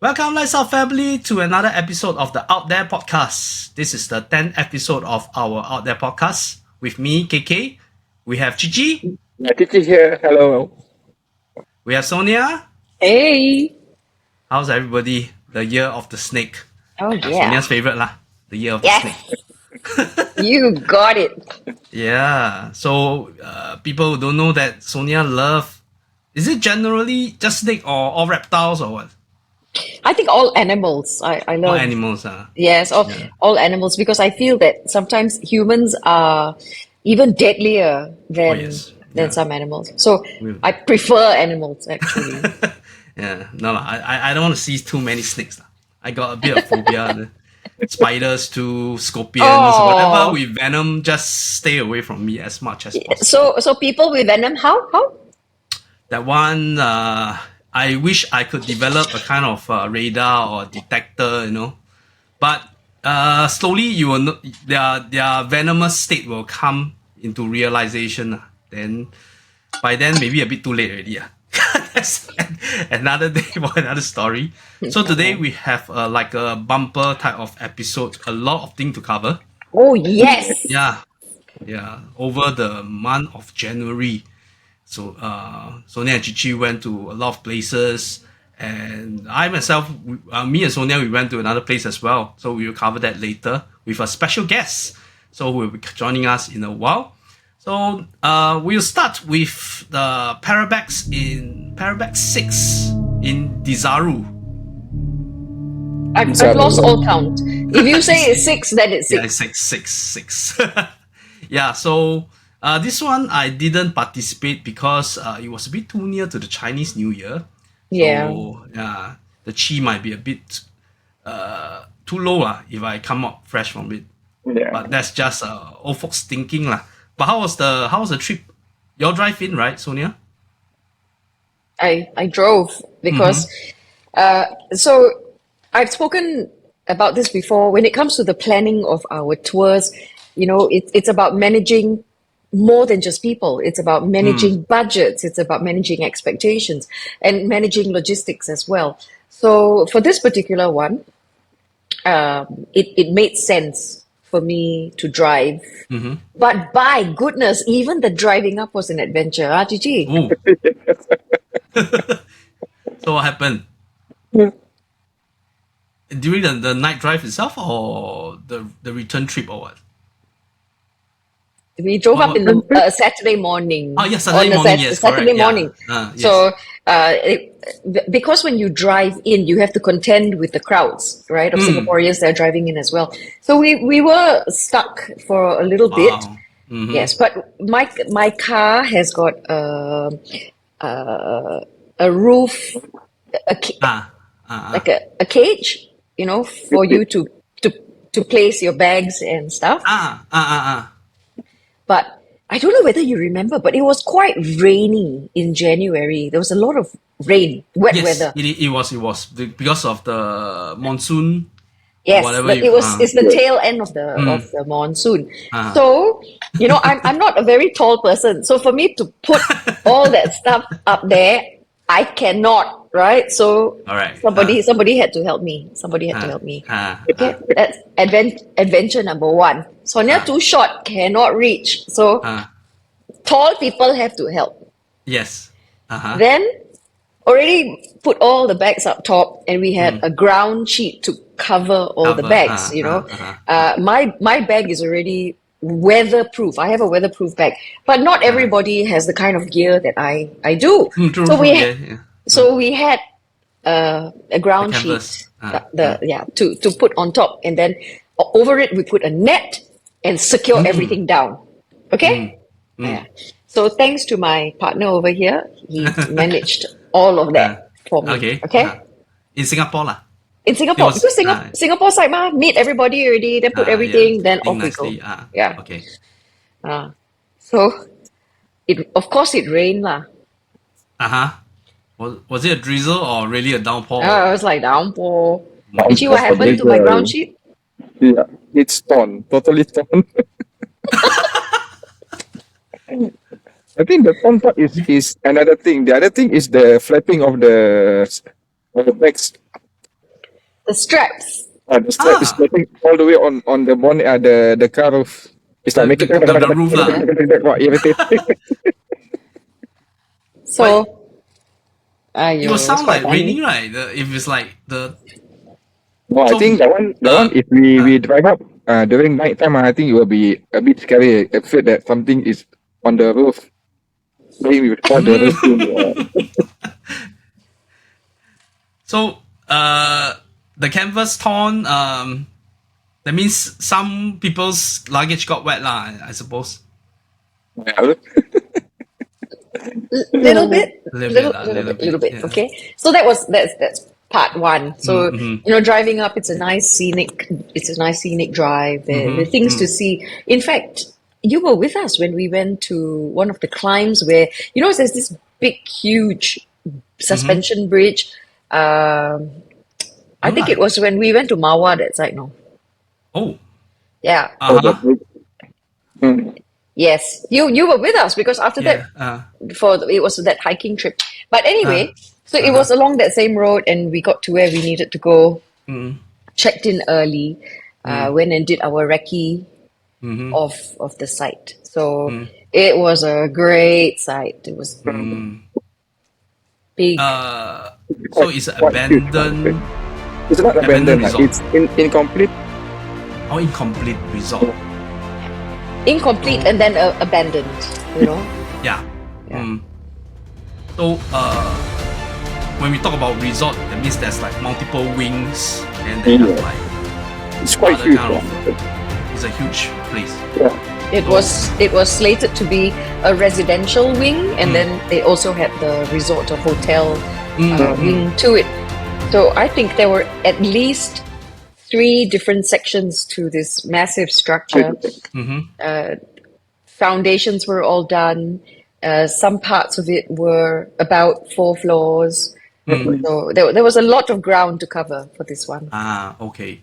Welcome, Lights Out family, to another episode of the Out There podcast. This is the 10th episode of our Out There podcast. With me, KK. We have Cici. Yeah, Cici here. Hello. We have Sonia. Hey. How's everybody? The year of the snake. Oh yeah. Sonia's favorite lah. The year of the Yes. snake. You got it. Yeah. So people who don't know that Sonia love. Is it generally just snake or all reptiles or what? I think all animals. I All love. animals. Yes, all animals, because I feel that sometimes humans are even deadlier than yes. than Yeah. some animals. So Mm. I prefer animals actually. Yeah. No, I don't want to see too many snakes. I got a bit of phobia. Spiders too, scorpions, Oh. whatever with venom, just stay away from me as much as possible. So people with venom, how? That one, I wish I could develop a kind of radar or detector, But slowly you will know, their venomous state will come into realization. Then by then maybe a bit too late already. That's another day for another story. So today we have like a bumper type of episode, a lot of things to cover. Oh yes. Yeah, over the month of January. So Sonia and Cici went to a lot of places, and I myself, me and Sonia, we went to another place as well. So we will cover that later with a special guest. So will be joining us in a while. So we'll start with the Parabex 6 in Desaru. I've lost all count. If you say it's 6, then it's 6. Yeah, six. Yeah, so this one I didn't participate because it was a bit too near to the Chinese New Year. Yeah. So yeah, the chi might be a bit too low if I come up fresh from it. Yeah. But that's just old folks thinking lah. But how was the trip? Your drive in, right, Sonia? I drove because so I've spoken about this before. When it comes to the planning of our tours, it's about managing more than just people. It's about managing budgets. It's about managing expectations and managing logistics as well. So for this particular one, it made sense for me to drive. But by goodness, even the driving up was an adventure, Gigi. Ooh. So what happened? During the night drive itself or the return trip or what? We drove up in the Saturday morning. Oh, yes, Saturday On a morning, yes, Saturday correct, yeah. morning. Yes. So, because when you drive in, you have to contend with the crowds, right, of Singaporeans that are driving in as well. So we were stuck for a little bit. Wow. Mhm. Yes, but my car has got a roof, like a cage, for you to place your bags and stuff. But I don't know whether you remember, but it was quite rainy in January. There was a lot of rain, wet Yes, weather. it was because of the monsoon. Yes, whatever but you- it's the tail end of the monsoon. Ah. So, I'm not a very tall person. So for me to put all that stuff up there, I cannot, right? So All right. somebody had to help me. Somebody had to help me. Okay, Ah. that's adventure number 1. Sonia too short, cannot reach. So tall people have to help. Yes. Then already put all the bags up top, and we had a ground sheet to cover all the bags. My bag is already weatherproof. I have a weatherproof bag, but not everybody has the kind of gear that I do. True, So we yeah. so we had a ground The sheet, canvas. to put on top, and then over it we put a net and secure everything down. Okay. Yeah. So thanks to my partner over here, he managed all of that for me. Okay. Okay. In Singapore lah. In Singapore, was- because Singapore side meet everybody already, then put everything, then off we go. nicely. Yeah. Okay. So of course it rained lah. Was it a drizzle or really a downpour? I was like downpour. Mount Actually, what happened to my Pulag. ground sheet? Yeah, it's torn, totally torn. I think the torn part is another thing. The other thing is the flapping of the bags The straps. The strap is floating all the way on the bonnet, the car roof. It's like making The roof lah. wow, irritating. So, It will it was sound quite like funny. raining, right? If it's like the No, I so think that one, if we drive up during night time, I think it will be a bit scary. I feel that something is on the roof, playing with all the roof. so the canvas torn. That means some people's luggage got wet lah. I suppose. Yeah. Little bit, Little bit, yeah. Okay, so that's part one. So driving up, it's a nice scenic drive. There are things to see. In fact, you were with us when we went to one of the climbs where there's this big, huge suspension bridge. I think it was when we went to Mawa that side. No, Oh. yeah, yes, you were with us because after that. It was that hiking trip. But anyway, so it was along that same road and we got to where we needed to go, checked in early, went and did our recce of the site. So it was a great site. It was big. So it's abandoned. It's not abandoned. resort. It's incomplete. Or incomplete resort. Incomplete and then abandoned, Yeah. So when we talk about resort, that means there's like multiple wings and then like It's quite other huge. kind of, it's a huge place. It was slated to be a residential wing, and then they also had the resort or hotel wing to it. So I think there were at least 3 different sections to this massive structure. Foundations were all done. Some parts of it were about 4 floors. So there was a lot of ground to cover for this one. Okay.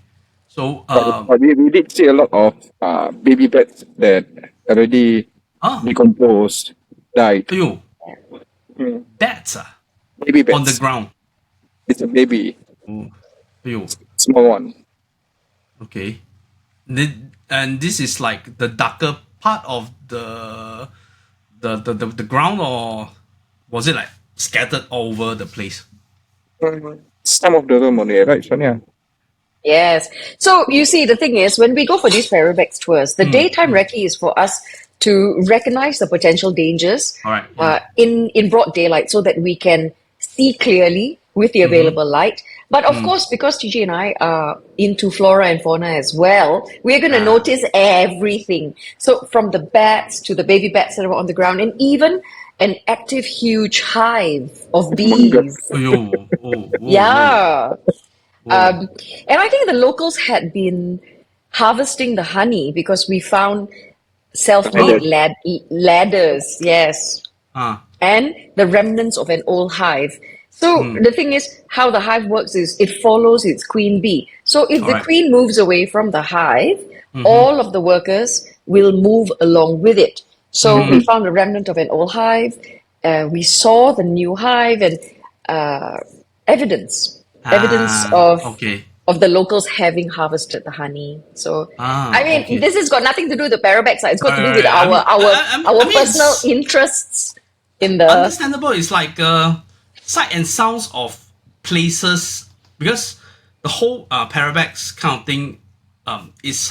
So But we did see a lot of baby beds that already decomposed, died. ayo, bats Baby beds. on the ground. It's a baby, Ayo. small one. Okay. And this is like the darker part of the ground, or was it like scattered all over the place? Some of the room only, right, Sonia? Yes. So you see, the thing is, when we go for these Parabex tours, the daytime recce is for us to recognize the potential dangers All right. in broad daylight so that we can see clearly with the available light. But of course, because Cici and I are into flora and fauna as well, we're going to notice everything. So from the bats to the baby bats that are on the ground, and even an active, huge hive of bees. Ayo. Oh, Yeah. And I think the locals had been harvesting the honey because we found self-made ladders, yes, and the remnants of an old hive. So the thing is, how the hive works is it follows its queen bee. So if the queen moves away from the hive, all of the workers will move along with it. So we found a remnant of an old hive. We saw the new hive and evidence of the locals having harvested the honey. So I mean, this has got nothing to do with the Parabex. It's got to do with our personal interests in the. Understandable. It's like sight and sounds of places, because the whole Parabex kind of thing is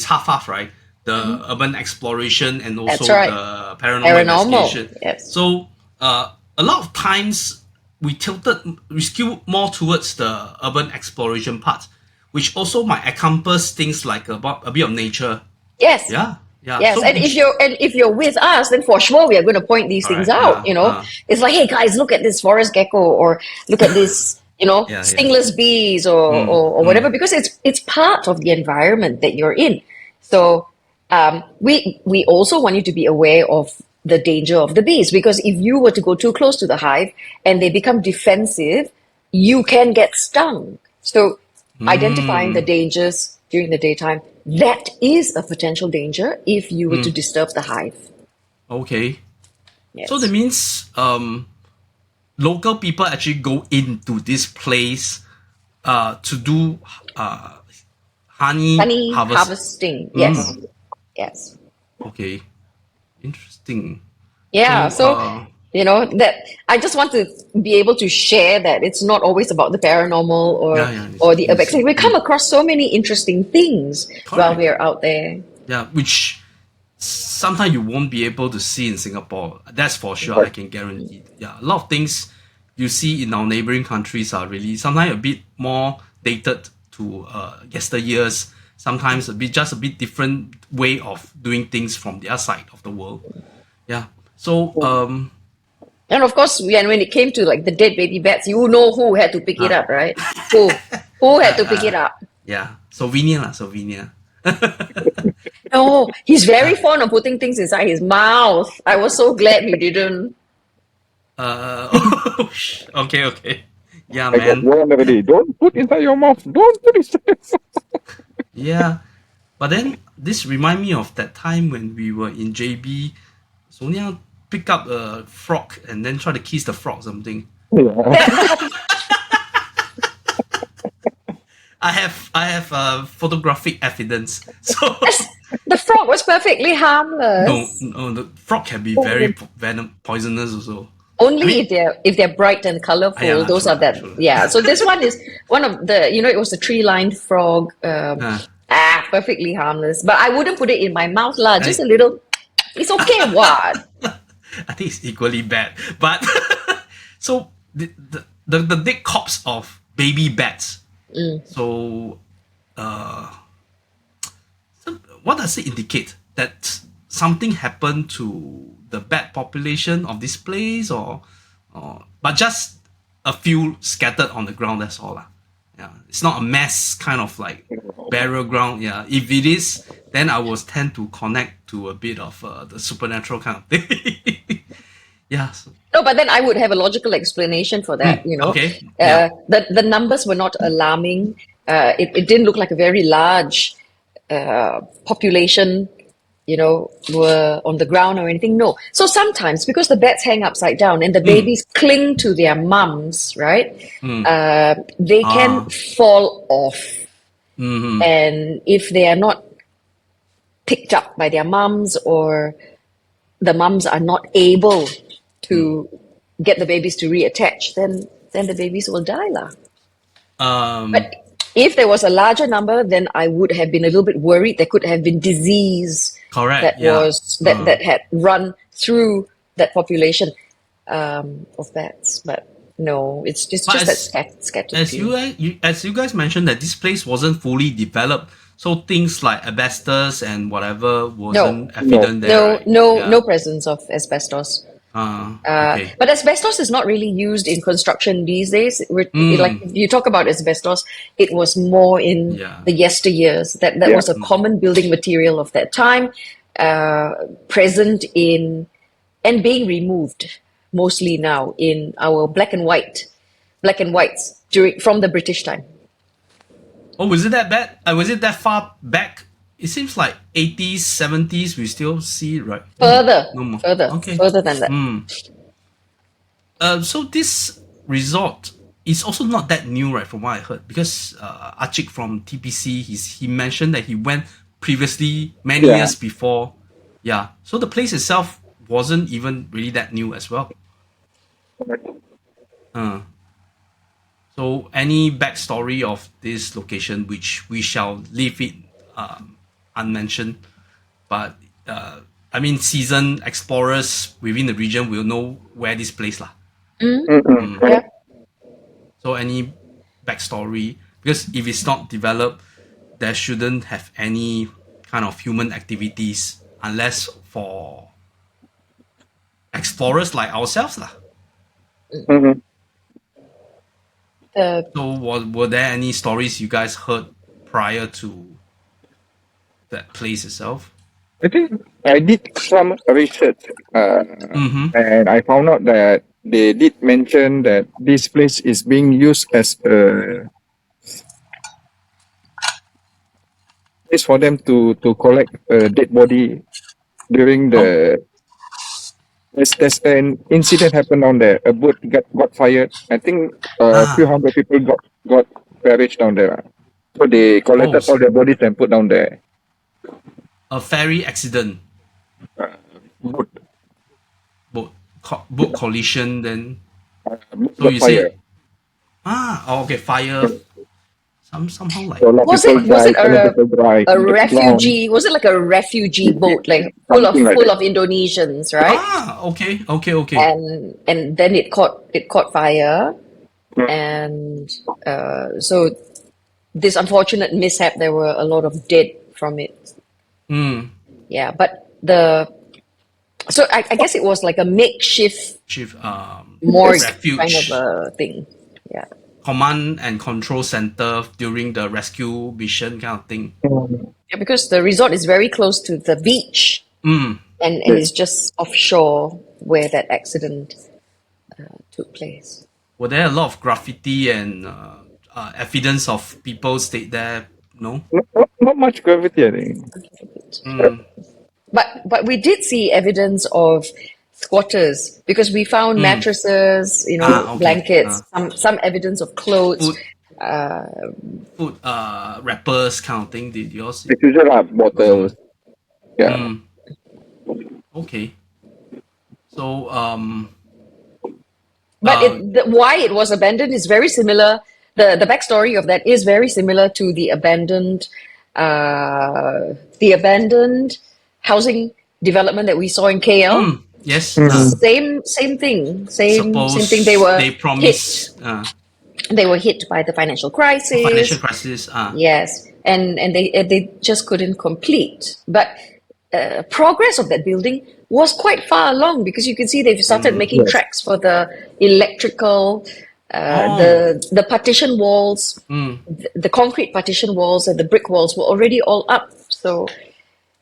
half, right? The urban exploration and also the paranormal investigation. Yes. So a lot of times we skew more towards the urban exploration part, which also might encompass things like about a bit of nature. Yes. Yeah. Yes, So and if you're with us, then for sure we are going to point these things out. It's like, hey guys, look at this forest gecko, or look at this, stingless bees, or whatever, because it's part of the environment that you're in. So we also want you to be aware of the danger of the bees, because if you were to go too close to the hive and they become defensive, you can get stung. So identifying the dangers during the daytime, that is a potential danger if you were to disturb the hive. Okay. Yes. So that means local people actually go into this place to do honey Honey harvest. harvesting. Yes. Yes. Okay, interesting. Yeah. So So, that I just want to be able to share that it's not always about the paranormal yeah, yeah, or the urbex. it's We come across so many interesting things while correct. we're out there. Yeah, which sometimes you won't be able to see in Singapore. That's for sure. I Right. can guarantee. Yeah, a lot of things you see in our neighboring countries are really sometimes a bit more dated to yesteryears. Sometimes just a bit different way of doing things from the other side of the world. Yeah. So And of course, when it came to like the dead baby bats, you know who had to pick it up, right? Who had to pick it up? yeah, souvenir lah, souvenir. No, he's very fond of putting things inside his mouth. I was so glad he didn't. Okay, okay. Yeah, I got man. warned already. Don't put inside your mouth. Don't put inside your mouth. Yeah. But then this remind me of that time when we were in JB. Sonia pick up a frog and then try to kiss the frog or something. Yeah. That, I have photographic evidence. So the frog was perfectly no, harmless. no, the frog can be very poisonous also. Only I mean, if they're bright and colorful. yeah, Those true, are that. true. Yeah. So this one is one of the. It was a tree-lined frog. Perfectly harmless. But I wouldn't put it in my mouth, lah. Just a little. It's okay. What? I think it's equally bad. But so the dead corpse of baby bats. So what does it indicate? That something happened to the bat population of this place, or but just a few scattered on the ground. That's all, lah. Yeah, it's not a mass kind of like burial ground. Yeah, if it is, then I will tend to connect to a bit of the supernatural kind of thing. Yeah. No, but then I would have a logical explanation for that. Okay. Yeah. The numbers were not alarming. It didn't look like a very large population, were on the ground or anything. No. So sometimes because the bats hang upside down and the babies cling to their mums, right? They can fall off, and if they are not picked up by their mums or the mums are not able to get the babies to reattach, then the babies will die, lah. But if there was a larger number, then I would have been a little bit worried. There could have been disease Correct. that Yeah. was that had run through that population of bats. But no, it's just But that scattered as few. as you guys mentioned that this place wasn't fully developed, so things like asbestos and whatever wasn't evident there. No, right? no, Yeah. no presence of asbestos. Okay. But asbestos is not really used in construction these days. Like you talk about asbestos, it was more in Yeah. the yesteryears. That Yeah. was a common building material of that time, present in and being removed mostly now in our black and whites from the British time. Oh, was it that bad? Was it that far back? It seems like 80s, 70s. We still see, right? Further, No more. further, Okay. further than that. So this resort is also not that new, right? From what I heard, because Achik from TPC, he mentioned that he went previously many Yeah. years before. Yeah. So the place itself wasn't even really that new as well. So any backstory of this location, which we shall leave it unmentioned, but I mean, seasoned explorers within the region will know where this place lah. Yeah. So any backstory, because if it's not developed, there shouldn't have any kind of human activities unless for explorers like ourselves lah. So were there any stories you guys heard prior to that place itself? I think I did some research, and I found out that they did mention that this place is being used as a place for them to collect a dead body during the. There's an incident happened on there. A boat got fired. I think a few hundred people got perished down there. So they collected all their bodies and put down there. A ferry accident, Boat, boat collision. Then boat so got you fire. say okay, fire. Somehow like So a lot of Was people it died, a lot of people died. a Drowned, refugee? Was it like a refugee boat, like something like full that. of Indonesians, right? okay. And then it caught fire, and so this unfortunate mishap, there were a lot of dead from it. Yeah, but I guess it was like a makeshift Chief morgue refuge, kind of a thing. Yeah. command and control center during the rescue mission kind of thing. Yeah, because the resort is very close to the beach, and it's just offshore where that accident took place. Were there a lot of graffiti and evidence of people stayed there? No. Not much gravity, I think. But we did see evidence of squatters because we found mattresses, Okay. blankets, some evidence of clothes. Food wrappers kind of thing. Did yours? The usual bottles. Yeah. Okay. So But why it was abandoned is very similar. The backstory of that is very similar to the abandoned housing development that we saw in KL. yes. Same thing. Same thing. They promised They were hit by the financial crisis. financial crisis. Yes, and they just couldn't complete. But progress of that building was quite far along because you can see they've started making tracks for the electrical, the partition walls, the concrete partition walls and the brick walls were already all up. So,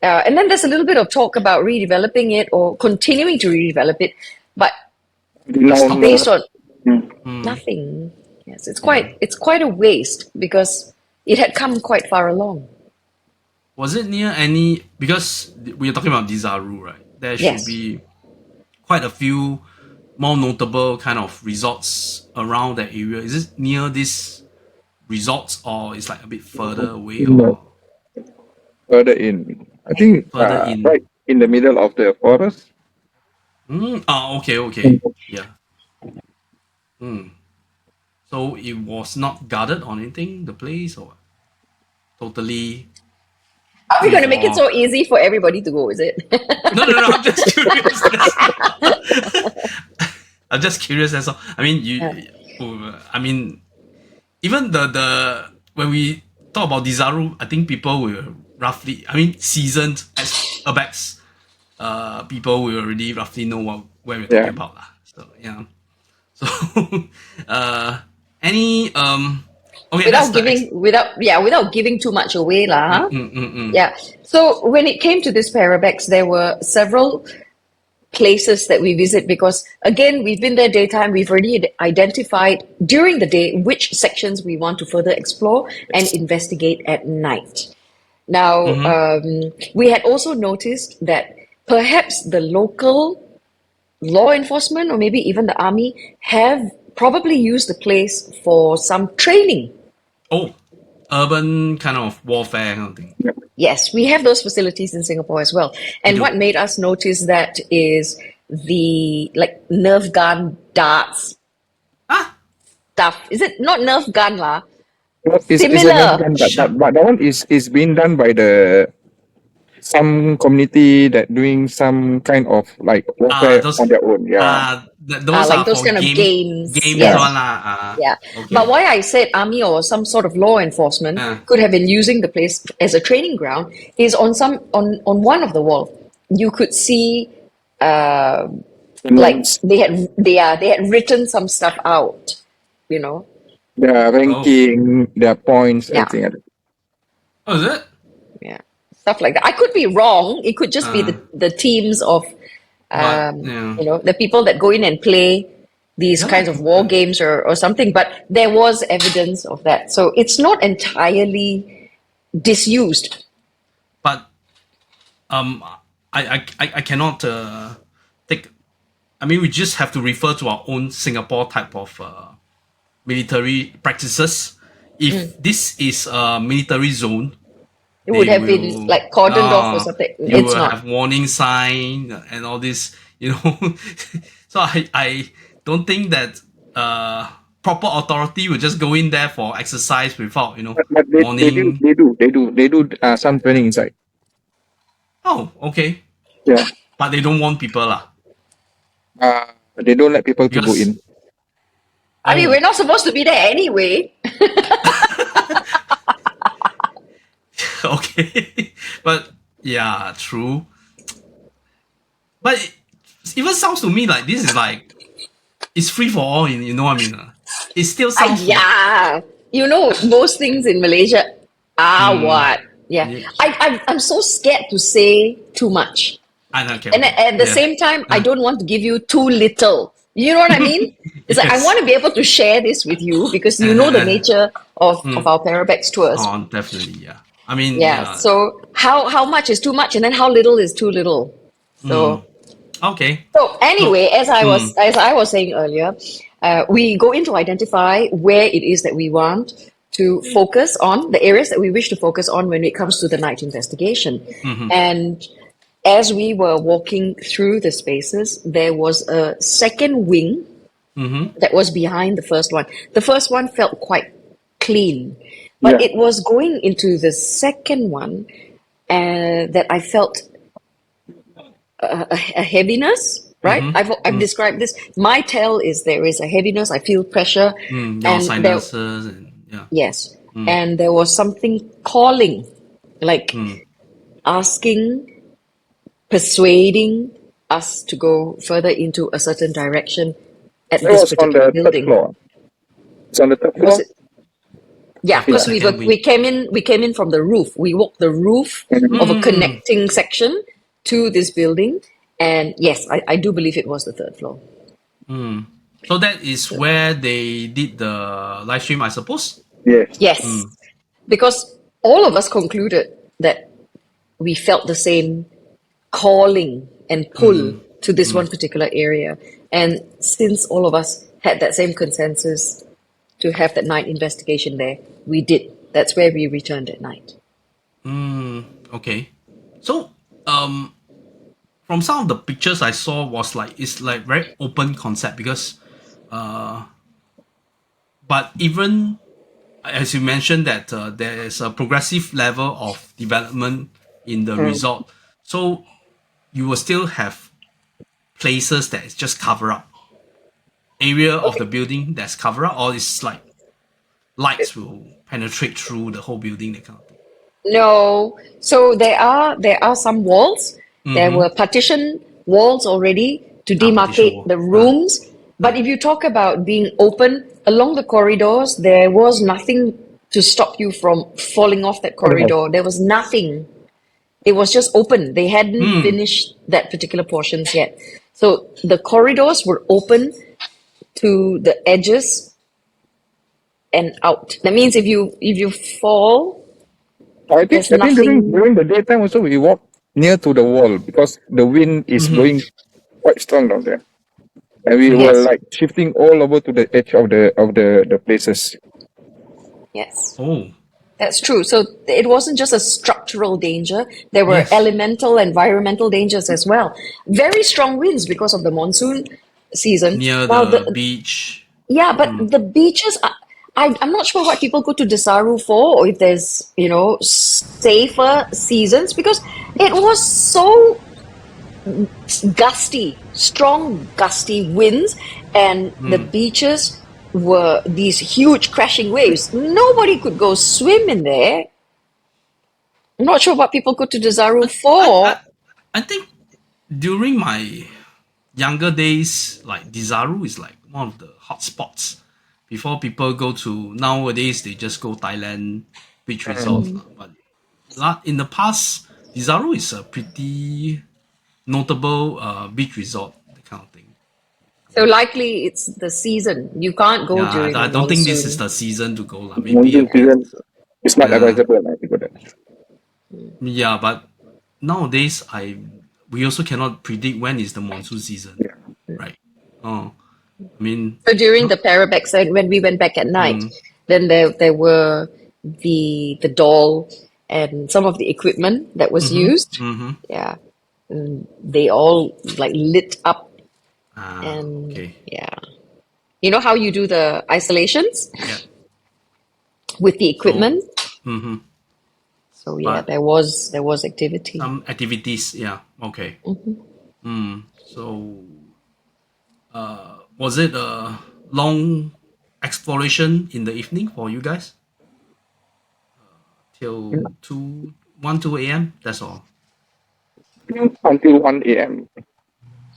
and then there's a little bit of talk about redeveloping it or continuing to redevelop it, but based on nothing. Yes, it's quite a waste because it had come quite far along. Was it near any? Because we are talking about Desaru, right? There should be quite a few more notable kind of resorts around that area. Is it near these resorts or it's like a bit further away? Or further in? I think further in. right in the middle of the forest. Okay. Yeah. So it was not guarded or anything, the place, or totally. Are we going to make it so easy for everybody to go, is it? No, I'm just curious. I'm just curious, that's all. I mean, even the when we talk about Desaru, I think people will roughly, seasoned as urbex people will already roughly know where we're talking about. So, yeah. So, any okay, without giving too much away lah. Yeah. So when it came to this Parabex, there were several places that we visit because again we've been there daytime. We've already identified during the day which sections we want to further explore and investigate at night. Now we had also noticed that perhaps the local law enforcement or maybe even the army have probably used the place for some training. Urban kind of warfare kind of thing. Yes, we have those facilities in Singapore as well. And what made us notice that is the Nerf gun darts stuff. Is it not Nerf gun lah? Similar. But that one is being done by some community that doing some kind of warfare on their own. Those like are those for kind of games. Yes. Okay. But why I said army or some sort of law enforcement could have been using the place as a training ground is on one of the walls you could see they had written some stuff out, Their ranking, their points, everything like that. Oh, is it? Yeah, stuff like that. I could be wrong. It could just be the teams of the people that go in and play these kinds of war games or something, but there was evidence of that. So it's not entirely disused. But I cannot take. We just have to refer to our own Singapore type of military practices. if this is a military zone, It would they have been will like cordoned off or something. you It's will not. have warning sign and all this, you know. So I don't think that proper authority will just go in there for exercise without, But warning. they do some training inside. Oh, okay. Yeah. But they don't want people lah. They don't let people to go Because in. I mean, oh we're not supposed to be there anyway. okay. But yeah, true. But it even sounds to me like this is like it's free for all, you know what I mean? It still sounds like Yeah. You know, most things in Malaysia are mm, what? Yeah. yeah. I'm so scared to say too much. I know, okay, And okay. at the Yeah. same time, I don't want to give you too little. You know what I mean? It's like I Yes. want to be able to share this with you because you know the nature of our Parabex tours. Oh, definitely, yeah. I mean, Yeah. yeah. So how much is too much and then how little is too little? Mm, So okay. so So, anyway, as I was saying earlier, we go in to identify where it is that we want to focus on, the areas that we wish to focus on when it comes to the night investigation. And as we were walking through the spaces, there was a second wing that was behind the first one. The first one felt quite clean, but Yeah. it was going into the second one that I felt a heaviness, right? I've described this. My tell is there is a heaviness. I feel pressure, your and there sinuses and yeah. yes, and there was something calling, like Mm. asking, persuading us to go further into a certain direction at That this was on particular the third building. floor. It's on the third Was floor. it? Yeah, Of the because second we wing. came in from the roof. We walked the roof of a connecting section to this building, and yes, I do believe it was the third floor. So that is So, where they did the live stream, I suppose. Yes. yes, because all of us concluded that we felt the same calling and pull to this one particular area. And since all of us had that same consensus to have that night investigation there, we did. That's where we returned at night. Okay. So, from some of the pictures I saw was like it's like very open concept because, but even as you mentioned that there is a progressive level of development in the resort, so you will still have places that is just cover up, area of the Okay. building that's cover up, or it's like lights will penetrate through the whole building, that kind of thing. No. So there are some walls. There Mm-hmm. were partition walls already to Partition demarcate wall. the rooms. But if you talk about being open along the corridors, there was nothing to stop you from falling off that corridor. There was nothing. It was just open. They hadn't finished that particular portions yet. So the corridors were open to the edges and out. That means if you fall, there's I think nothing. during the daytime also we walk near to the wall because the wind is blowing quite strong down there. And we were Yes. like shifting all over to the edge of the places. Yes. Oh, That's true. So it wasn't just a structural danger. There were yes. elemental, environmental dangers as well. Very strong winds because of the monsoon season. Near While the the beach. yeah, but the beaches, I'm not sure what people go to Desaru for, or if there's safer seasons because it was so gusty, strong gusty winds, and the beaches were these huge crashing waves. Nobody could go swim in there. I'm not sure what people go to Desaru I, I, for. I think during my younger days, like Desaru is like one of the hot spots. Before people go to nowadays, they just go Thailand beach resorts. But in the past, Desaru is a pretty notable beach resort, that kind of thing. So likely it's the season. You can't go Yeah, during I the don't think this is monsoon. the season to go. Like, maybe a Monsoon bit. season is not Yeah, advisable. I think that. yeah, but nowadays we also cannot predict when is the monsoon season, Yeah. right? Oh, I mean, So during no, the Parabex, when we went back at night, Then there were the doll and some of the equipment that was used. Yeah. They all like lit up Ah, and okay. yeah. You know how you do the isolations Yeah. with the So, equipment? mm-hmm. So yeah, But there was activity. some activities, yeah. Okay. So, was it a long exploration in the evening for you guys till 2 a.m.? That's all. Until 1 a.m.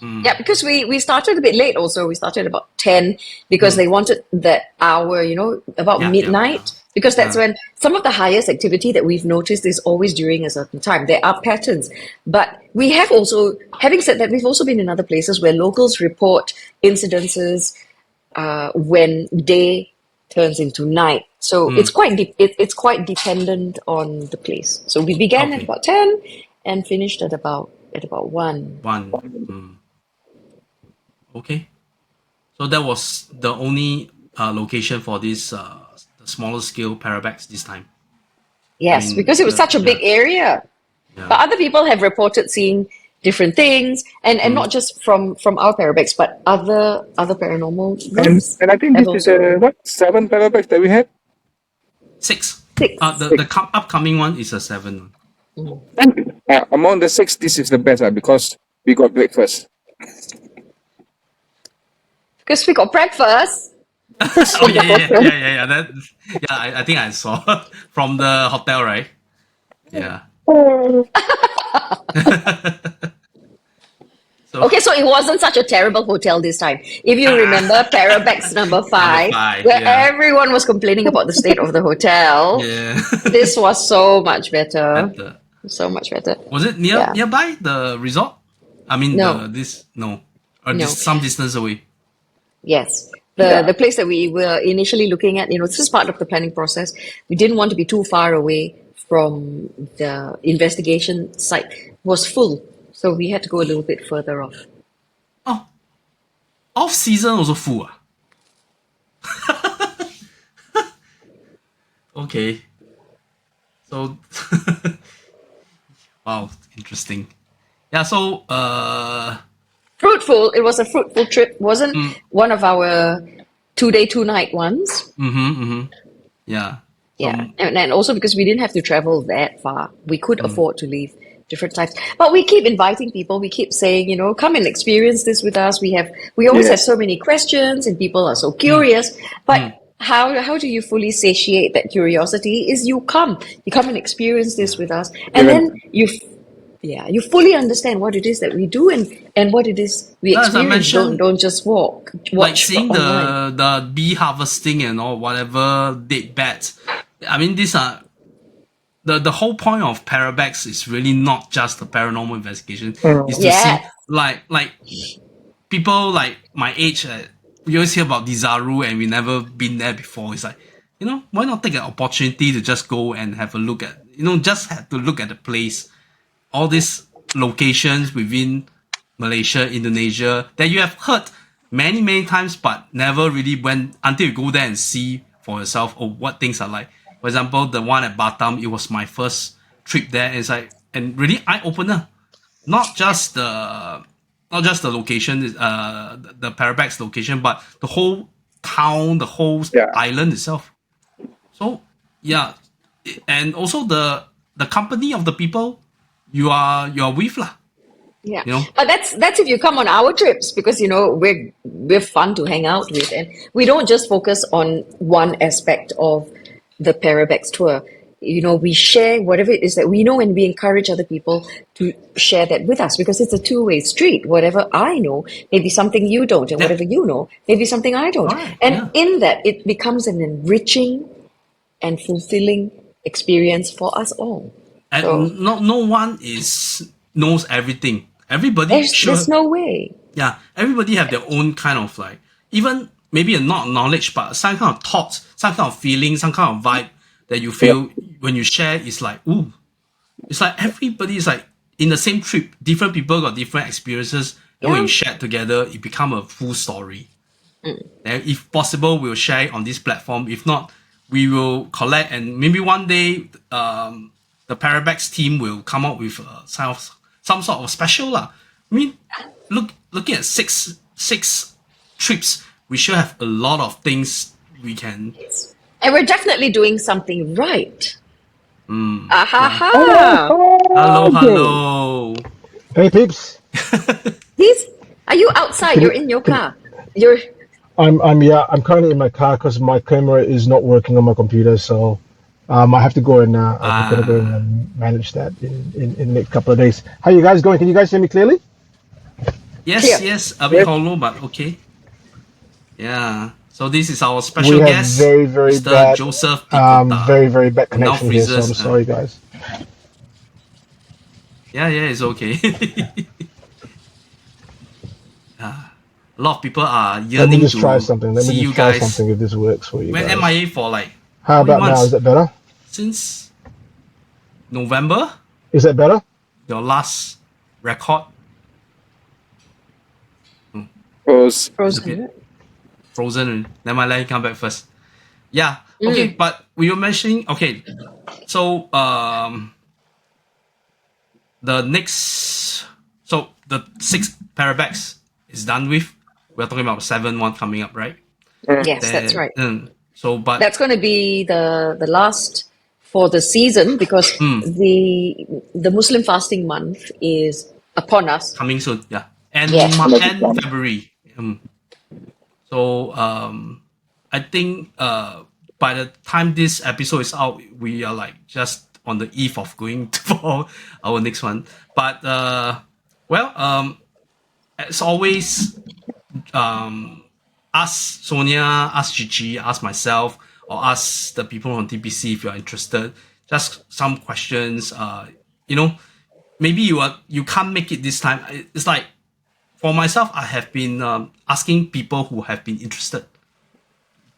Yeah, because we started a bit late also. We started about 10 because Mm. they wanted that hour, you know, about Yeah, yeah, yeah. midnight. Because that's Yeah. when some of the highest activity that we've noticed is always during a certain time. There are patterns. But we have also, having said that, we've also been in other places where locals report incidences when day turns into night. So it's Mm. it's quite dependent on the place. So we began at Okay. about 10 and finished at about 1. One. Mm. Okay. So that was the only location for this the smaller scale Parabex this time. I Yes, mean, because it was such a big area. yeah. But other people have reported seeing different things, and Mm. not just from our Parabex, but other paranormal And groups and I think have this is the also what 7 paragraphs that we had. 6. six. The upcoming one is a 7. And among the 6, this is the best because we got breakfast. Because we got breakfast. Oh yeah, yeah, yeah, yeah, yeah, yeah. That yeah, I think I saw from the hotel, right? Yeah. So Okay, so it wasn't such a terrible hotel this time. If you remember Parabex number number 5, 5, where yeah, everyone was complaining about the state of the hotel, yeah. this was so much better. Better. So much better. Was it Yeah. nearby the resort? I mean No, the this no, or no. this some distance away. Yes. Yeah. The place that we were initially looking at, you know, this is part of the planning process. We didn't want to be too far away from the investigation site. It was full. So we had to go a little bit further off. Oh, off season also full. Okay, so wow, interesting. Yeah, so Fruitful. It was a fruitful trip. Wasn't mm, one of our 2 day, 2 night ones. yeah, so Yeah. And also because we didn't have to travel that far. We could mm, afford to leave different times. But we keep inviting people. We keep saying, you know, come and experience this with us. We always have Yes. so many questions and people are so mm, curious. mm, But how do you fully satiate that curiosity is you come and experience this yeah. with us. And Even then you fully understand what it is that we do and what it is we As I experience. mentioned, Don't just like watch seeing online. the bee harvesting and all whatever dead bats. I mean, these are the whole point of Parabex is really not just the paranormal investigation. Is to see Yes. like people like my age. We always hear about Desaru and we never been there before. It's like, why not take an opportunity to just go and have a look at, just have to look at the place, all these locations within Malaysia, Indonesia that you have heard many, many times, but never really went until you go there and see for yourself what things are like. For example, the one at Batam, it was my first trip there. And it's like, and really eye opener. Not just the, not just the location, the Parabex location, but the whole town, the whole yeah. island itself. So yeah, and also the company of the people you are with lah. Yeah, You know. but that's if you come on our trips because you know we're fun to hang out with, and we don't just focus on one aspect of the Parabex tour. You know, we share whatever it is that we know, and we encourage other people to share that with us because it's a two-way street. Whatever I know may be something you don't, and Yeah. whatever you know may be something I don't. Correct. And Yeah. in that, it becomes an enriching and fulfilling experience for us all. So And no one knows everything. Everybody there's sure. no way. Yeah. Everybody have their own kind of like, even maybe a not knowledge, but some kind of thoughts, some kind of feeling, some kind of vibe that you Yeah. feel when you share. It's like, ooh, it's like everybody is like in the same trip. Different people got different experiences. And when Yeah. you share together, it become a full story. And if possible, we'll share it on this platform. If not, we will collect, and maybe one day the Parabex team will come up with some sort of special lah. I mean, looking at six trips, we should have a lot of things we can. And we're definitely doing something right. Ahaha! Hello. Hey peeps, Are you outside? You're in your car. I'm currently in my car because my camera is not working on my computer, so I have to go and I'm gonna go and manage that in the next couple of days. How you guys going? Can you guys hear me clearly? Yes, a bit hollow, but okay. Yeah. So this is our special We have guest, very Mr. bad, Joseph De Cotta. very bad connection here. So I'm freezes, sorry, guys. Yeah, it's okay. A lot of people are Let me yearning just to try something. Let see me you just try guys. something if this works for you Went guys. MIA for like How about months? now? Is that better? Since November, Is that better? your last record. Close. Frozen. Then my let you come back first. Yeah. Okay, but we were mentioning. Okay, so the next, so the 6 Parabex is done with. We're talking about 7 one coming up, right? Yes, that's right. So, but That's going to be the last for the season because the Muslim fasting month is upon us. coming soon, yeah, and Yes. and February. So I think by the time this episode is out, we are like just on the eve of going for our next one. But as always, ask Sonia, ask Cici, ask myself, or ask the people on TPC if you're interested. Just some questions. Maybe you can't make it this time. It's like for myself, I have been asking people who have been interested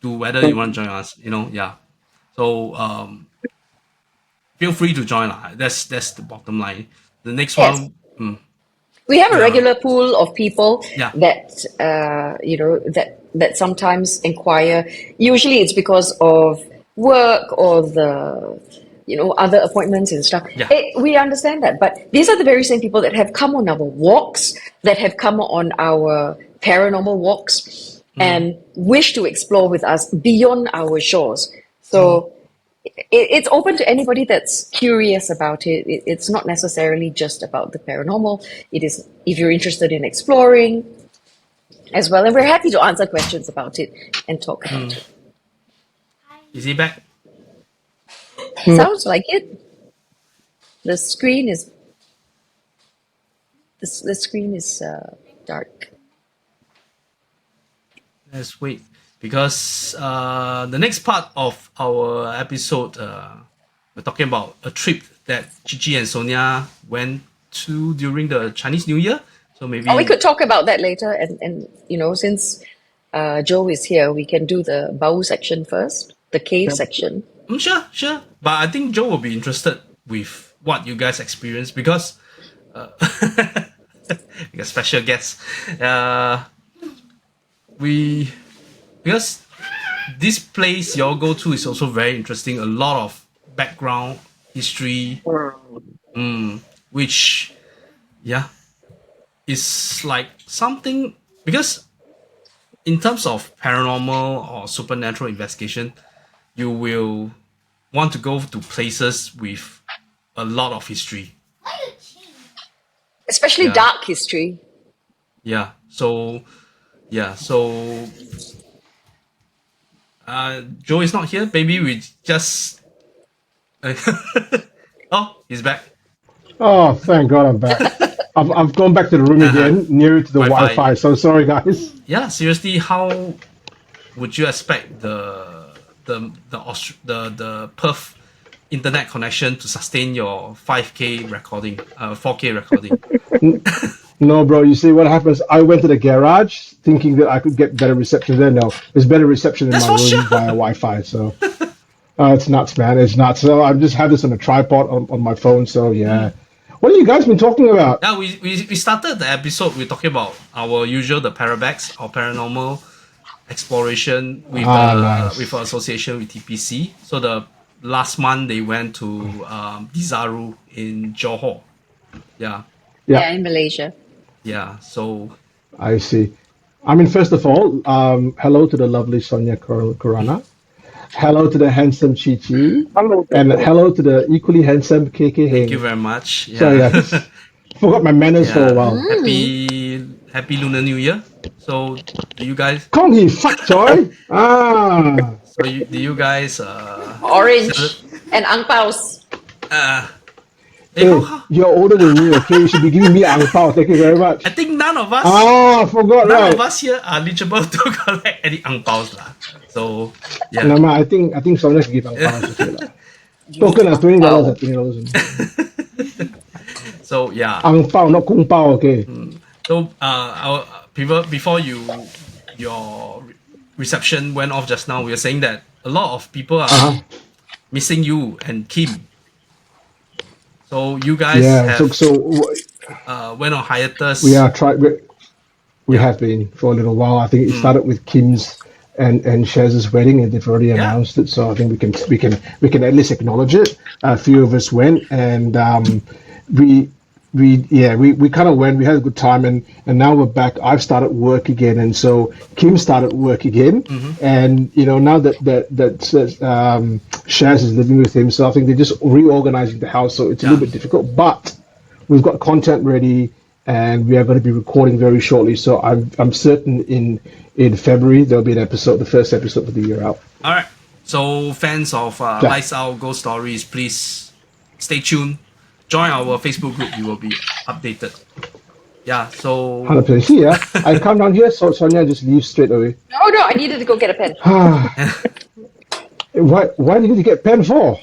to whether you want to join us. Yeah. So feel free to join lah. That's the bottom line. The next Yes. one. We have a Yeah. regular pool of people Yeah. that that sometimes inquire. Usually, it's because of work or the other appointments and stuff. Yeah. We understand that, but these are the very same people that have come on our walks, that have come on our paranormal walks, and wish to explore with us beyond our shores. So. It's open to anybody that's curious about it. It's not necessarily just about the paranormal. It is if you're interested in exploring as well. And we're happy to answer questions about it and talk about it. Is he back? Sounds like it. The screen is dark. Let's wait. Because the next part of our episode, we're talking about a trip that Cici and Sonia went to during the Chinese New Year. So maybe We could talk about that later. And since Joe is here, we can do the Bau section first, the cave section. Sure. But I think Joe will be interested with what you guys experience because because special guests. Because this place y'all go to is also very interesting. A lot of background history, which, is like something because in terms of paranormal or supernatural investigation, you will want to go to places with a lot of history. Especially Yeah. dark history. Yeah. So Joe is not here. Maybe we just. Oh, he's back. Oh, thank God I'm back. I've gone back to the room again, nearer to the Wi-Fi. Wi-Fi. So sorry, guys. Yeah, seriously, how would you expect the Perth internet connection to sustain your 5K recording, 4K recording? No, bro. You see what happens? I went to the garage thinking that I could get better reception there. No, there's better reception in That's my for room sure. via Wi-Fi. So it's nuts, man. It's nuts. So I just have this on a tripod on my phone. So yeah. What have you guys been talking about? Yeah, we started the episode. We're talking about our usual the Parabex or paranormal exploration with nice. with our association with TPC. So the last month they went to Desaru in Johor. Yeah, Yeah, in Malaysia. yeah. So I see. I mean, first of all, hello to the lovely Sonia Corona. Hello to the handsome Cici. Hello. And hello to the equally handsome KK thank you Heng. very much. So yeah, forgot my manners for a while. Happy Lunar New Year. So do you guys? Kong he fuck Joy. So do you guys? Orange and ang paos. Hey, Hey, you're older than me, okay? You should be giving me ang pao. Thank you very much. I think none of us. Forgot, None right? of us here are eligible to collect any ang paos lah. So yeah. No, I think Sonia should give ang pao. Okay, lah. Token of $20 at $20. So yeah. Ang pao, not kung pao, okay? So our before your reception went off just now, we were saying that a lot of people are missing you and Kim. So you guys have went on hiatus. We are we have been for a little while. I think it started with Kim's and Shaz's wedding, and they've already announced it. So I think we can at least acknowledge it. A few of us went, and we kind of went. We had a good time, and now we're back. I've started work again, and so Kim started work again, and now that Shaz is living with him, so I think they're just reorganizing the house. So it's a little bit difficult, but we've got content ready, and we are going to be recording very shortly. So I'm certain in February there'll be an episode, the first episode of the year out. All right. So fans of Lights Out Ghost Stories, please stay tuned. Join our Facebook group. You will be updated. Yeah. So 100%. See, I come down here, so Sonia just leaves straight away. No, I needed to go get a pen. Why did you get pen for?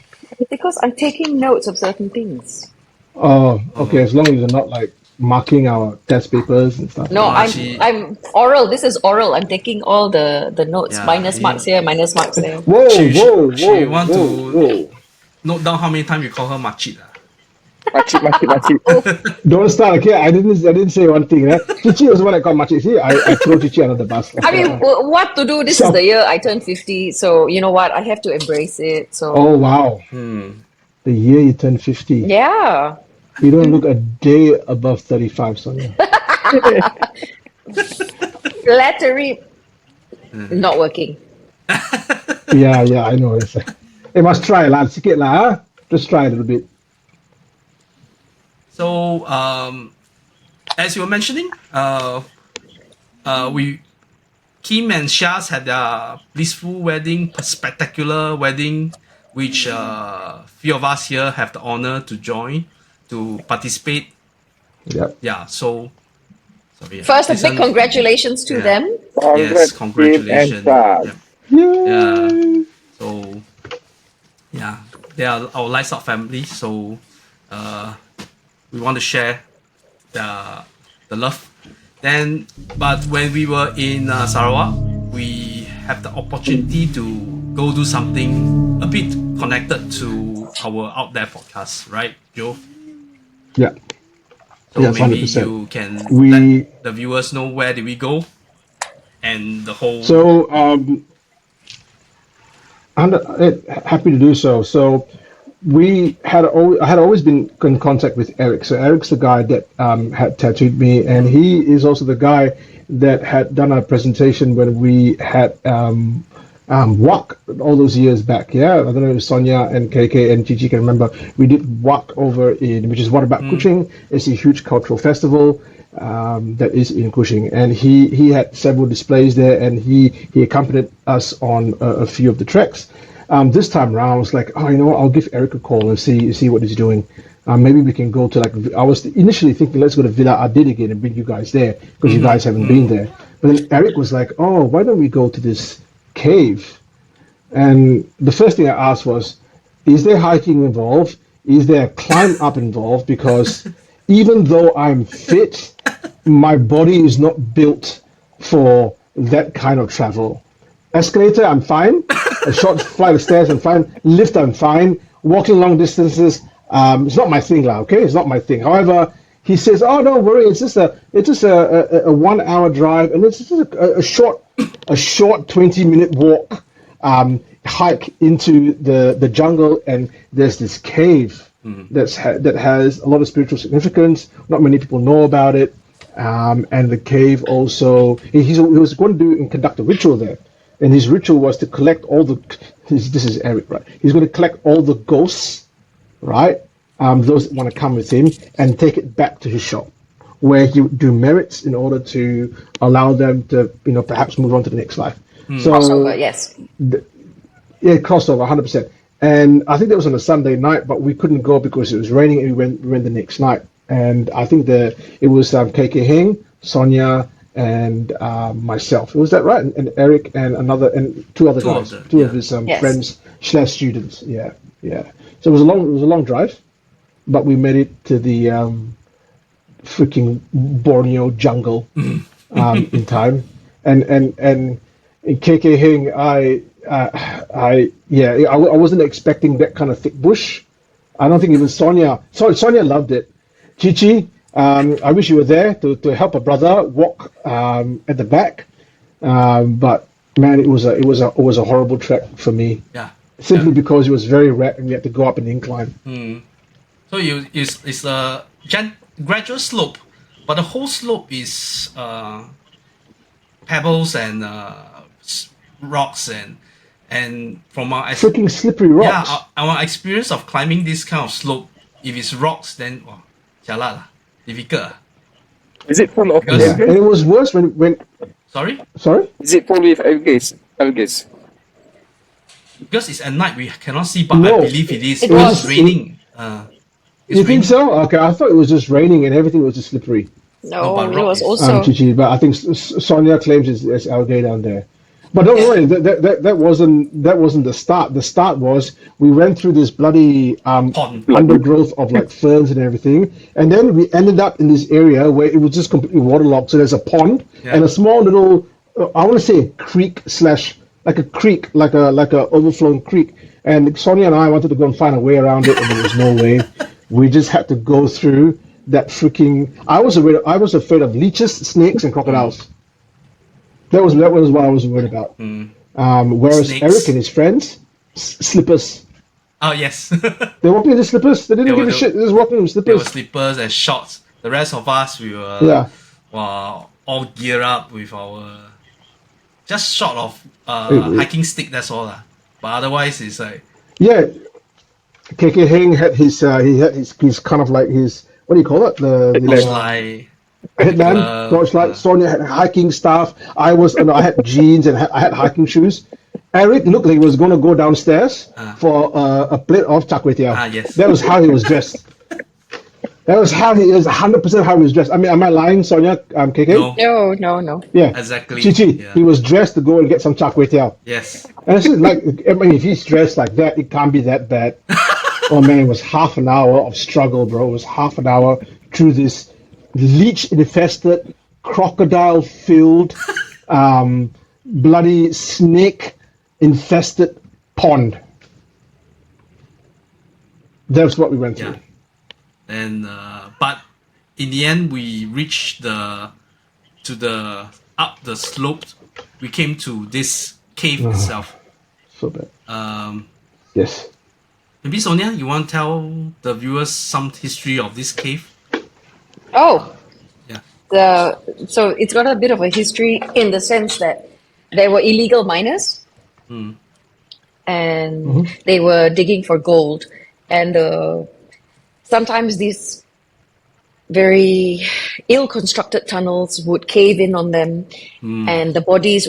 Because I'm taking notes of certain things. Oh, okay. As long as you're not like marking our test papers and stuff. No, I'm oral. This is oral. I'm taking all the notes. Minus marks here, minus marks there. Whoa. She want to note down how many times you call her Machit. Makcik. Don't start, okay? I didn't say one thing. Cici was the one that called Machit. See, I throw Cici under the bus. I mean, what to do? This is the year I turned 50. So, you know what? I have to embrace it. So. Oh, wow. The year you turned 50. Yeah. You don't look a day above 35, Sonia. Flattery not working. Yeah, I know. It must try lah, sikit lah. Just try a little bit. So, as you were mentioning, Kim and Shaz had their blissful wedding, spectacular wedding, which few of us here have the honor to join, to participate. Yeah. So, sorry. First, a big congratulations to them. Yes, congratulations. Yeah. So, yeah, they are our Lights Out family. So, we want to share the love. But when we were in Sarawak, we have the opportunity to go do something a bit connected to our Out There podcast, right, Joe? Yeah. So yes, maybe 100%. you can let the viewers know where did we go and the whole. So I'm happy to do so. So I had always been in contact with Eric. So Eric's the guy that had tattooed me, and he is also the guy that had done a presentation when we had WAC all those years back. Yeah, I don't know if Sonia and KK and Cici can remember. We did WAC over which is What About Kuching. It's a huge cultural festival that is in Kuching, and he had several displays there, and he accompanied us on a few of the treks. This time around, I was like, oh, you know what? I'll give Eric a call and see what he's doing. Maybe we can go to I was initially thinking, let's go to Villa Adid again and bring you guys there because you guys haven't been there. But then Eric was like, oh, why don't we go to this cave? And the first thing I asked was, is there hiking involved? Is there a climb up involved? Because even though I'm fit, my body is not built for that kind of travel. Escalator, I'm fine. A short flight of stairs, I'm fine. Lift, I'm fine. Walking long distances, it's not my thing, lah. Okay, it's not my thing. However, he says, "Oh, don't worry. It's just a 1 hour drive, and it's just a short a short 20-minute walk, hike into the jungle, and there's this cave that has a lot of spiritual significance. Not many people know about it. And the cave also, he was going to do and conduct a ritual there. And his ritual was to collect all the, this is Eric, right? He's going to collect all the ghosts, right? Those that want to come with him, and take it back to his shop, where he would do merits in order to allow them to, perhaps move on to the next life. So, Crossover, yes. Yeah, crossover, 100%. And I think that was on a Sunday night, but we couldn't go because it was raining, and we went the next night. And I think it was KK Heng, Sonia, and myself. Was that right? And Eric and two other guys, two of his Yes. friends / students. Yeah. So it was a long drive, but we made it to the freaking Borneo jungle in time. And KK Heng, I wasn't expecting that kind of thick bush. I don't think even Sonia loved it. Cici, I wish you were there to help a brother walk at the back, but man, it was a horrible trek for me. Yeah. Simply because it was very wet and we had to go up an incline. So it's a gradual slope, but the whole slope is pebbles and rocks and from our Freaking slippery rocks. yeah our experience of climbing this kind of slope, if it's rocks, then jialat lah, difficult lah. Is it full of Because- Yeah, and it was worse when Sorry, Is it full with algae? because it's at night we cannot see, but No, I believe it is. it Because was- it's raining. It's you think raining. so? Okay, I thought it was just raining and everything was just slippery. No, but it rock was is- also Chichi, but I think Sonia claims it's algae down there. But don't worry, that wasn't the start. The start was we went through this bloody Pond. undergrowth of like ferns and everything, and then we ended up in this area where it was just completely waterlogged. So there's a pond and a small little, I want to say a creek like a overflowing creek. And Sonia and I wanted to go and find a way around it, and there was no way. We just had to go through that freaking. I was afraid of leeches, snakes, and crocodiles. That was what I was worried about. Whereas Snakes. Eric and his friends, slippers. Oh yes, They walking in the slippers. They didn't give a were- shit. They just walking in there were slippers. slippers and shorts. The rest of us, we were Yeah. all geared up with our just short of hiking stick. That's all lah. But otherwise, it's like Yeah. KK Heng had his kind of like his, what do you call it? The like headlamp, torchlight. Sonia had hiking stuff. I had jeans and I had hiking shoes. Eric looked like he was going to go downstairs for a plate of char kway teow. yes. That was how he was dressed. That was how he is 100% how he was dressed. I mean, am I lying, Sonia? KK? no, no. Yeah. exactly. Chichi, Yeah. he was dressed to go and get some char kway teow. Yes. And it's just like, I mean, if he's dressed like that, it can't be that bad. Oh man, it was half an hour of struggle, bro. It was half an hour through this leech-infested, crocodile-filled, bloody snake-infested pond. That's what we went through. Yeah. And but in the end, we reached up the slope. We came to this cave itself. So bad. Um, Yes. maybe Sonia, you want to tell the viewers some history of this cave? Oh, Yeah. so it's got a bit of a history in the sense that there were illegal miners, and they were digging for gold, and sometimes these very ill-constructed tunnels would cave in on them, and the bodies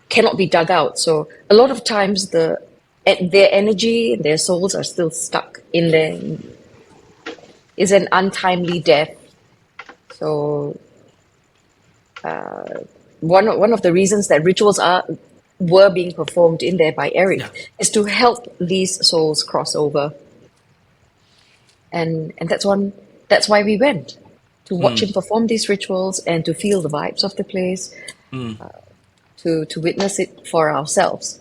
cannot be dug out. So a lot of times their energy, their souls are still stuck in there. It's an untimely death. So one of the reasons that rituals were being performed in there by Eric is to help these souls cross over. And that's why we went, to watch him perform ththese rituals and to feel the vibes of the place, to witness it for ourselves.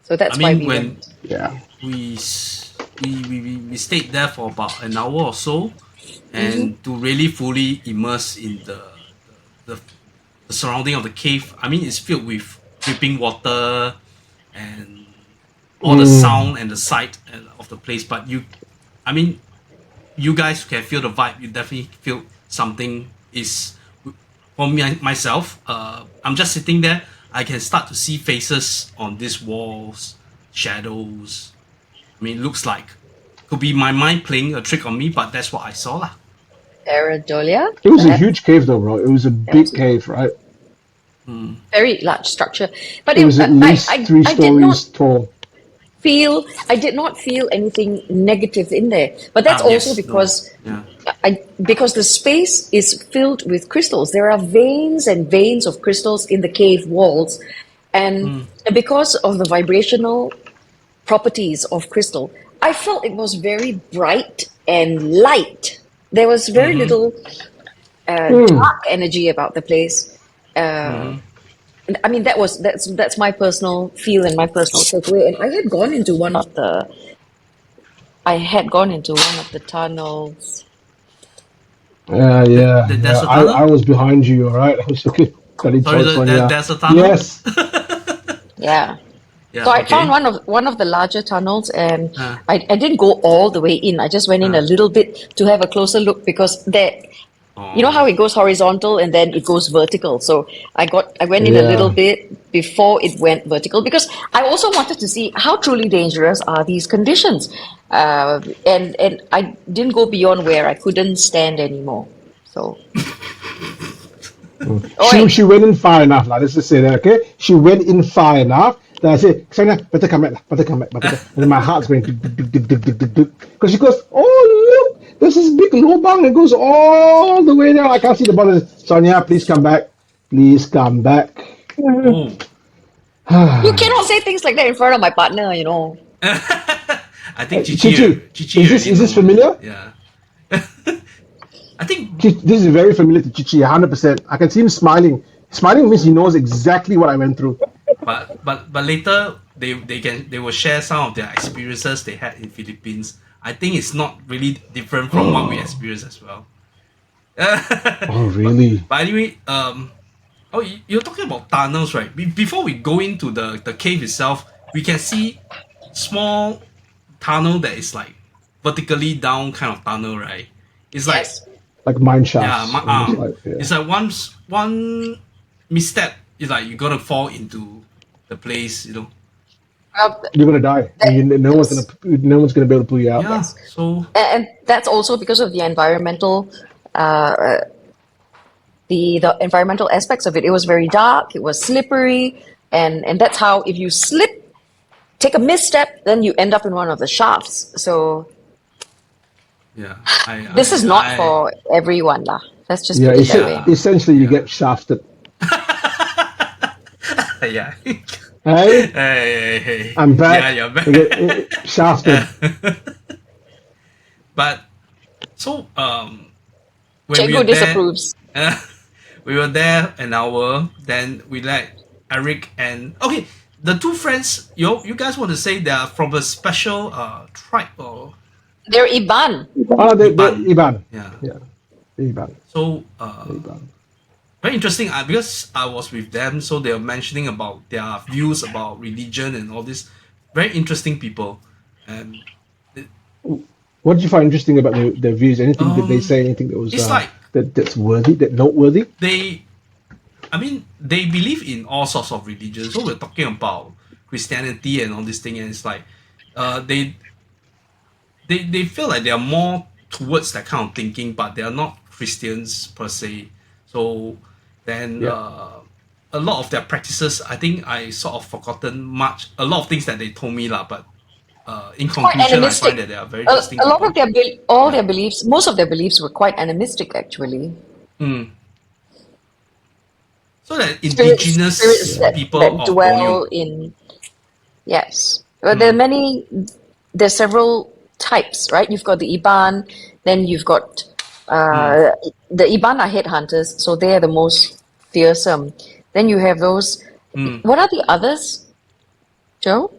So that's why we went. Yeah. we stayed there for about an hour or so, and to really fully immerse in the the surrounding of the cave. I mean, it's filled with dripping water and all the sound and the sight of the place. But I mean, you guys can feel the vibe. You definitely feel something is. For me myself, I'm just sitting there. I can start to see faces on these walls, shadows. I mean, it looks like could be my mind playing a trick on me, but that's what I saw lah. Paradolia. It was a perhaps? huge cave, though, bro. It was a big cave, right? Very large structure. But It was at least three I did not stories tall. I did not feel anything negative in there. But that's also Yes, no. because Yeah. because the space is filled with crystals. There are veins and veins of crystals in the cave walls. And because of the vibrational properties of crystal, I felt it was very bright and light. There was very little dark energy about the place. I mean, that's my personal feel and my personal takeaway. And I had gone into one of the tunnels. Yeah. There's a I tunnel? was behind you, all right? I was looking. Sorry, there's a tunnel? Yes. Yeah. Yeah, So I okay. found one of the larger tunnels, and Uh. I didn't go all the way in. I just went in a little bit to have a closer look because you know how it goes horizontal and then it goes vertical. So I went in a little bit before it went vertical because I also wanted to see how truly dangerous are these conditions, and I didn't go beyond where I couldn't stand anymore. So. She went in far enough, let's just say that, okay? She went in far enough that I said, Sonia, better come back. And then my heart's going because she goes, oh, look, there's this big lobang that goes all the way down. I can't see the bottom. Sonia, please come back. Please come back. Oh. You cannot say things like that in front of my partner, you know. I think Cici, Cici is this familiar? Yeah. I think This is very familiar to Cici, 100%. I can see him smiling. Smiling means he knows exactly what I went through. but later they will share some of their experiences they had in Philippines. I think it's not really different from what we experienced as well. Oh, really? But anyway, you're talking about tunnels, right? Before we go into the cave itself, we can see small tunnel that is like vertically down kind of tunnel, right? It's Yes. Like mine yeah, shafts. it's like one misstep is like you're gonna fall into the place, you know. You're gonna die. No one's gonna be able to pull you out. Yeah. So And that's also because of the environmental the environmental aspects of it. It was very dark, it was slippery, and that's how if you slip, take a misstep, then you end up in one of the shafts. So yeah, this is not for everyone lah. Let's just Yeah, put it that way. essentially you get shafted. yeah. Hey, Hey. I'm back. Yeah, you're back. You get shafted. But so when we Chengu were there, disapproves. we were there an hour. Then we let Eric and the two friends. You guys want to say they are from a special tribe or They're Iban. Oh, the Iban. Iban. Yeah. Iban. So Iban. very interesting because I was with them, so they were mentioning about their views about religion and all this. Very interesting people. And What did you find interesting about their views? Anything did they say anything that was it's like that's noteworthy? they believe in all sorts of religions. So we're talking about Christianity and all this thing, and it's like they feel like they are more towards that kind of thinking, but they are not Christians per se. So then a lot of their practices, I think I sort of forgotten a lot of things that they told me lah. But in conclusion, I find that they are very interesting. A lot of their beliefs, most of their beliefs were quite animistic actually. So that indigenous spirits people that of dwell Borneo. in Well, there's several types, right? You've got the Iban, then you've got the Iban are headhunters, so they are the most fearsome. Then you have those. What are the others, Joe?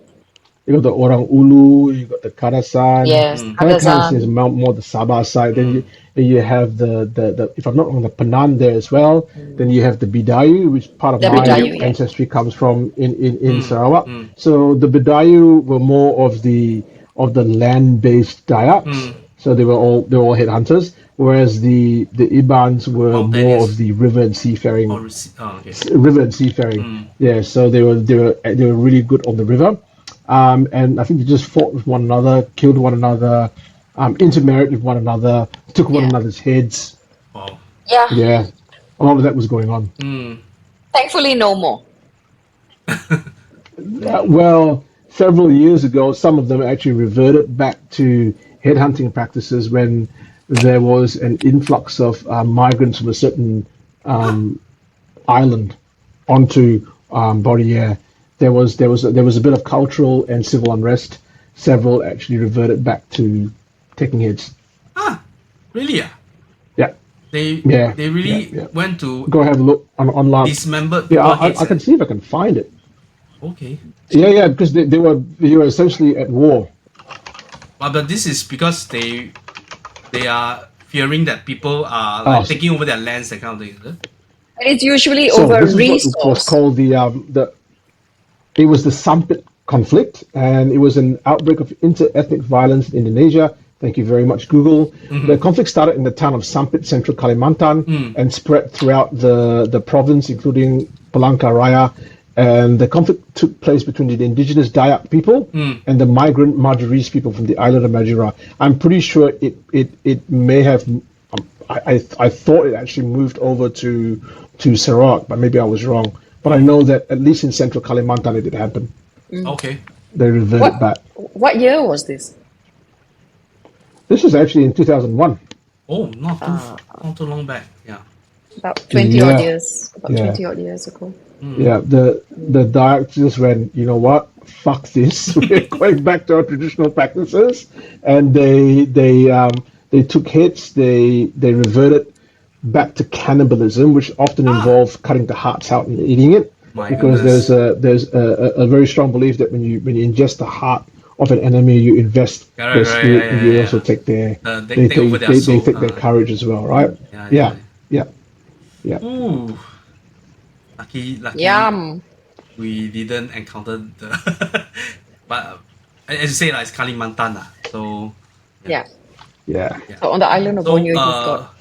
You got the Orang Ulu, you got the Karasan. Yes, Karasan Karasan. is more the Sabah side. Then Then you have the if I'm not wrong, the Panan there as well. Then you have the Bidayu, which part of The my Bidayu, yeah. ancestry comes from in Sarawak. mm. So the Bidayu were more of the land-based Dayaks. So they were all headhunters, whereas the Ibans were more of Mountaineers. the river and seafaring Okay. river and seafaring. Yeah, so they were really good on the river, and I think they just fought with one another, killed one another, intermarried with one another, took one Yeah. another's heads. Wow. Yeah. Yeah, a lot of that was going on. Thankfully, no more. Well, several years ago, some of them actually reverted back to headhunting practices when there was an influx of migrants from a certain island onto Borneo. There was a bit of cultural and civil unrest. Several actually reverted back to taking heads. Really? Yeah. Yeah, They yeah, they really yeah. went to Go have a look online. dismembered Yeah, people's heads. I can see if I can find it. Okay. Yeah, because they were essentially at war. But this is because they are fearing that people are Oh, taking over their lands, that kind of thing. Is it? And it's usually So over this is what was resource. called it was the Sampit conflict, and it was an outbreak of inter-ethnic violence in Indonesia. Thank you very much, Google. The conflict started in the town of Sampit, central Kalimantan, and spread throughout the province, including Palangkaraya. And the conflict took place between the indigenous Dayak people and the migrant Madurese people from the island of Madura. I'm pretty sure it may have. I thought it actually moved over to Sarawak, but maybe I was wrong. But I know that at least in central Kalimantan it did happen. Okay. They reverted back. What year was this? This was actually in 2001. Oh, not too long back. Yeah. About 20 odd Yeah. years. About Yeah. 20 odd years ago. Yeah, the Dayak just went, you know what? Fuck this. We're going back to our traditional practices, and they took hits. They reverted back to cannibalism, which often involves cutting the hearts out and eating it. My Because goodness. there's a very strong belief that when you ingest the heart of an enemy, you invest Correct, their correct, spirit, yeah, and yeah, you yeah, also yeah. take their They take over their soul. take their courage as well, right? Yeah. Yeah. Ooh. Lucky. Yum. We didn't encounter the. But as you say, it's Kalimantan. So. Yeah. Yeah. So on the island of So, Borneo, you've got.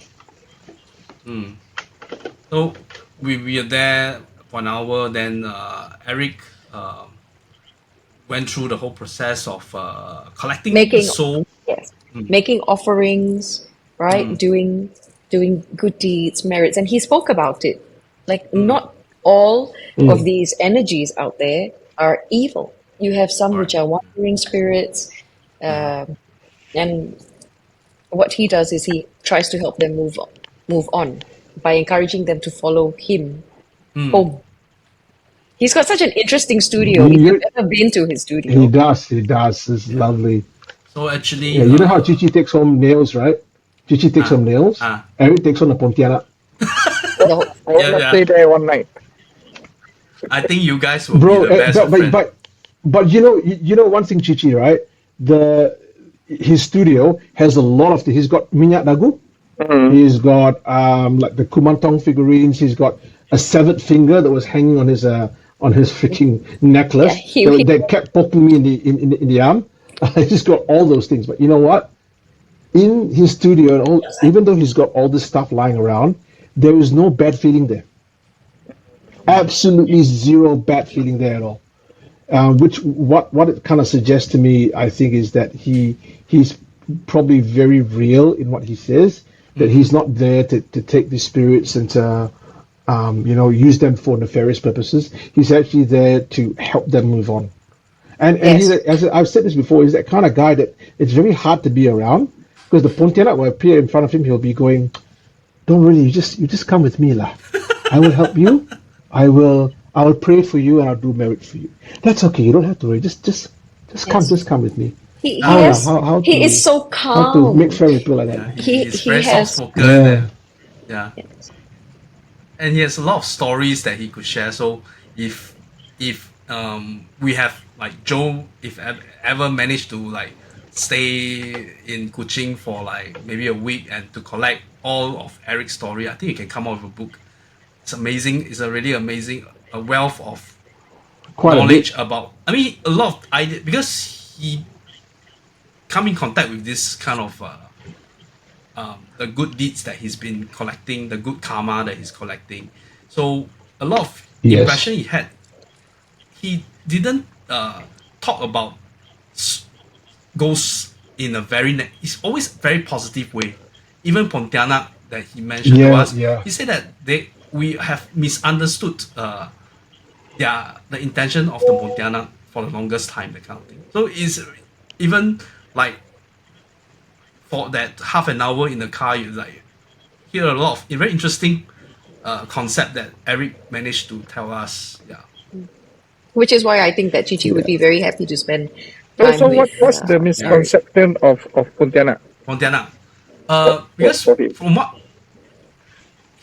so we are there for an hour. Then Eric went through the whole process of collecting the Making soul. Yes. Making offerings, right? Doing good deeds, merits. And he spoke about it. Like not all of these energies out there are evil. You have some which are wandering spirits. And what he does is he tries to help them move on by encouraging them to follow him home. He's got such an interesting studio. If you've ever been to his studio. He does. It's lovely. So actually, Yeah, you know how Cici takes home nails, right? Cici takes home nails. Eric takes home a Pontianak. the- I will not stay there one night. I think you guys will Bro, be the best of friends. but you know one thing, Cici, right? His studio has a lot of he's got minyak dagu. He's got like the Kumantong figurines. He's got a severed finger that was hanging on his freaking necklace that kept poking me in the arm. He's got all those things. But you know what? In his studio, even though he's got all this stuff lying around, there is no bad feeling there. Absolutely zero bad feeling there at all. What it kind of suggests to me, I think, is that he's probably very real in what he says. That he's not there to take these spirits and to use them for nefarious purposes. He's actually there to help them move on. And he's as I've said this before, he's that kind of guy that it's very hard to be around because the Pontianak will appear in front of him. He'll be going, "Don't worry, you just come with me, lah. I will help you. I will pray for you and I'll do merit for you. That's okay. You don't have to worry. Just come with me." He He is so calm. How to make friends with people like that? He's very has- soft-spoken. Yeah. And he has a lot of stories that he could share. So if we have like Joe, if ever managed to stay in Kuching for like maybe a week and to collect all of Eric's story, I think you can come out with a book. It's amazing. It's a really amazing, a wealth of Quite a knowledge bit. about. I mean, a lot of idea because he come in contact with this kind of the good deeds that he's been collecting, the good karma that he's collecting. So a lot of Yes. impression he had. He didn't talk about ghosts in a very it's always very positive way. Even Pontianak that he mentioned to Yeah, us, yeah. he said that we have misunderstood the intention of the Pontianak for the longest time, that kind of thing. So it's even like for that half an hour in the car, you like hear a lot of very interesting concept that Eric managed to tell us. Yeah. Which is why I think that Chichi would Yeah. be very happy to spend So, time so with what's the Eric. misconception of Pontianak? Pontianak. What Because for him? from what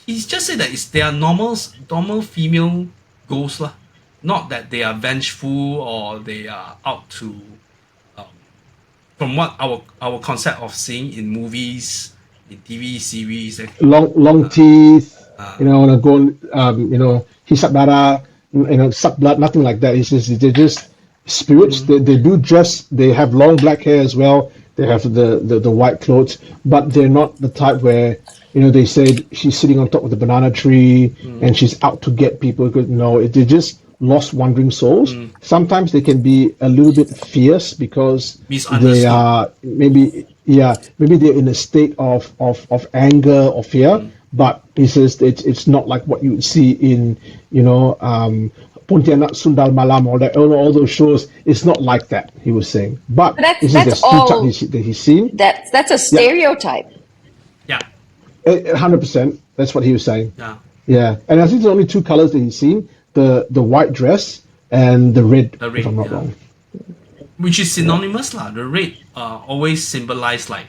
he's just said that they are normal female ghosts lah. Not that they are vengeful or they are out to um, from what our concept of seeing in movies, in TV series. Long teeth, Uh, go, hisap darah, suck blood, nothing like that. It's just they're just spirits. They do dress. They have long black hair as well. They have the white clothes, but they're not the type where they said she's sitting on top of the banana tree and she's out to get people. No, they're just lost wandering souls. Sometimes they can be a little bit fierce because they Misunderstood. are maybe they're in a state of anger or fear. But he says it's not like what you would see in Pontianak Sundal Malam or all those shows. It's not like that, he was saying. But But he says that's there's two all. types that he's seen. That's a Yeah, stereotype. Yeah. 100%. That's what he was saying. Yeah. Yeah, and I think there's only two colors that he's seen: the white dress and the red, The if red. I'm not Yeah. wrong. Which is synonymous lah. The red always symbolize like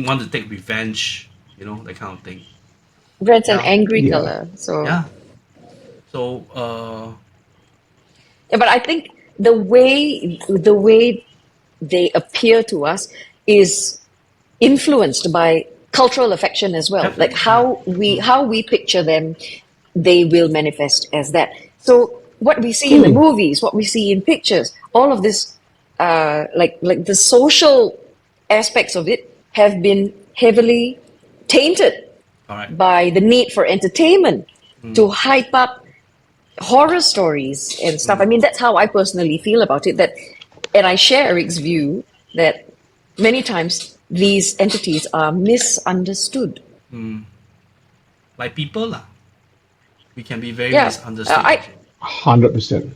want to take revenge. That kind of thing. Red's an Yeah. angry Yeah. color. So Yeah. So yeah, but I think the way they appear to us is influenced by cultural affection as well. Like definitely. Yeah. how we picture them, they will manifest as that. So what we see in the movies, what we see in pictures, all of this, like the social aspects of it have been heavily tainted Correct. by the need for entertainment to hype up horror stories and stuff. I mean, that's how I personally feel about it. And I share Eric's view that many times these entities are misunderstood. Like people lah. We can be very Yeah, misunderstood. I- actually. 100%.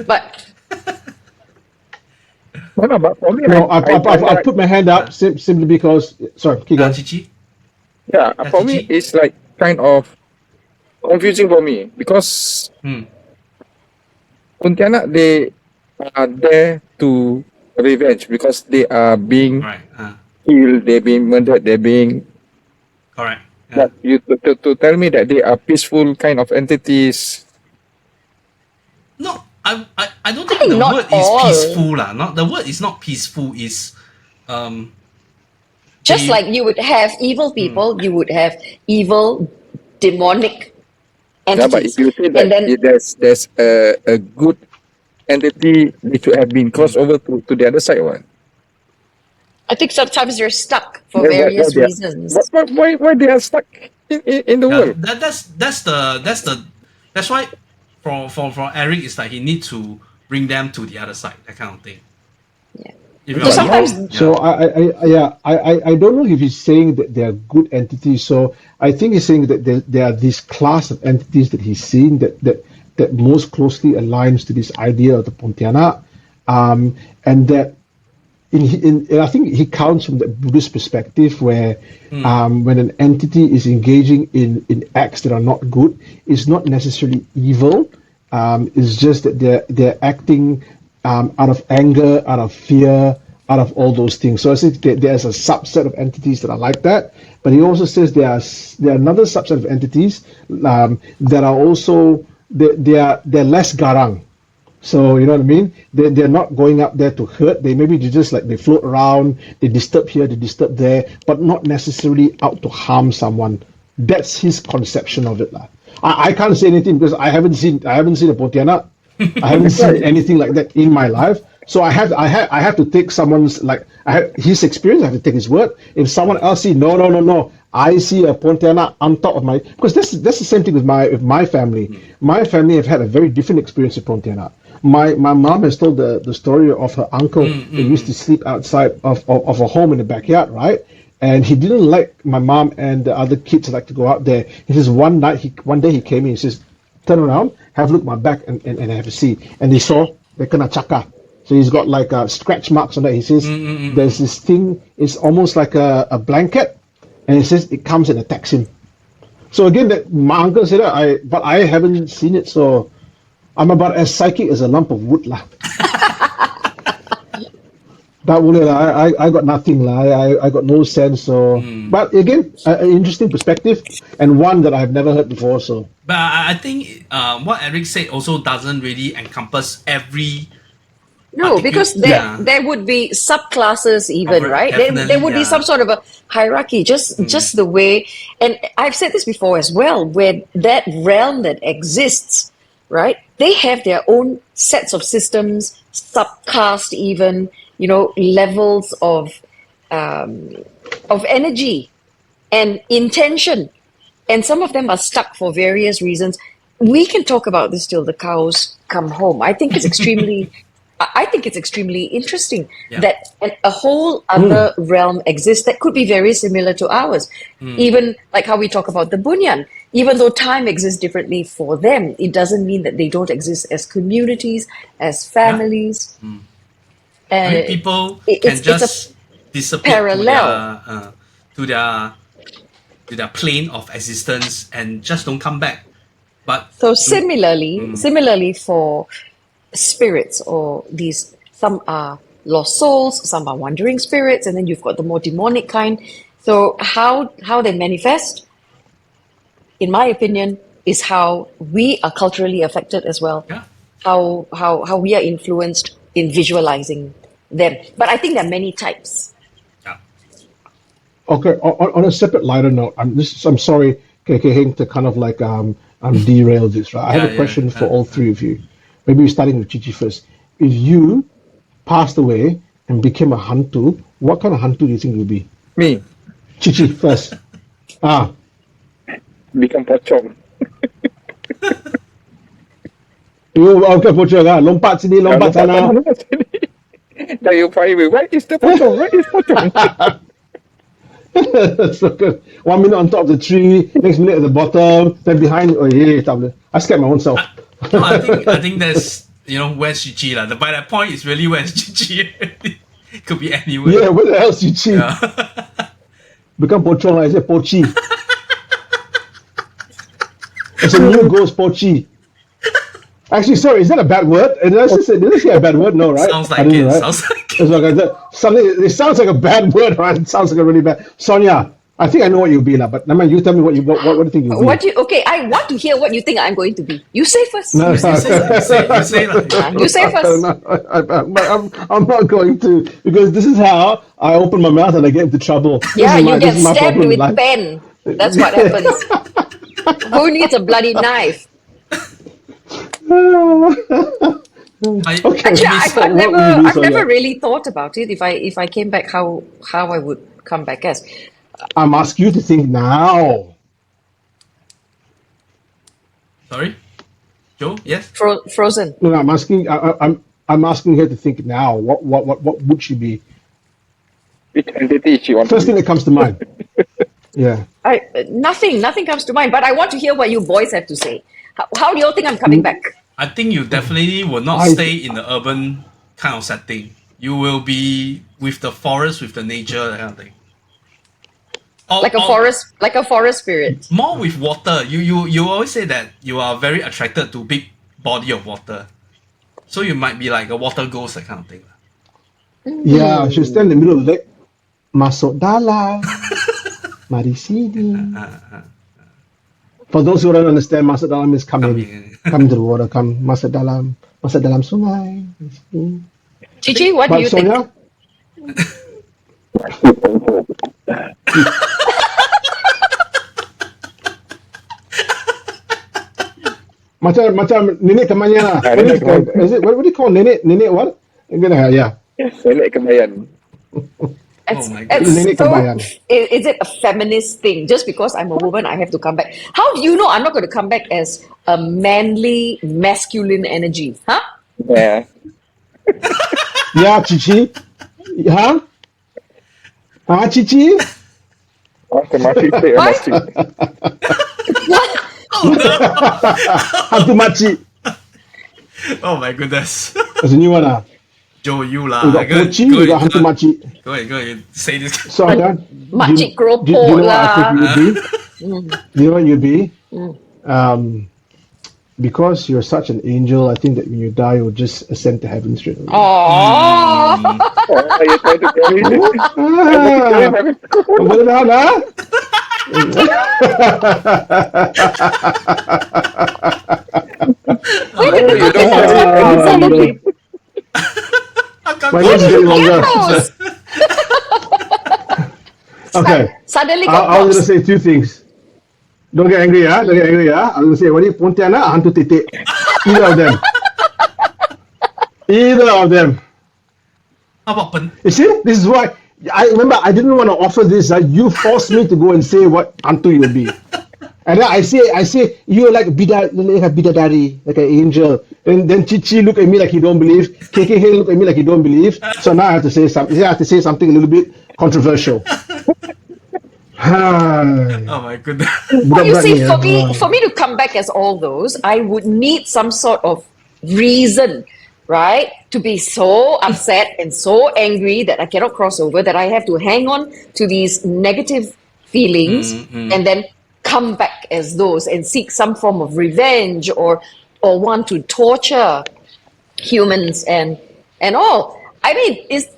But No, but for me, No, I like, put my hand up simply because. Sorry, keep going. Chichi? yeah, for me, Chichi? it's like kind of confusing for me because Hmm. Pontianak, they are there to revenge because they are being Right. killed, they're being murdered, they're being. Correct. Yeah. But you to tell me that they are peaceful kind of entities. No, I don't think think the not word all. is peaceful lah. Not the word is not peaceful. Is just they- like you would have evil people, you would have evil demonic Yeah, but if entities. you say that And then there's a good entity which should have been crossed over to the other side, one. I think sometimes you're stuck for various reasons. Why they are stuck in the yeah, world? that's why for Eric it's like he needs to bring them to the other side, that kind of thing. Yeah. If So you're sometimes- wrong, So I don't know if he's saying that they are good entities. So I think he's saying that there are this class of entities that he's seen that most closely aligns to this idea of the Pontianak, and that in I think he counts from the Buddhist perspective where when an entity is engaging in acts that are not good, it's not necessarily evil. It's just that they're acting out of anger, out of fear, out of all those things. So I think there's a subset of entities that are like that. But he also says there are another subset of entities that are also they're less garang. So you know what I mean? They're not going up there to hurt. They maybe just like they float around, they disturb here, they disturb there, but not necessarily out to harm someone. That's his conception of it, lah. I can't say anything because I haven't seen a Pontianak. I haven't seen anything like that in my life. So I have to take someone's like I have his experience. I have to take his word. If someone else see no, I see a Pontianak on top of my because that's the same thing with my family. My family have had a very different experience with Pontianak. My mom has told the story of her uncle who used to sleep outside of a home in the backyard, right? And he didn't like my mom and the other kids like to go out there. He says one day he came in, he says, turn around, have a look at my back and have a see. And they saw they kena chaka. So he's got like scratch marks on that. He says there's this thing, it's almost like a blanket, and he says it comes and attacks him. So again, that my uncle said that but I haven't seen it, so I'm about as psychic as a lump of wood lah. That boleh lah. I got nothing lah. I got no sense. So, but again, an interesting perspective and one that I've never heard before. So, But I think what Eric said also doesn't really encompass every. No, because Yeah. there would be subclasses even, right? There Definitely, would be yeah. some sort of a hierarchy, just the way, and I've said this before as well, where that realm that exists, right? They have their own sets of systems, subcaste even, you know, levels of energy and intention, and some of them are stuck for various reasons. We can talk about this till the cows come home. I think it's extremely interesting Yeah. that a whole other realm exists that could be very similar to ours. Even like how we talk about the Bunyan, even though time exists differently for them, it doesn't mean that they don't exist as communities, as families. I mean, people it's can a just disappear parallel. to their plane of existence and just don't come back. But So similarly for spirits or these, some are lost souls, some are wandering spirits, and then you've got the more demonic kind. So how they manifest, in my opinion, is how we are culturally affected as well. yeah, How we are influenced in visualizing them. But I think there are many types. yeah. okay. On a separate lighter note, I'm sorry, KK Hing, to kind of like derail this. Right, I have a question for all three of you. Maybe starting with Cici first. If you passed away and became a hantu, what kind of hantu do you think you'll be? Me, Cici first. become pocong. You okay, pocong ah? Lompat sini, lompat sana. Now you find me. Where is the pocong? Where is pocong? So good. 1 minute on top of the tree, next minute at the bottom, then behind. Oh yeah, tak boleh. I scared my own self. No, I think that's where's Cici lah. By that point, it's really where's Cici. It could be anywhere. Yeah, where the hell's Cici? Yeah. Become pocong, I say pochi. It's a new ghost, pochi. Actually, sorry, is that a bad word? Did I say a bad word? No, right? Sounds like I didn't, it. right? Sounds like it. It's like something. It sounds like a bad word, right? It sounds like a really bad. Sonia, I think I know what you'll be, but Naman, you tell me what do you think you'll be? Okay, I want to hear what you think I'm going to be. You say first. No, You say like, You say first. No, I'm not going to, because this is how I open my mouth and I get into trouble. Yeah, you get this is my stabbed problem in with life. pen. That's what happens. Who needs a bloody knife? Okay. Actually, So I've what will you do, I've never Sonia? really thought about it. If I came back, how I would come back as. I'm asking you to think now. sorry, Joe. Yes. Frozen. No, I'm asking. I'm asking her to think now. What would she be? Which entity she wants First to thing that comes to mind. Yeah. Nothing comes to mind. But I want to hear what you boys have to say. How do you all think I'm coming back? I think you definitely will not stay in the urban kind of setting. You will be with the forest, with the nature, that kind of thing. Like a forest spirit. More with water. You always say that you are very attracted to big body of water. So you might be like a water ghost, that kind of thing. Yeah, she'll stand in the middle of the lake. Masuk dalam. Mari sini. For those who don't understand, masuk dalam is come Come in, in. come into the water, come masuk dalam sungai. Cici, what do But you think? Sonia, macam nenek kemanian lah. Ah, nenek kemanian. What do you call nenek? Nenek what? Yeah. Nenek kembayan. It's, my it's goodness. so, is it a feminist thing? Just because I'm a woman, I have to come back. How do you know I'm not going to come back as a manly, masculine energy? Huh? Yeah. Yeah, Cici. Huh? Cici? Masih play What? masih. Hantu makcik. Oh my goodness. That's a new one. Joe, you lah. We got Pochi, we got hantu makcik. Go ahead, say this. So, Makcik do you keropok know what I think lah. you would be? Do you know what you'd be? Because you're such an angel, I think that when you die, you'll just ascend to heaven straight away. Oh. You try to carry it. Boleh tahan, ha? Absolutely. My name's getting longer. Yes. Okay. Suddenly I got was going to props. say two things. Don't get angry, huh? Don't get angry, huh? I was going to say, what do you Pontianak, hantu titik? Either of them. Either of them. How about You see, this is why I remember I didn't want to offer this. You forced me to go and say what hantu you'll be. And then I say you're like bidadari, like an angel. Then Cici look at me like he don't believe. KK look at me like he don't believe. So now I have to say something. I have to say something a little bit controversial. Oh my goodness. Well, you see, for me to come back as all those, I would need some sort of reason, right? To be so upset and so angry that I cannot cross over, that I have to hang on to these negative feelings and then come back as those and seek some form of revenge or want to torture humans and all. I mean, it's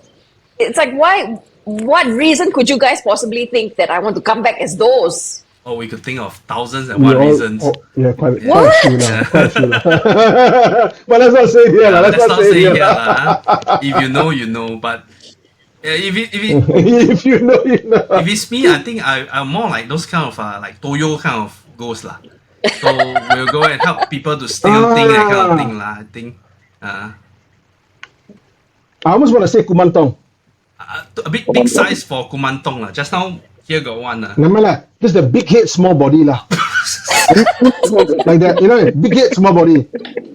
like, why? What reason could you guys possibly think that I want to come back as those? Oh, we could think of thousands and one reasons. Yeah, quite a few now. But let's not say it here. Yeah, Let's not say it here. lah. If you know, you know. But If you know, you know. if it's me, I think I'm more like those kind of like Toyo kind of ghost lah. So we'll go and help people to steal things, that kind of thing lah. I think. I almost want to say Kumantong. A bit big size for Kumantong lah. Just now here got one lah. Never mind lah. Just the big head, small body lah. Like that, you know, big head, small body.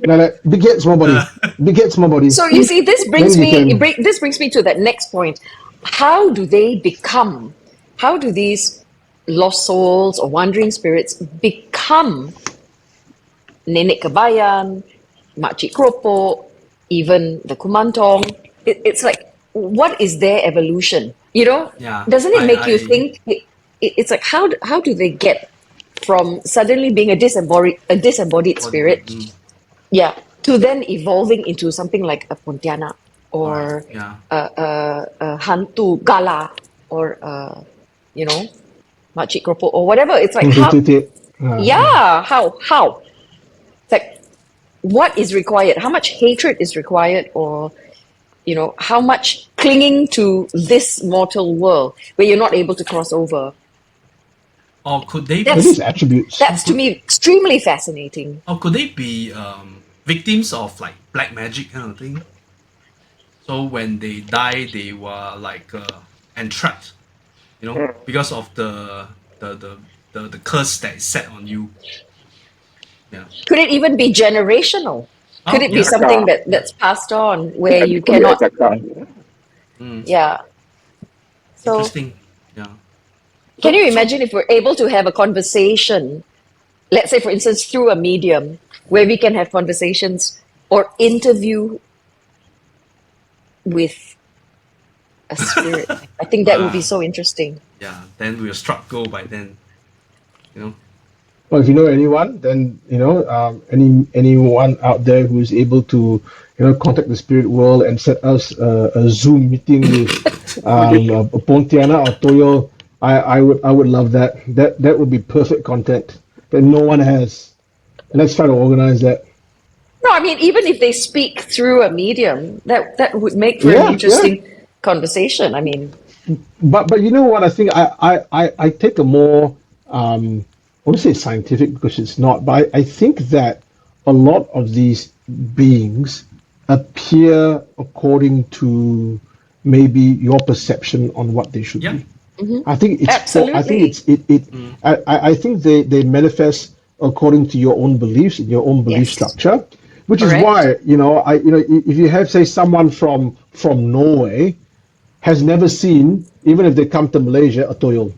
Like that, big head, small body. Big head, small body. So you see, this brings Then you me this brings me to that next point. How do they become? How do these lost souls or wandering spirits become Nenek Kebayan, Makcik Keropok, even the Kumantong? It's like, what is their evolution? You know, Yeah, doesn't it make you think? It's like, how do they get from suddenly being a disembodied spirit, yeah, to then evolving into something like a Pontianak or a Hantu Gala or you know, Makcik Keropok or whatever. It's like how, how? It's like, what is required? How much hatred is required, or you know, how much clinging to this mortal world where you're not able to cross over? Or could they These attributes. That's to me extremely fascinating. Or could they be victims of like black magic kind of thing? So when they die, they were like entrapped, you know, because of the curse that is set on you. Yeah. Could it even be generational? Could it be yeah. something that's passed on where you cannot? Yeah. So Interesting. Yeah. can you imagine if we're able to have a conversation, let's say, for instance, through a medium, where we can have conversations or interview with a spirit? I think that would be so interesting. Yeah. Then we'll struck gold by then. You know. Well, if you know anyone, then you know anyone out there who is able to, you know, contact the spirit world and set us a Zoom meeting with a Pontiana or Toyo. I would love that. That would be perfect content. but no one has. And let's try to organize that. No, I mean, even if they speak through a medium, that would make for Yeah, an interesting conversation. I mean, But you know what? I think I take a more I want to say scientific because it's not, but I think that a lot of these beings appear according to maybe your perception on what they should Yeah. be. I think it's I think absolutely. it's I think they manifest according to your own beliefs, in your own belief Yes, structure, which is correct. why if you have say someone from Norway has never seen, even if they come to Malaysia, a toyol,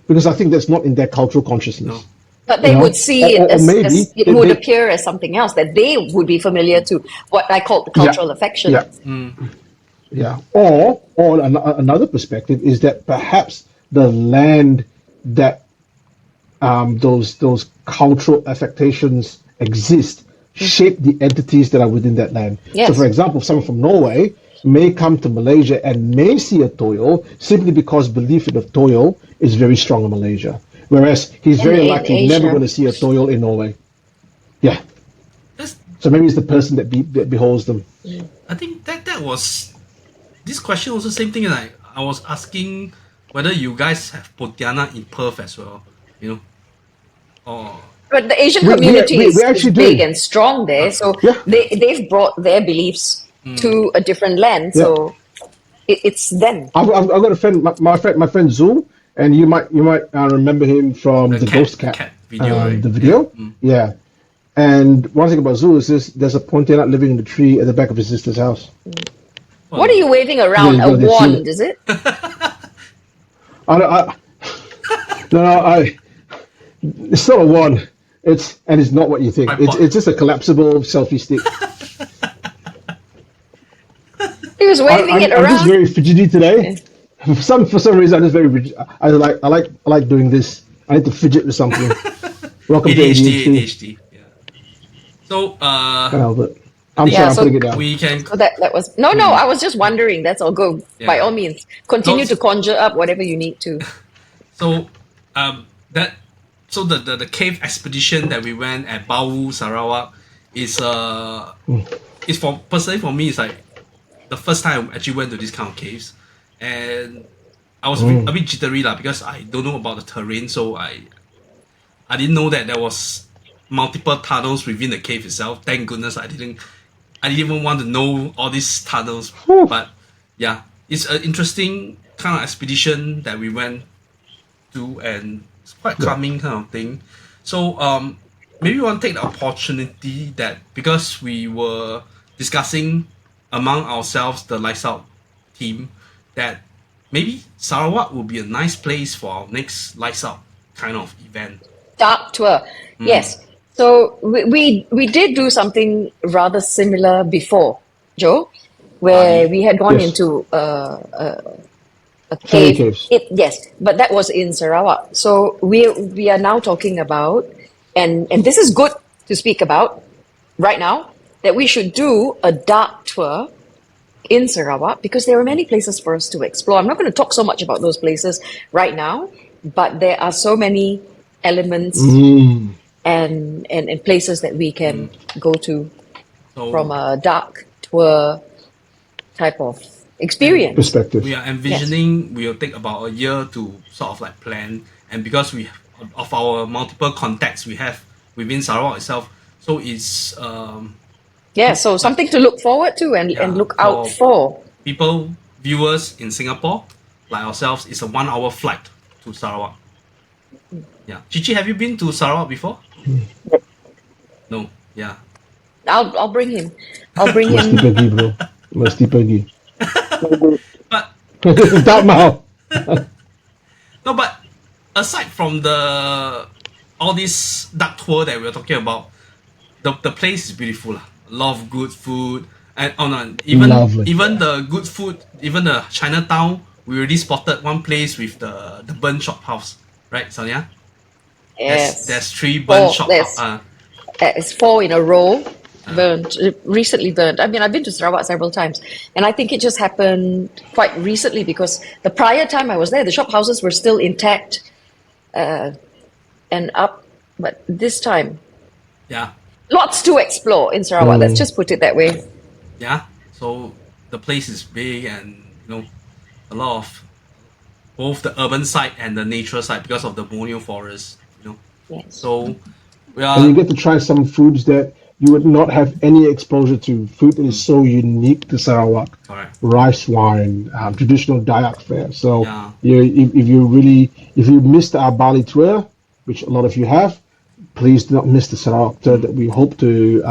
because I think that's not in their cultural consciousness. No. But You they know, would see it or maybe as it would appear as something else that they would be familiar to, what I call the yeah, cultural affection. yeah, yeah. Another perspective is that perhaps the land that those cultural affectations exist shape the entities that are within that land. So, for Yes. example, someone from Norway may come to Malaysia and may see a toil simply because belief in a toil is very strong in Malaysia, whereas he's very In likely never Asia. going to see a toil in Norway. Yeah. That's, So maybe it's the person that beholds them. I think that was this question also same thing like I was asking whether you guys have Pontianak in Perth as well, you know, or But the Asian We we community we, we is actually big do. and strong there, so Yeah. they've brought their beliefs to a different land. Yeah. So it's them. I've got a friend, my friend Zul, and you might remember him from the Ghost the Cat, cat video, right? the Yeah. video. Yeah. And one thing about Zul is there's a Pontianak living in the tree at the back of his sister's house. What are you waving There around? you A go. They've seen wand, it. is it? I no, it's not a one. It's not what you think. It's Tripod. it's just a collapsible selfie stick. He was waving it I'm just around. very fidgety today. For some reason I'm just very rigid. I like doing this. I need to fidget with something. Welcome to ADHD, ADHD. ADHD. Yeah. So Can't help it. I'm think sorry, Yeah, I'm so putting it down. we can so that was no. I was just wondering. That's all. Go by Yeah. all means. Continue Lots- to conjure up whatever you need to. so that so the cave expedition that we went at Bau Sarawak is for personally for me it's like the first time I actually went to these kind of caves, and I was a bit jittery lah because I don't know about the terrain, so I didn't know that there was multiple tunnels within the cave itself. Thank goodness I didn't even want to know all these tunnels. But yeah, it's an interesting kind of expedition that we went to, and it's quite calming kind of thing. So maybe we want to take the opportunity that because we were discussing among ourselves, the Lights Out team, that maybe Sarawak would be a nice place for our next Lights Out kind of event. Dark tour. Yes. So we did do something rather similar before, Joe, where Bali. we had gone Yes. into a Sunny cave. caves. Yes, but that was in Sarawak. So we are now talking about, and this is good to speak about right now, that we should do a dark tour in Sarawak because there are many places for us to explore. I'm not going to talk so much about those places right now, but there are so many elements and places that we can go to So from a dark tour type of experience. Perspective. we are envisioning we will take about a year to sort of like plan, and because we of our multiple contacts we have within Sarawak itself, so it's Yeah, so something to look forward to and look out for. people, viewers in Singapore like ourselves. It's a 1 hour flight to Sarawak. Yeah, Cici, have you been to Sarawak before? No. Yeah. I'll bring him. I'll bring Mesti him. pergi, bro. Mesti pergi. But Tak mau. no, but aside from the all this duck tour that we were talking about, the place is beautiful lah. A lot of good food, and no, Lovely. even the good food, even the Chinatown, we already spotted one place with the burnt shop house, right, Sonia? Yes. There's 3 burnt shop there's- house. It's 4 in a row. Burnt, recently burnt. I mean, I've been to Sarawak several times, and I think it just happened quite recently because the prior time I was there, the shop houses were still intact and up, But this time, Yeah. lots to explore in Sarawak. Let's just put it that way. Yeah. So the place is big and a lot of both the urban side and the nature side because of the Borneo forest. Yes. So we And you are get to try some foods that you would not have any exposure to. Food that is so unique to Sarawak. correct. Rice wine, traditional Dayak fare. So Yeah. if you missed our Bali tour, which a lot of you have, please do not miss the Sarawak tour that we hope to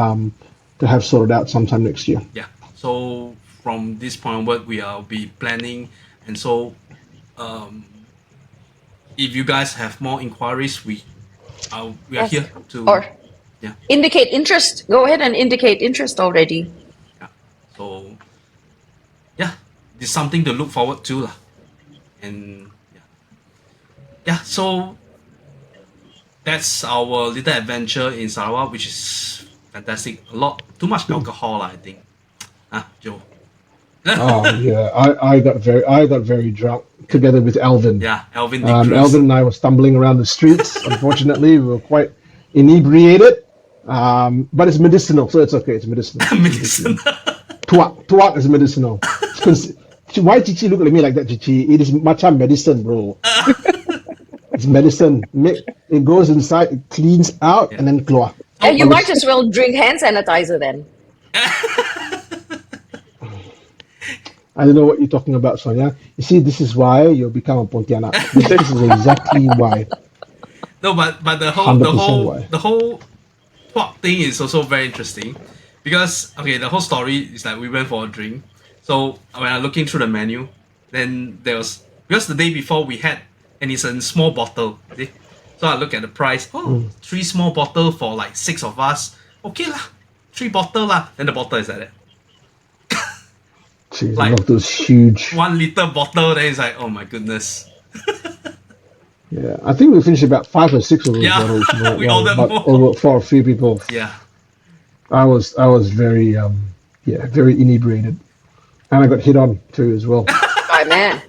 have sorted out sometime next year. Yeah. So from this point onward, we will be planning, and so um, if you guys have more inquiries, we are Yes. here to Or yeah. indicate interest. Go ahead and indicate interest already. Yeah. So yeah, it's something to look forward to lah. And yeah. So that's our little adventure in Sarawak, which is fantastic. A lot too much alcohol lah, I think. Joe. Oh yeah, I got very drunk together with Alvin. Yeah, Alvin de Cruz. Alvin and I were stumbling around the streets. Unfortunately, we were quite inebriated. But it's medicinal, so it's okay. It's medicinal. Medicine. Tuak is medicinal. Why Cici look at me like that, Cici? It is matcha medicine, bro. It's medicine. It goes inside, it cleans out, and then keluar. And you might as well drink hand sanitizer then. I don't know what you're talking about, Sonia. You see, this is why you'll become a Pontianak. This is exactly why. No, but the 100% why. whole plot thing is also very interesting because the whole story is like we went for a drink. So when I'm looking through the menu, then there was because the day before we had and it's a small bottle. See? So I look at the price. Oh, 3 small bottle for like 6 of us. Okay lah, 3 bottle lah. Then the bottle is like that. Jeez, Like- one of those huge. 1 liter bottle. Then it's like, oh my goodness. Yeah, I think we finished about 5 or 6 of those Yeah, bottles. we ordered but more. over for a few people. Yeah. I was very very inebriated, and I got hit on too as well By a man.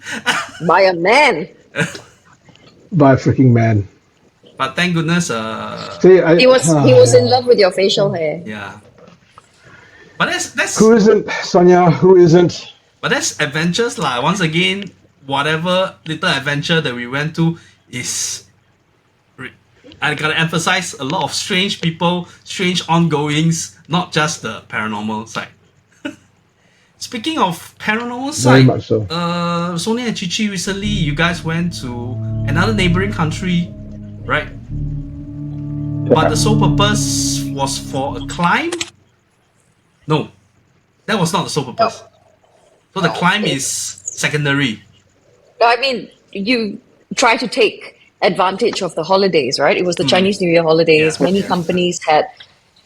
By a man. by a freaking man. But thank goodness. See, He was in love with your facial hair. Yeah. But that's Who isn't, Sonia? Who isn't? But that's adventures lah. Once again, whatever little adventure that we went to is, I gotta emphasize a lot of strange people, strange ongoings, not just the paranormal side. Speaking of paranormal Very side, much so. Sonia and Cici, recently you guys went to another neighboring country, right? But the sole purpose was for a climb? No, that was not the sole purpose. So the climb is secondary. I mean, you try to take advantage of the holidays, right? It was the Chinese New Year holidays. Yeah. Many companies had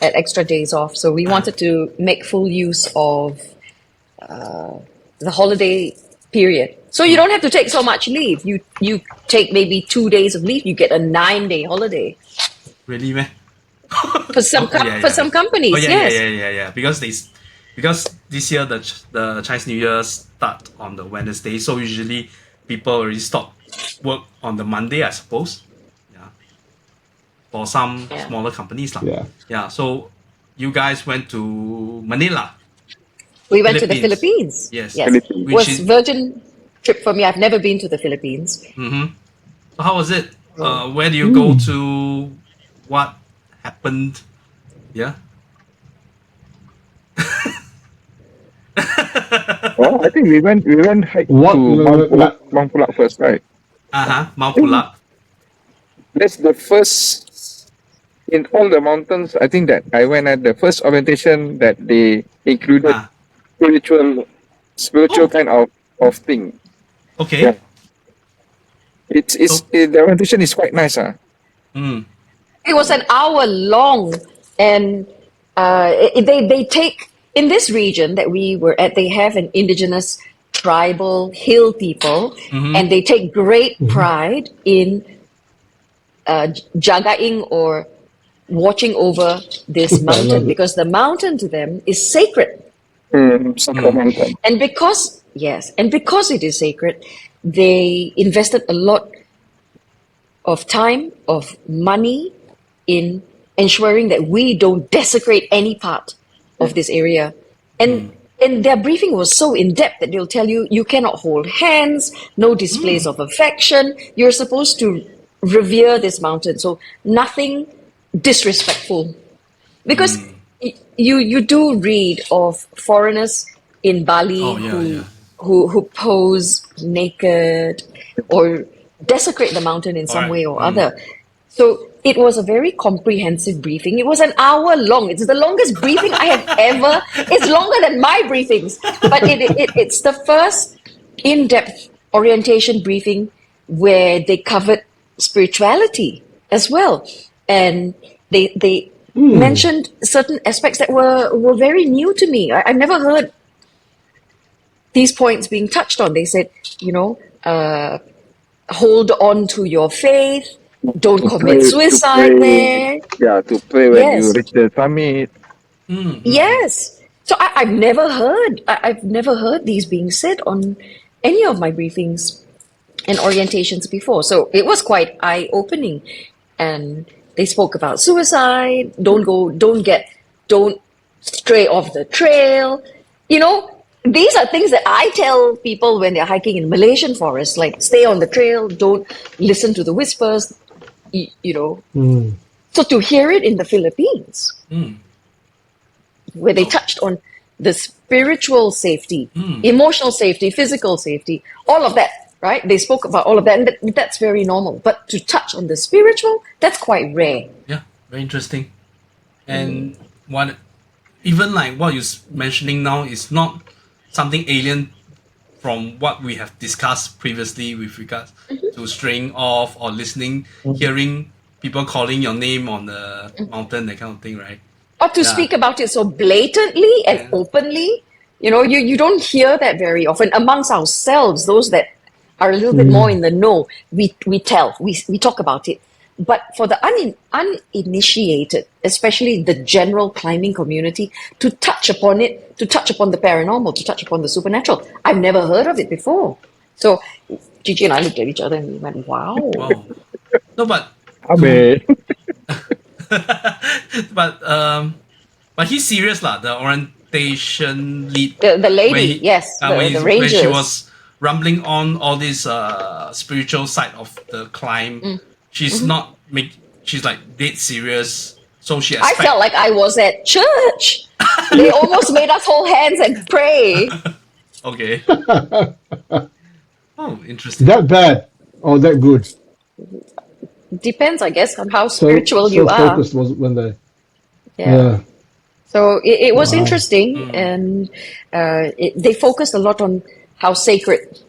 extra days off. So we wanted to make full use of the holiday period. So you don't have to take so much leave. You take maybe 2 days of leave, you get a 9-day holiday. Really, man? For some for some companies, Oh yeah, yes. yeah. Because this year the Chinese New Year start on the Wednesday, so usually people already stop work on the Monday, I suppose. Yeah. For some Yeah. smaller companies, lah. Yeah. Yeah. So you guys went to Manila. We went to the Philippines. Philippines. Yes. Philippines. Which Was is virgin trip for me. I've never been to the Philippines. So how was it? Where do you go to? What happened? Yeah. Well, I think we went hike What- to Mount Pulag first, right? Mount Pulag. That's the first in all the mountains. I think that I went at the first orientation that they included Ah, spiritual Oh. kind of thing. okay. Yeah. The orientation is quite nice, Mm. It was an hour long, and they take in this region that we were at. They have an indigenous tribal hill people, and they take great pride in jagaing or watching over this mountain it. because the mountain to them is sacred. Sacramental. And because it is sacred, they invested a lot of time, of money, in ensuring that we don't desecrate any part of this area. And their briefing was so in-depth that they'll tell you, you cannot hold hands, no displays of affection. You're supposed to revere this mountain. So nothing disrespectful. Because you do read of foreigners in Bali Oh, yeah, yeah. who pose naked or desecrate the mountain in some Alright. way or other. So it was a very comprehensive briefing. It was an hour long. It's the longest briefing I have ever. It's longer than my briefings, but it's the first in-depth orientation briefing where they covered spirituality as well, and they mentioned certain aspects that were very new to me. I never heard these points being touched on. They said, hold on to your faith. Don't To commit pray- suicide to pray, there. Yeah, to pray when you Yes. reach the summit. Yes. So I've never heard. I've never heard these being said on any of my briefings and orientations before. So it was quite eye-opening. And they spoke about suicide. Don't stray off the trail. These are things that I tell people when they're hiking in Malaysian forests, like stay on the trail, don't listen to the whispers, So to hear it in the Philippines, where they touched on the spiritual safety, emotional safety, physical safety, all of that, right? They spoke about all of that, and that's very normal. But to touch on the spiritual, that's quite rare. Yeah, very interesting. And even like what you're mentioning now is not something alien from what we have discussed previously with regards to straying off or listening, hearing people calling your name on the mountain, that kind of thing, right? Or to speak about it so blatantly and openly, you don't hear that very often amongst ourselves. Those that are a little bit more in the know, we talk about it. But for the uninitiated, especially the general climbing community, to touch upon it, to touch upon the paranormal, to touch upon the supernatural, I've never heard of it before. So Gigi and I looked at each other and we went, wow. Wow. No, but Abe. but he's serious lah. The orientation lead, The lady, when he- yes, when the when she rangers. was rambling on all this spiritual side of the climb, she's not she's like dead serious. So she I expect felt like I was at church. They almost made us hold hands and pray. okay. Oh, interesting. That bad or that good? Depends, I guess, on how So spiritual so you are. focused was when they. Yeah. Yeah. So it was Wow. interesting, and they focused a lot on how sacred,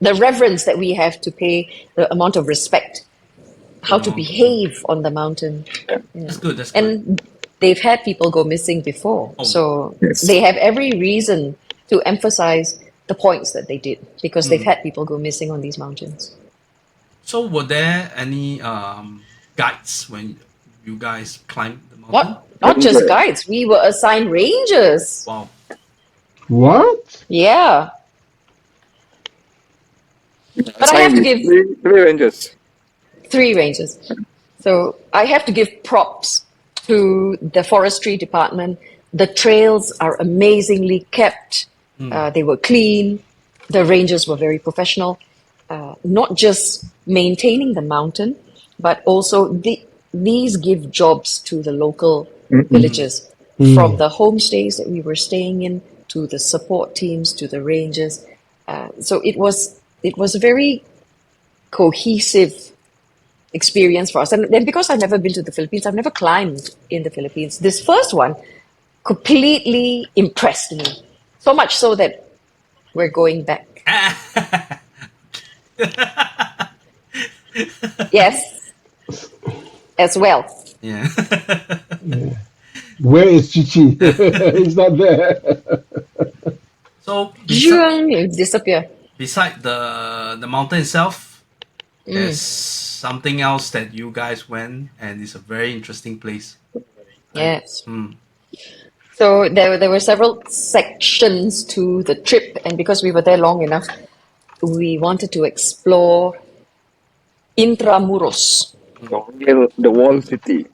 the reverence that we have to pay, the amount of respect, how to behave on the mountain. That's good. That's good. And they've had people go missing before. Oh. So Yes. they have every reason to emphasize the points that they did, because they've had people go missing on these mountains. So were there any guides when you guys climbed the mountain? What? Not just Rangers. guides. We were assigned rangers. Wow. What? Yeah. But I have to give three rangers. 3 rangers. So I have to give props to the forestry department. The trails are amazingly kept. They were clean. The rangers were very professional. Not just maintaining the mountain, but also these give jobs to the local villagers, from the homestays that we were staying in to the support teams to the rangers. So it was a very cohesive experience for us. And then because I've never been to the Philippines, I've never climbed in the Philippines. This first one completely impressed me. So much so that we're going back. Yes. As well. Yeah. Where is Cici? He's not there. So It disappear. beside the mountain itself, there's something else that you guys went, and it's a very interesting place. Yes. So there were several sections to the trip, and because we were there long enough, we wanted to explore Intramuros. The wall city.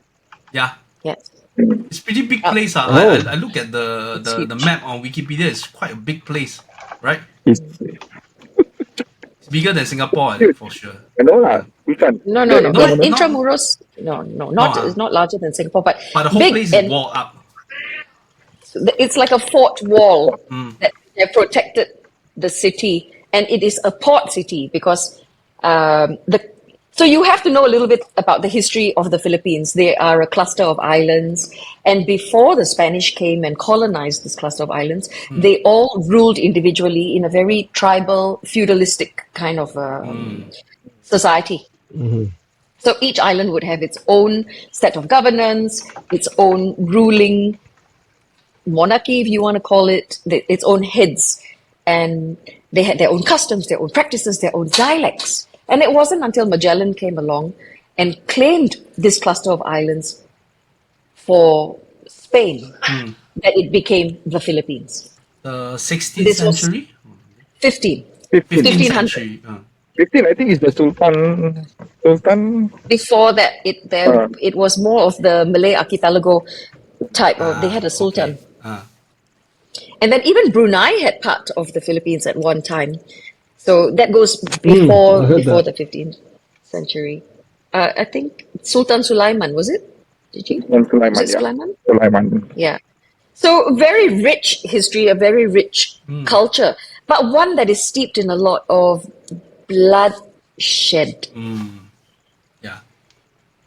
Yeah. Yes. It's pretty big place. Oh. I look at It's the huge. map on Wikipedia. It's quite a big place, right? It's, It's bigger than Singapore, I think, for sure. no lah, Yeah. bukan. No, no, The no. No, But Intramuros, not Intramuros, no, no. not it's not larger than Singapore, but But the whole big, place is and walled up. it's like a fort wall Mm. that have protected the city, and it is a port city because the. So you have to know a little bit about the history of the Philippines. They are a cluster of islands, and before the Spanish came and colonized this cluster of islands, they all ruled individually in a very tribal, feudalistic kind of society. Mhm. So each island would have its own set of governance, its own ruling monarchy, if you want to call it, its own heads. And they had their own customs, their own practices, their own dialects. And it wasn't until Magellan came along and claimed this cluster of islands for Spain that it became the Philippines. The 16th This was century? 15, 15. 15th 1500. century. 15, I think is the Sultan. Before that, it was more of the Malay archipelago type of. They had a sultan. Okay. And then even Brunei had part of the Philippines at one time. So that goes I heard before that. the 15th century. I think Sultan Sulaiman, was it? Did you? Sultan Was Sulaiman, it yeah. Sulaiman? Sulaiman. Yeah. So very rich history, a very rich culture, but one that is steeped in a lot of bloodshed. Yeah.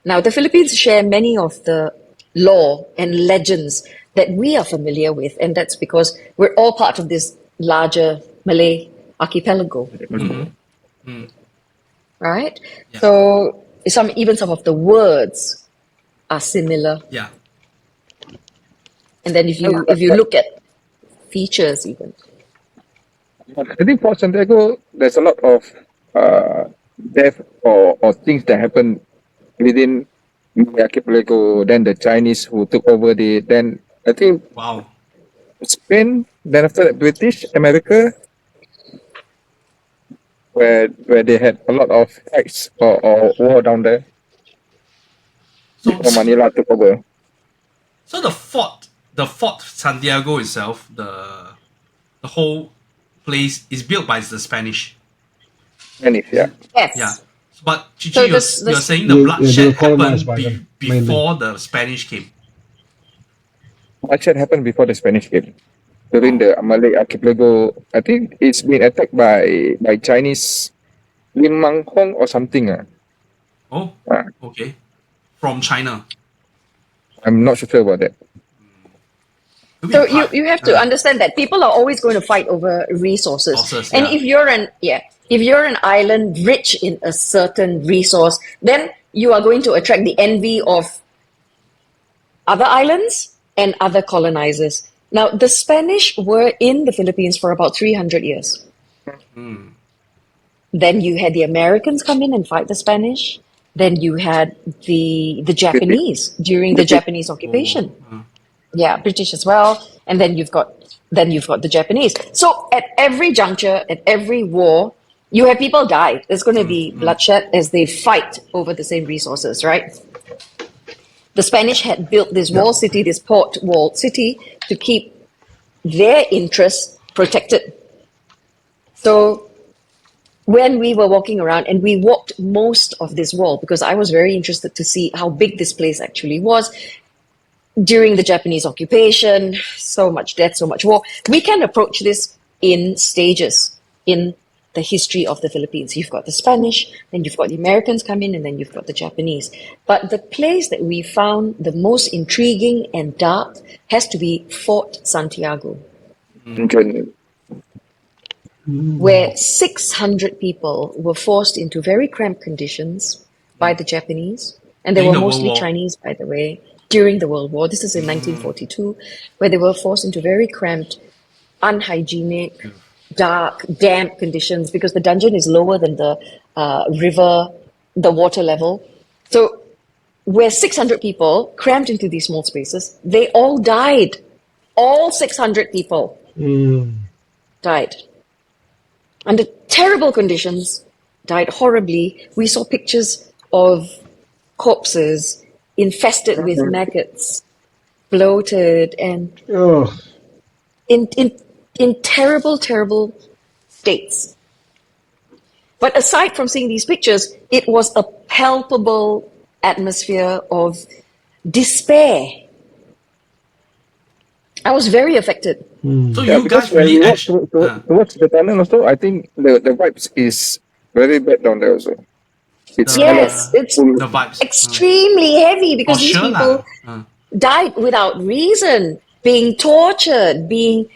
Now, the Philippines share many of the lore and legends that we are familiar with, and that's because we're all part of this larger Malay archipelago, right? Yeah. So even some of the words are similar, Yeah. and then if you look at features, even I think Fort Santiago, there's a lot of death or things that happen within the archipelago. Then the Chinese who took over then I think Wow. Spain, then after that British, America, where they had a lot of fights or war down there So, before Manila took over. so the Fort Santiago itself, the whole place is built by the Spanish. Spanish, yeah. yes. Yeah. But Chichi, So you're saying the They bloodshed were colonized happened by them, mainly. before the Spanish came. Bloodshed happened before the Spanish came. During Oh. the Malay archipelago, I think it's been attacked by Chinese Lim Mang Hong or something. Oh. Ah, Okay. From China. I'm not so sure about that. Maybe So part- you have to understand that people are always going to fight over resources. Resources, And yeah. if you're an island rich in a certain resource, then you are going to attract the envy of other islands and other colonizers. Now, the Spanish were in the Philippines for about 300 years. Then you had the Americans come in and fight the Spanish. Then you had the Japanese during the Japanese occupation. Yeah, British as well, and then you've got the Japanese. So at every juncture, at every war, you have people die. There's going to be bloodshed as they fight over the same resources, right? The Spanish had built this wall city, this port wall city, to keep their interests protected. So when we were walking around, and we walked most of this wall because I was very interested to see how big this place actually was. During the Japanese occupation, so much death, so much war. We can approach this in stages in the history of the Philippines. You've got the Spanish, then you've got the Americans come in, and then you've got the Japanese. But the place that we found the most intriguing and dark has to be Fort Santiago, where 600 people were forced into very cramped conditions by the Japanese. And they During were the World mostly War. Chinese, by the way, during the World War. This is in 1942, where they were forced into very cramped, unhygienic, dark, damp conditions because the dungeon is lower than the river, the water level. So where 600 people crammed into these small spaces, they all died. All 600 people died. Under terrible conditions, died horribly. We saw pictures of corpses infested with maggots, bloated, and Oh, in, in, in terrible, terrible states. But aside from seeing these pictures, it was a palpable atmosphere of despair. I was very affected. So Yeah, you because guys when really we walk towards the tunnel also, I think the vibes is very bad down there also. It's kind of Yes, it's full. the vibes. extremely heavy For because these sure people lah. died without reason, being tortured, being,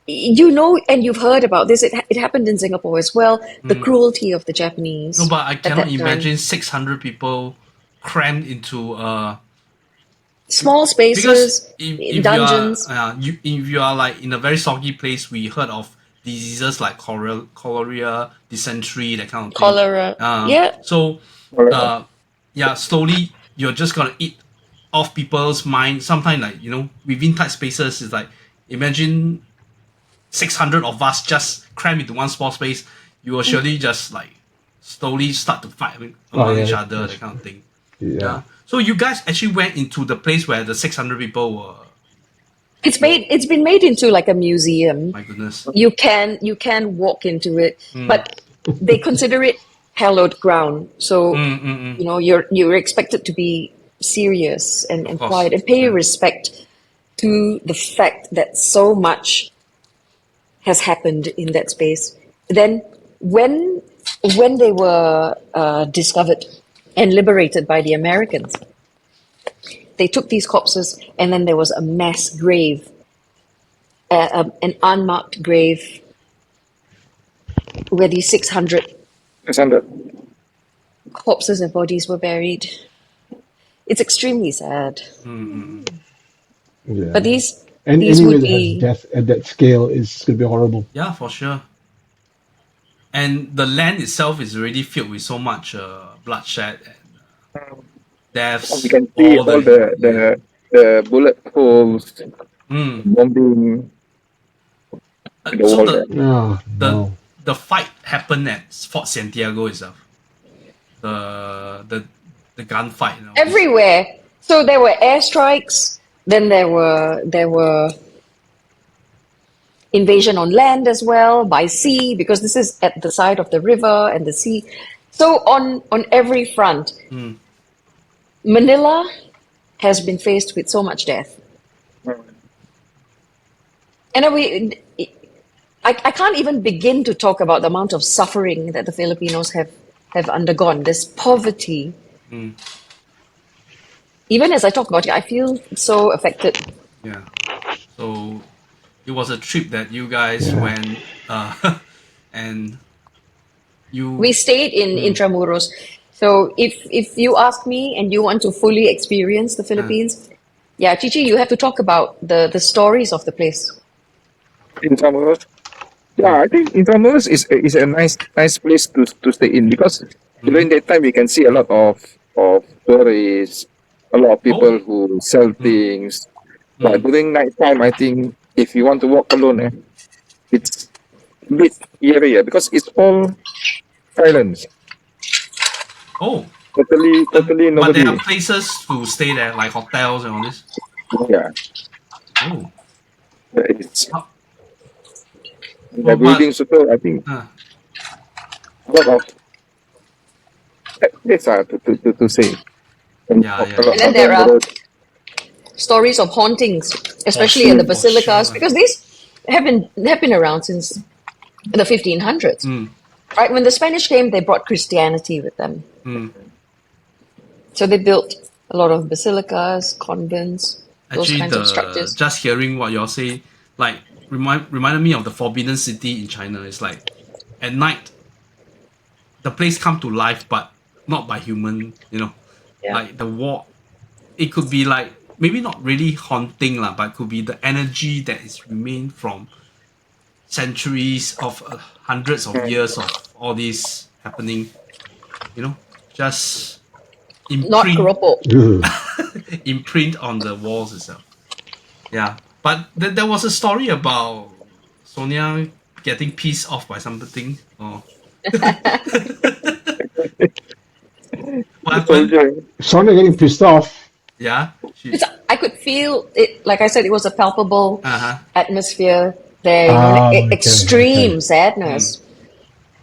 and you've heard about this. It happened in Singapore as well. The cruelty of the Japanese No, but I at cannot that time. imagine 600 people crammed into Small because spaces, if you are dungeons, if you are like in a very soggy place, we heard of diseases like cholera, dysentery, that kind of thing. cholera. Yeah, So yeah, slowly you're just gonna eat off people's mind. Sometimes like within tight spaces, it's like imagine 600 of us just crammed into one small space. You will surely just like slowly start to fight among each other, that kind of thing. yeah. So you guys actually went into the place where the 600 people were. it's been made into like a museum. My goodness. You can walk into it, but they consider it hallowed ground. So you're expected to be serious and Of course, quiet and pay yeah. respect to the fact that so much has happened in that space. Then when they were discovered and liberated by the Americans, they took these corpses and then there was a mass grave, an unmarked grave where these 600 600. corpses and bodies were buried. It's extremely sad. Yeah. But these Anywhere would that has be death at that scale is going to be horrible. Yeah, for sure. And the land itself is already filled with so much bloodshed and deaths. We can see all the bullet holes, Mm. bombing the So wall there. Oh, the no. the fight happened at Fort Santiago itself. The gunfight. everywhere. So there were airstrikes, then there were invasion on land as well, by sea, because this is at the side of the river and the sea. So on every front, Manila has been faced with so much death. And I can't even begin to talk about the amount of suffering that the Filipinos have undergone, this poverty. Even as I talk about it, I feel so affected. Yeah. So it was a trip that you guys Yeah. went and you We stayed in Intramuros. So if you ask me and you want to fully experience the Philippines, yeah, Cici, you have to talk about the stories of the place. Intramuros. Yeah, I think Intramuros is a nice place to stay in because during that time we can see a lot of tourists, a lot of people who sell things. But during night time, I think if you want to walk alone, it's a bit eerie because it's all silence. oh Totally but nobody. there are places to stay there like hotels and all this. Yeah, Oh, it's How- the but buildings also. I think uh, a lot of place to say. Yeah. And then there are stories of hauntings, especially at the for basilicas, sure. because these have been around since the 1500s. Right? When the Spanish came, they brought Christianity with them. So they built a lot of basilicas, convents, those Actually, kinds of structures. just hearing what y'all say, like reminded me of the Forbidden City in China. It's like at night, the place come to life, but not by human. Yeah. Like the wall, it could be like maybe not really haunting lah, but it could be the energy that is remained from centuries of hundreds of years of all this happening. Just Not imprint keropok. imprint on the walls itself. Yeah, but there was a story about Sonia getting pissed off by something. Or what happened? soldier. Sonia getting pissed off. Yeah. I could feel it. Like I said, it was a palpable Uh-huh. atmosphere there. Okay. Extreme sadness.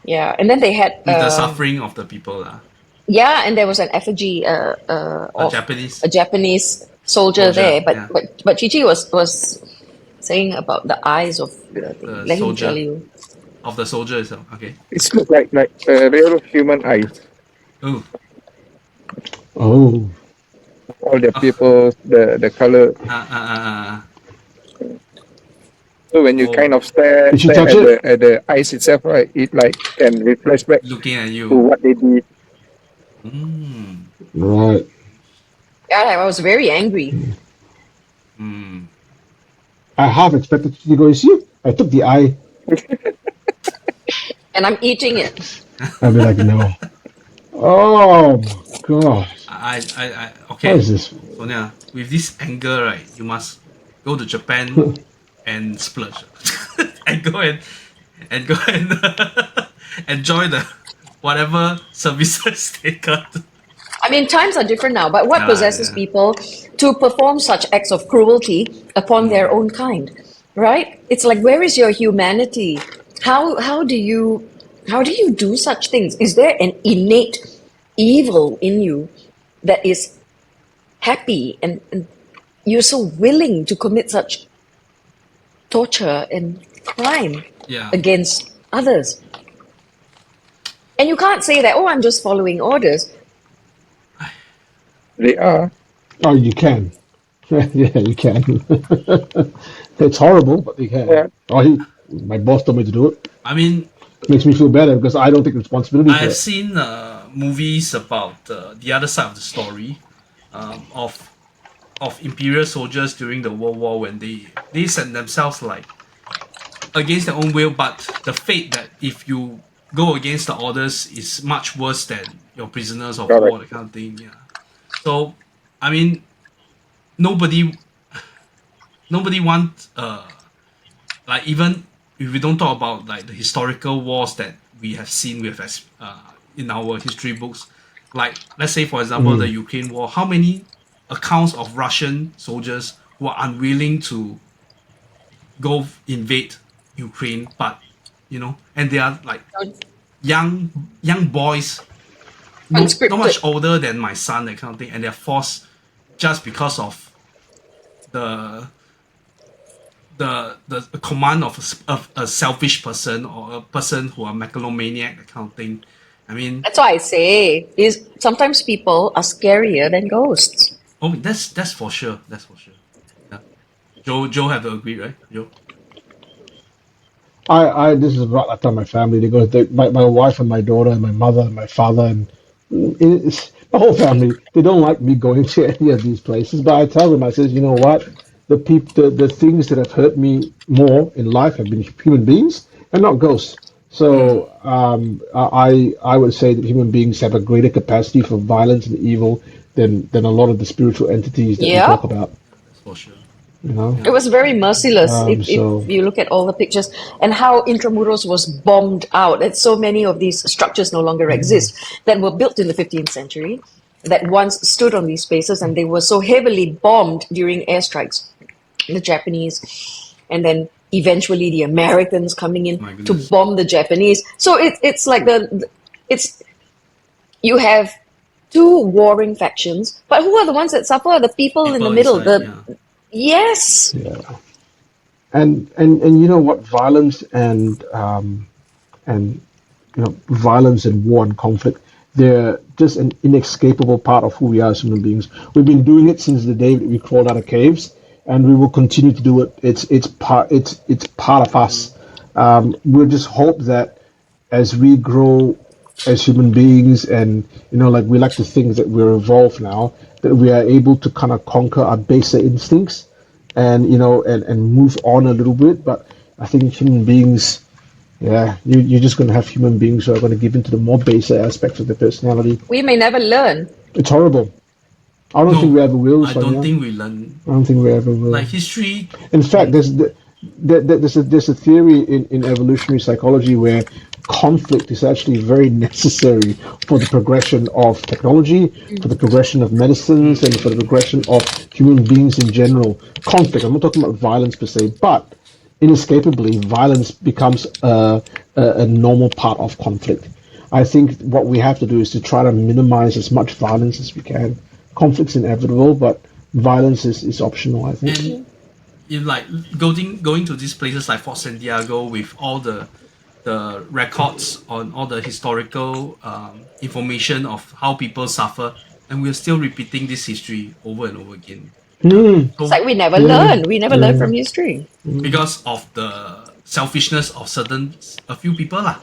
Yeah, and then they had With the suffering of the people. yeah, and there was an effigy A of Japanese a Japanese soldier soldier. there. Yeah. But Chichi was saying about the eyes of the thing. The Let him tell soldier. you. Of the soldier itself. Okay. It's look like real human eyes. Oh. Oh, All the Oh. people, the color. Uh. So when you Oh. kind of stare did you stare touch it? at the eyes itself, right? It like can refresh back Looking at to you. what they did. Mm. Right. Yeah, I was very angry. Mm. I half expected you to go, see, I took the eye. And I'm eating it. I'd be like, no. Oh my gosh. What Okay, is this? Sonia, with this anger, right, you must go to Japan and splurge. and go and enjoy the whatever services they got. I mean, times are different now, but what Yeah, possesses yeah. people to perform such acts of cruelty upon their own kind, right? It's like, where is your humanity? How do you do such things? Is there an innate evil in you that is happy and you're so willing to commit such torture and crime Yeah. against others? And you can't say that, oh, I'm just following orders. They are. Oh, you can. Yeah, you can. It's horrible, but you can. Yeah. Oh, my boss told me to do it. I mean, Makes me feel better because I don't take responsibility for I've it. seen movies about the other side of the story of imperial soldiers during the World War when they set themselves like against their own will, but the fate that if you go against the orders is much worse than your prisoners of war, Correct. that kind of thing. Yeah. So, I mean, nobody want like even if we don't talk about like the historical wars that we have seen with in our history books, like let's say for example the Mm. Ukraine war, how many accounts of Russian soldiers who are unwilling to go invade Ukraine, but and they are like young boys, no not Unscripted. much older than my son, that kind of thing, and they're forced just because of the the command of a selfish person or a person who are megalomaniac, that kind of thing. I mean, That's why I say is sometimes people are scarier than ghosts. oh, that's for sure. That's for sure. Yeah. Joe have to agree, right? Joe. This is right after my family. My wife and my daughter and my mother and my father and it's the whole family. They don't like me going to any of these places, but I tell them, I says, you know what? The things that have hurt me more in life have been human beings and not ghosts. Mm, So I would say that human beings have a greater capacity for violence and evil than a lot of the spiritual entities that we talk Yep. about. that's for sure. You know. It Yeah. was very merciless if So you look at all the pictures and how Intramuros was bombed out. And so many of these structures no longer exist that were built in the 15th century that once stood on these spaces and they were so heavily bombed during airstrikes. The Japanese and then eventually the Americans coming in My to goodness. bomb the Japanese. So it's like it's you have two warring factions, but who are the ones that suffer? The people in the People middle. inside. The Yeah. yes. yeah. And you know what, violence and violence and war and conflict, they're just an inescapable part of who we are as human beings. We've been doing it since the day that we crawled out of caves, and we will continue to do it. It's part of us. We'll just hope that as we grow as human beings, and like we like to think that we're evolved now, that we are able to kind of conquer our baser instincts and and move on a little bit. But I think human beings, yeah, you're just going to have human beings who are going to give into the more baser aspects of their personality. We may never learn. It's horrible. I don't think No, we ever will, I don't Sonia. think we learn. I don't think we ever will. Like history. In fact, there's a theory in evolutionary psychology where conflict is actually very necessary for the progression of technology, for the progression of medicines, and for the progression of human beings in general. Conflict, I'm not talking about violence per se, but inescapably, violence becomes a normal part of conflict. I think what we have to do is to try to minimize as much violence as we can. Conflict's inevitable, but violence is optional, I think. And in like going to these places like Fort Santiago with all the records on all the historical information of how people suffer, and we're still repeating this history over and over again. Yeah. Mm, It's like we never yeah, learn. We never learn from history. Because of the selfishness of a few people lah.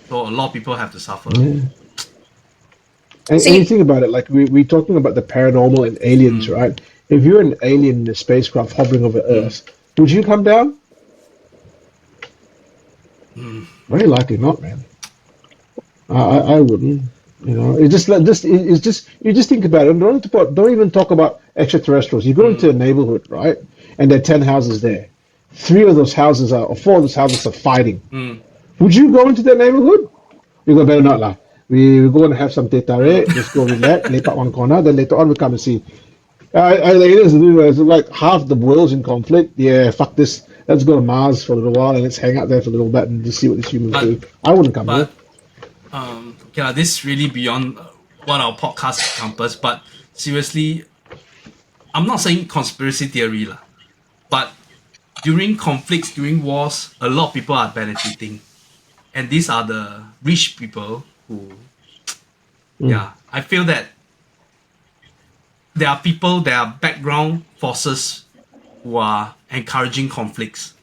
So a lot of people have to suffer. yeah. And you See, think about it, like we're talking about the paranormal and aliens, right? If you're an alien in a spacecraft hovering over Earth, would you come down? Very likely not, man. I wouldn't. You know, it's just like this. It's just you just think about it. Don't even talk about extraterrestrials. You go into a neighborhood, right? And there are 10 houses there. Four of those houses are fighting. Would you go into that neighborhood? You go, better not lah. We're going to have some teh tarik, just go relax, lepak one corner, then later on we come and see. It's like half the world's in conflict. Yeah, fuck this. Let's go to Mars for a little while and let's hang out there for a little bit and just see what these humans do. I wouldn't come here. But this is really beyond what our podcast encompasses. But seriously, I'm not saying conspiracy theory lah, but during conflicts, during wars, a lot of people are benefiting, and these are the rich people who, I feel that there are background forces who are encouraging conflicts.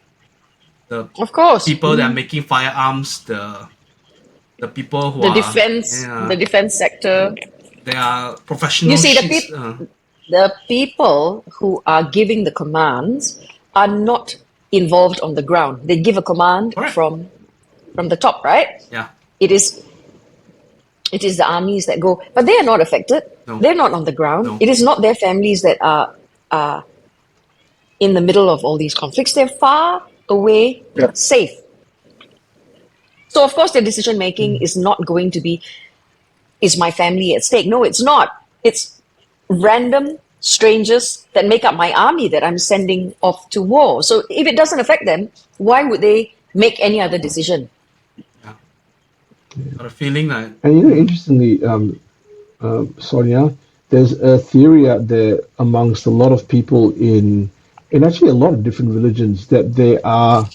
of course, People that are making firearms, the people who the are the defense sector. they are professional. You see, shits, the people who are giving the commands are not involved on the ground. They give a command Correct. from the top, right? yeah, It is the armies that go, but they are not affected. No. They're not on the ground. No. It is not their families that are in the middle of all these conflicts. They're far away, Yeah. safe. So of course, their decision making is not going to be, is my family at stake? No, it's not. It's random strangers that make up my army that I'm sending off to war. So if it doesn't affect them, why would they make any other decision? got a feeling that And interestingly, Sonia, there's a theory out there amongst a lot of people in actually a lot of different religions that there are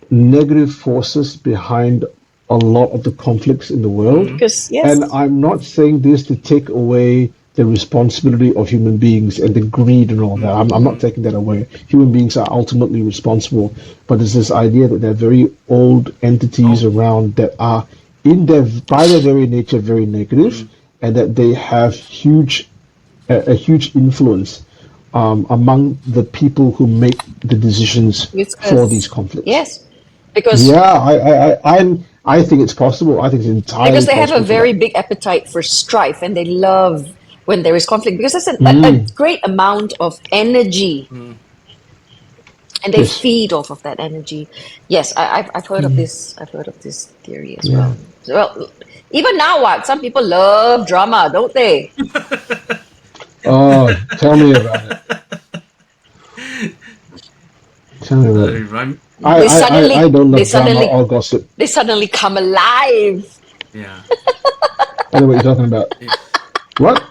negative forces behind a lot of the conflicts in the world. Because yes, And I'm not saying this to take away the responsibility of human beings and the greed and all that. I'm not taking that away. Human beings are ultimately responsible, but there's this idea that there are very old entities around that are by their very nature very negative, and that they have a huge influence among the people who make the decisions With for us. these conflicts. yes, because I think it's possible. I think it's entirely because they have a possible for very that. big appetite for strife and they love when there is conflict because there's a great amount of energy and they Yes. feed off of that energy. Yes, I've heard of this. I've heard of this theory as well. Well, even now, some people love drama, don't they? Oh, tell me about it. Tell me about it. right? I don't they love drama suddenly- or gossip. They suddenly come alive. Yeah. I know what you're talking about. What?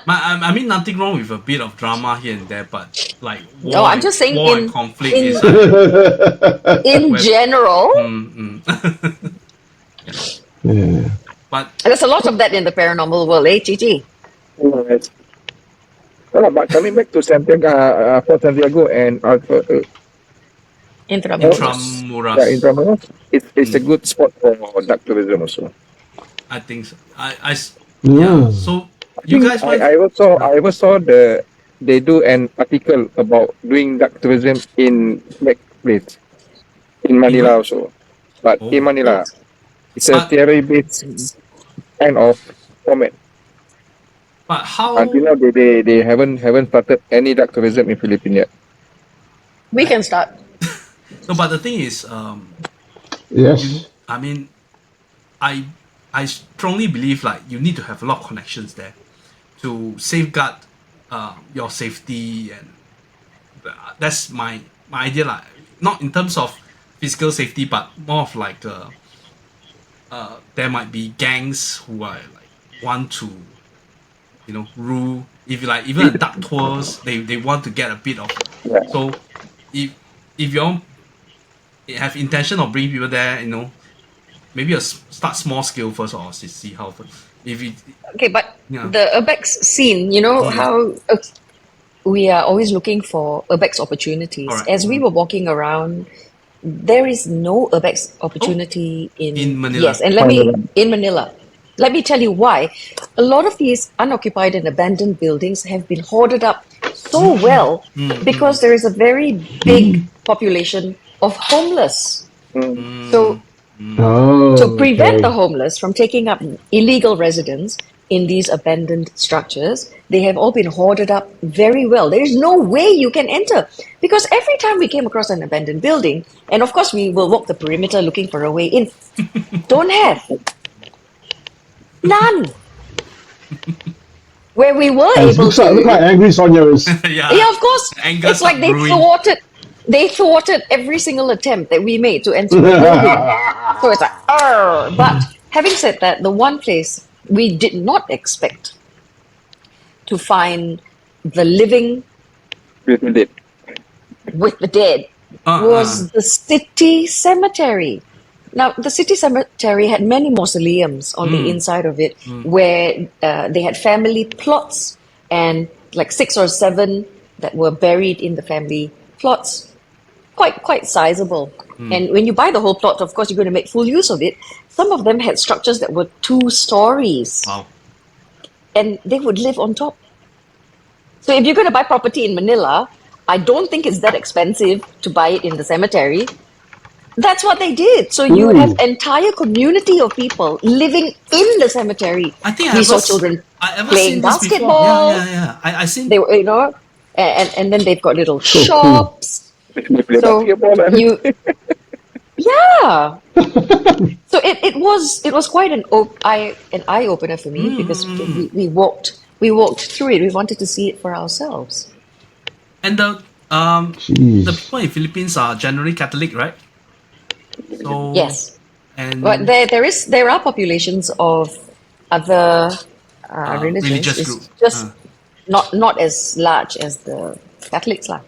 I mean, nothing wrong with a bit of drama here and there, but like war, No, I'm just saying war in- and conflict in- is like, In general, Yeah. but there's a lot of that in the paranormal world, Cici? Yes. Well, but coming back to Santiago, Fort Santiago and Intramuros. Intramuros, Intramuros, it's a good spot for duck tourism also. I think so. Yeah. So you guys went? I also saw they do an article about doing duck tourism in that place in Manila also, but Oh. in Manila it's a But- theory-based kind of format. But how? Until now, they haven't started any duck tourism in Philippines yet. We can start. No, but the thing is, Yes. I mean, I I strongly believe like you need to have a lot of connections there to safeguard your safety, and that's my idea like, not in terms of physical safety but more of like there might be gangs who are like want to rule. If you like, even a dark tours, they want to get a bit of. Yeah. So if you all have intention of bringing people there, maybe start small scale first, or see how first. If it, Okay, but yeah. the urbex scene, you know how we are always looking for urbex opportunities. Alright. As we were walking around, there is no urbex opportunity In Manila. yes, and in Manila. Let me tell you why. A lot of these unoccupied and abandoned buildings have been hoarded up so well because there is a very big population of homeless. So Oh, to prevent the okay. homeless from taking up illegal residence in these abandoned structures, they have all been hoarded up very well. There is no way you can enter because every time we came across an abandoned building, and of course we will walk the perimeter looking for a way in, don't have. None. Where we were And able look how to, angry Sonia is. yeah, of course, Anger it's like start brewing. they thwarted every single attempt that we made to enter the building. So it's like, but having said that, the one place we did not expect to find the living We did it. with the dead was the city cemetery. Now, the city cemetery had many mausoleums on the inside of it where they had family plots and like 6 or 7 that were buried in the family plots. Quite sizable. And when you buy the whole plot, of course, you're going to make full use of it. Some of them had structures that were 2 stories Wow. and they would live on top. So if you're going to buy property in Manila, I don't think it's that expensive to buy it in the cemetery. That's what they did. So you would have entire community of people living in the cemetery. I think We saw children I ever playing seen this before. basketball. Yeah. I seen. They were, and then they've got little So cool. shops. We play So basketball. you, yeah. So it was quite an eye opener for me because we walked through it. We wanted to see it for ourselves. And the Jeez. people in Philippines are generally Catholic, right? So Yes, and but there are populations of other religions. religious It's group. just not as large as the Catholics lah.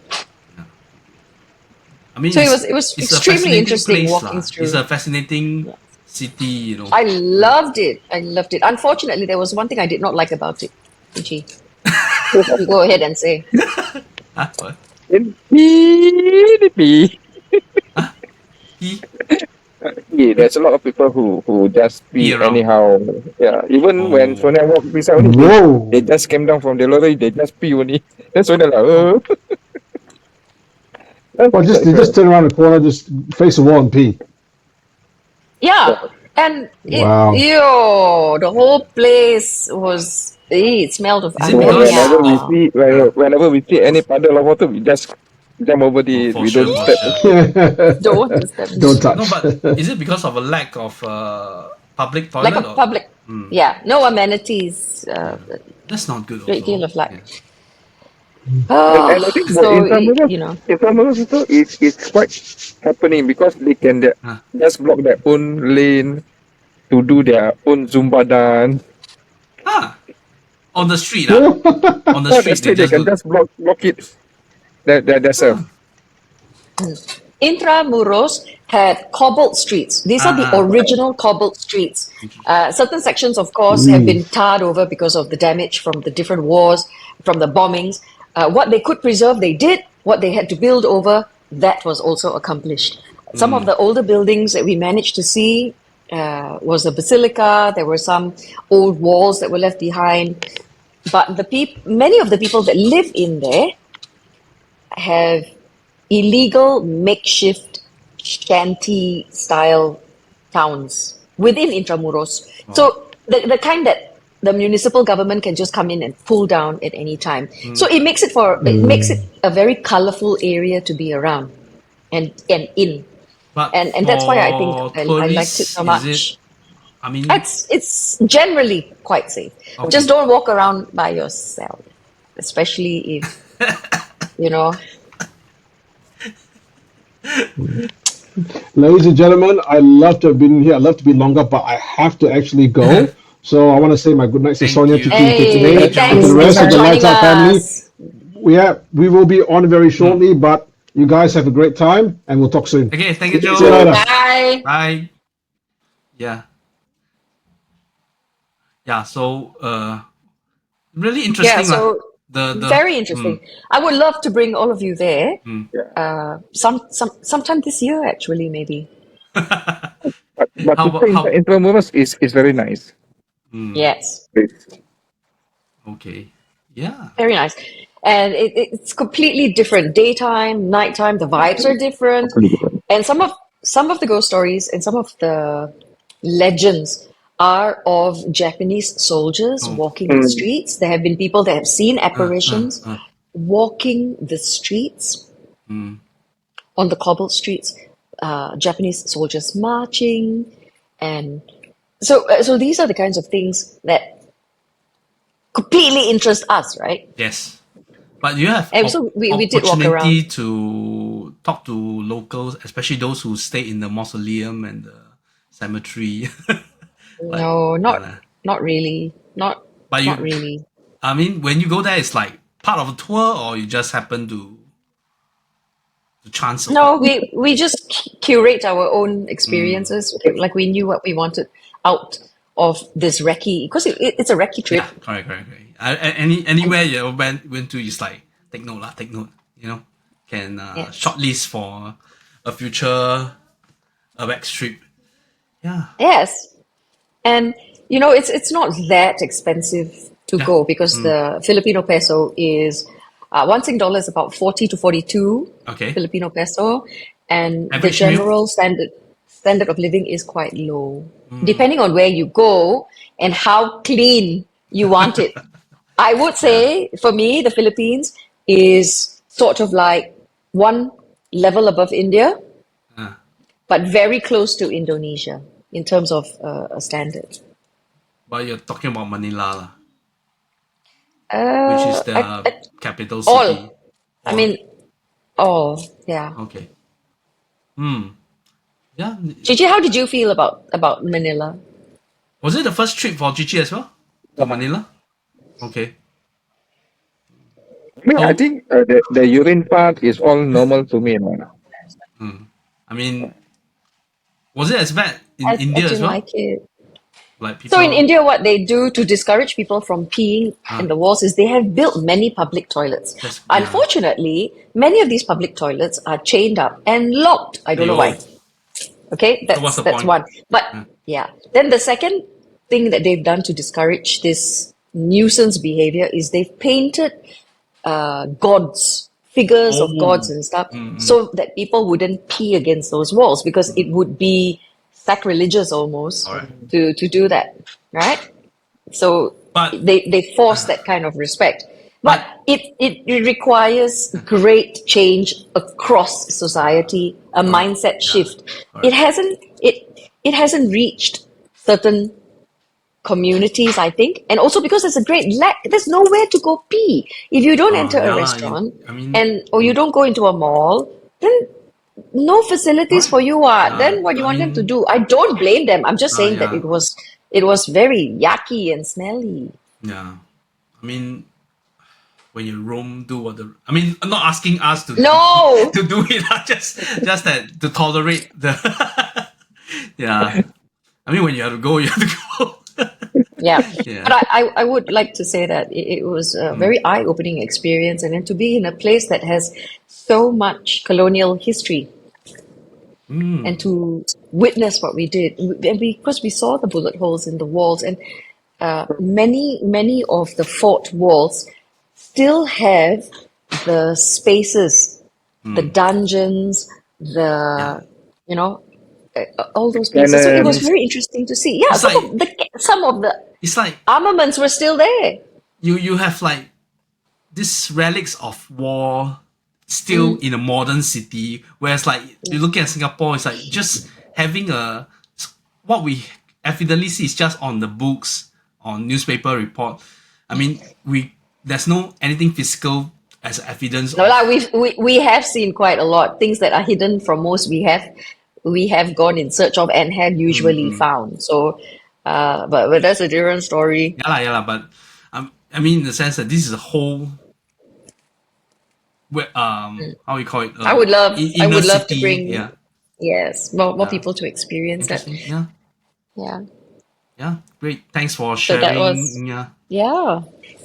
I mean, So it was it's a extremely fascinating interesting place walking lah. through. It's a fascinating city, I loved it. I loved it. Unfortunately, there was one thing I did not like about it. Cici, you go ahead and say. Huh? What? He Yeah, there's a lot of people who just Pee pee around. anyhow. Yeah, even when Oh. Sonia walked beside only, Whoa. they just came down from the lorry, they just pee only. Then Sonia like, Well, they just turn around the corner, just face the wall and pee. Yeah, and Wow. the whole place was. It smelled of Is it So because ammonia. whenever we see any puddle of water, we just jump over the. for We sure, don't for step. sure. Don't want to step. Don't touch. No, but is it because of a lack of public Like toilet? a Or? public, yeah, no amenities. That's not good. Great Also. deal of lack. Yeah. And I think So Intramuros also it's quite happening because they can Huh. just block their own lane to do their own Zumba dance. On the street, on the street, they They just can do. just block it. That's a Intramuros had cobbled streets. These are the original cobbled streets. Certain sections, of course, have been tarred over because of the damage from the different wars, from the bombings. What they could preserve, they did. What they had to build over, that was also accomplished. Some of the older buildings that we managed to see was a basilica. There were some old walls that were left behind. But many of the people that live in there have illegal makeshift shanty style towns within Intramuros. So the kind that the municipal government can just come in and pull down at any time. So it makes it a very colorful area to be around and in. But and that's why I think for I liked it tourists, so is it? much. I mean, It's generally quite safe. okay. Just don't walk around by yourself, especially if you know. Ladies and gentlemen, I love to have been here. I love to be longer, but I have to actually go. So I want to say my good nights to Thank Sonia, you. Cici, and Hey, KK, Thank and to thanks, the you. thanks rest for of the joining Lights Out family. us. We will be on very Mm. shortly, but you guys have a great time, and we'll talk soon. Okay, thank you, See you Joe. later. Bye. Bye. Yeah. Yeah. So, really Yeah, interesting, lah. so very interesting. I would love to bring all of you there. Yeah. Sometime this year, actually, maybe. But How to about stay in the how? Intramuros is very nice. Yes, Place. Okay. Yeah. very nice. And it's completely different. Daytime, nighttime, the vibes are different. Totally different. And some of the ghost stories and some of the legends are of Japanese soldiers Oh. walking the streets. There have been people that have seen Uh, uh, apparitions uh. walking the streets on the cobbled streets. Japanese soldiers marching, and so these are the kinds of things that completely interest us, right? Yes. But you have And so we did walk opportunity around. to talk to locals, especially those who stay in the mausoleum and the cemetery. Like, No, yeah, not lah. not really, not But not you, really. I mean, when you go there, it's like part of a tour, or you just happen to chance upon. No, we just curate our own Mm. experiences. Like we knew what we wanted out of this recce because it's a recce trip. Yeah, correct. Anywhere you went to, it's like take note lah, take note. You know, can Yes. shortlist for a future urbex trip. Yeah, Yes. And it's not that expensive to yeah. go because the Filipino peso is one Sing dollar is about 40 to 42 Okay. Filipino peso, and the Average meal. general standard of living is quite low, depending on where you go and how clean you want it. I would Yeah. say for me, the Philippines is sort of like one level above India, Uh, but very close to Indonesia in terms of a standard. but you're talking about Manila, lah, which is Uh, I, the I, capital city. all. I Or mean, all. Yeah. okay. Hmm. Yeah. Gigi, how did you feel about Manila? Was it the first trip for Chichi as well to Manila? Okay. I mean, I So, think the urine part is all normal to me. Man. I mean, was it as bad in I India as didn't well? like it. Like So in people. India, what they do to discourage people from peeing in Ah, the walls is they have built many public toilets. that's yeah. Unfortunately, many of these public toilets are chained up and locked. I don't know Aiyo. why. Okay, So what's the that's point? one. But Yeah. yeah, then the second thing that they've done to discourage this nuisance behavior is they've painted gods, figures of gods Oh. and stuff, so that people wouldn't pee against those walls because it would be sacrilegious almost Alright. to do that, right? So But they force that kind of respect. But but it requires great change across society, a correct. mindset Yeah. shift. It Correct. hasn't it hasn't reached certain communities, I think, and also because there's a great lack. There's nowhere to go pee. If you don't enter a Yeah lah. restaurant I mean, or you don't go into a mall, then no facilities for correct. you are. Then what do I you want them to mean, do? I don't blame them. I'm just saying that yeah, it was very yucky and smelly. yeah. I mean, when you roam, do what the. I mean, I'm not asking us to No. to do it. Just that to tolerate the. Yeah. I mean, when you have to go, you have to go. Yeah, Yeah. but I would like to say that it was a very eye-opening experience, and then to be in a place that has so much colonial history and to witness what we did, and because we saw the bullet holes in the walls, and many of the fort walls still have the spaces, the dungeons, Yeah. you know, all those pieces. So it was Cannons. very interesting to see. Yeah, It's like some of the it's like armaments were still there. you have like these relics of war still in a modern city. Whereas like you look at Singapore, it's like just having what we evidently see is just on the books, on newspaper report. I mean, there's no anything physical as evidence No, of. like we have seen quite a lot things that are hidden from most. We have gone in search of and have usually found. So, but that's a different story. Yeah lah. But I mean, in the sense that this is a whole, how you call it? I would love I Inner would love to city. bring, Yeah, yes, more yeah. people to experience that. Interesting. Yeah, Yeah. yeah. Great. Thanks for So that was, sharing. Yeah, yeah.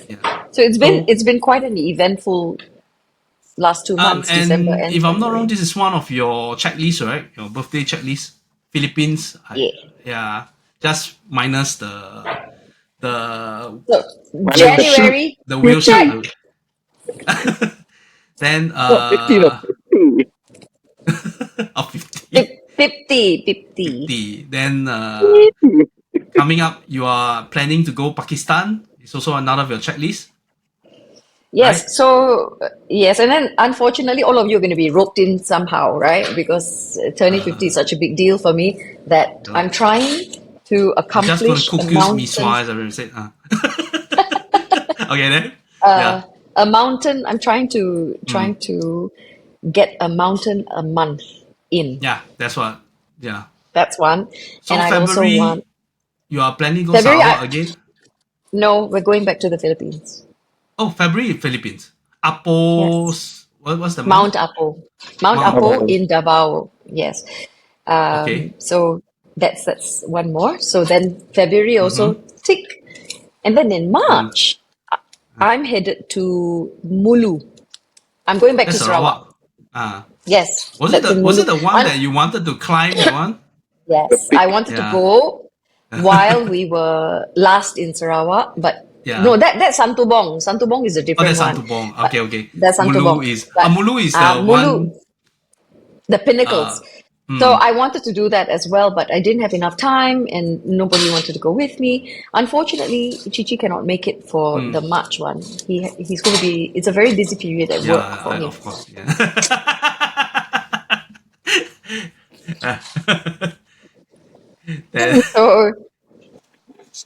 yeah. So it's been So, it's been quite an eventful last 2 months, December and and if I'm not wrong, January. this is one of your checklists, right? Your birthday checklist. Philippines. Yeah. Yeah. Just minus the So Minus the sheep. January, the wheelchair. check. Then Not 15 or 50. of 50. 50. 50. Then coming up, you are planning to go Pakistan. It's also another of your checklist, right? Yes. So yes, and then unfortunately, all of you are going to be roped in somehow, right? Because turning 50 is such a big deal for me that Yeah. I'm trying to I'm just going to accomplish cook a you mee mountain. sua, as I already said. Okay, then. Yeah. A mountain. I'm trying to get a mountain a month in. Yeah, that's what. Yeah. That's one. So And I also February, want you are planning to go February. Sarawak again? No, we're going back to the Philippines. Oh, February, Philippines. Yes. Apo's, what's the Mount mount? Apo. Mount Mount Apo Apo. in Davao. Yes. Okay. So that's one more. So then February also tick. And then in Cool. March, I'm headed to Mulu. I'm going back to That's Sarawak. Sarawak. Ah. Yes, Was that's in it Mulu. the one that you wanted to climb, that one? Yes, I wanted to Yeah. go while we were last in Sarawak, but Yeah. no, that's Santubong. Santubong is a Oh, different that's one. Santubong. But Okay. that's Santubong. But Mulu is the Mulu, one. the pinnacles. Uh, So I wanted to do that as well, but I didn't have enough time and nobody wanted to go with me. Unfortunately, Cici cannot make it for the March one. He's going to be, it's a very busy period at work yeah, for him. of course. Yeah. Then- So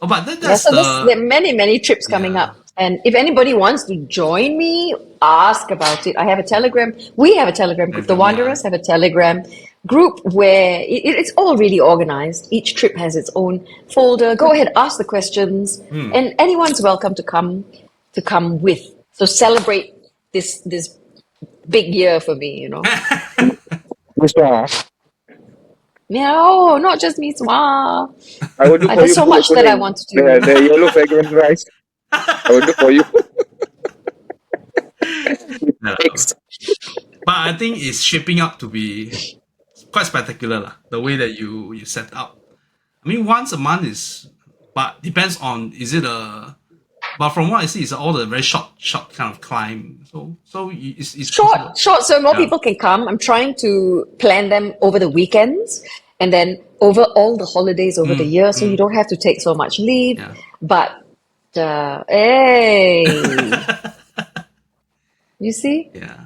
oh, but yeah, that's so there are many trips coming Yeah. up. And if anybody wants to join me, ask about it. I have a Telegram. We have a Telegram group. The Telegram, yeah. Wanderers have a Telegram group where it's all really organized. Each trip has its own folder. Go ahead, ask the questions, and anyone's welcome to come with. So celebrate this big year for me. This one, No, not just me. Swah. I will do for There's you. so much that I want to do. The yellow fragrant rice. I will do for you. No. Eggs. But I think it's shaping up to be quite spectacular, lah. The way that you set up. I mean, once a month but depends on But from what I see, it's all the very short kind of climb. So it's possible. Short, so more Yeah. people can come. I'm trying to plan them over the weekends and then over all the holidays over the year, so you don't have to take so much leave. Yeah. But hey, you see? Yeah.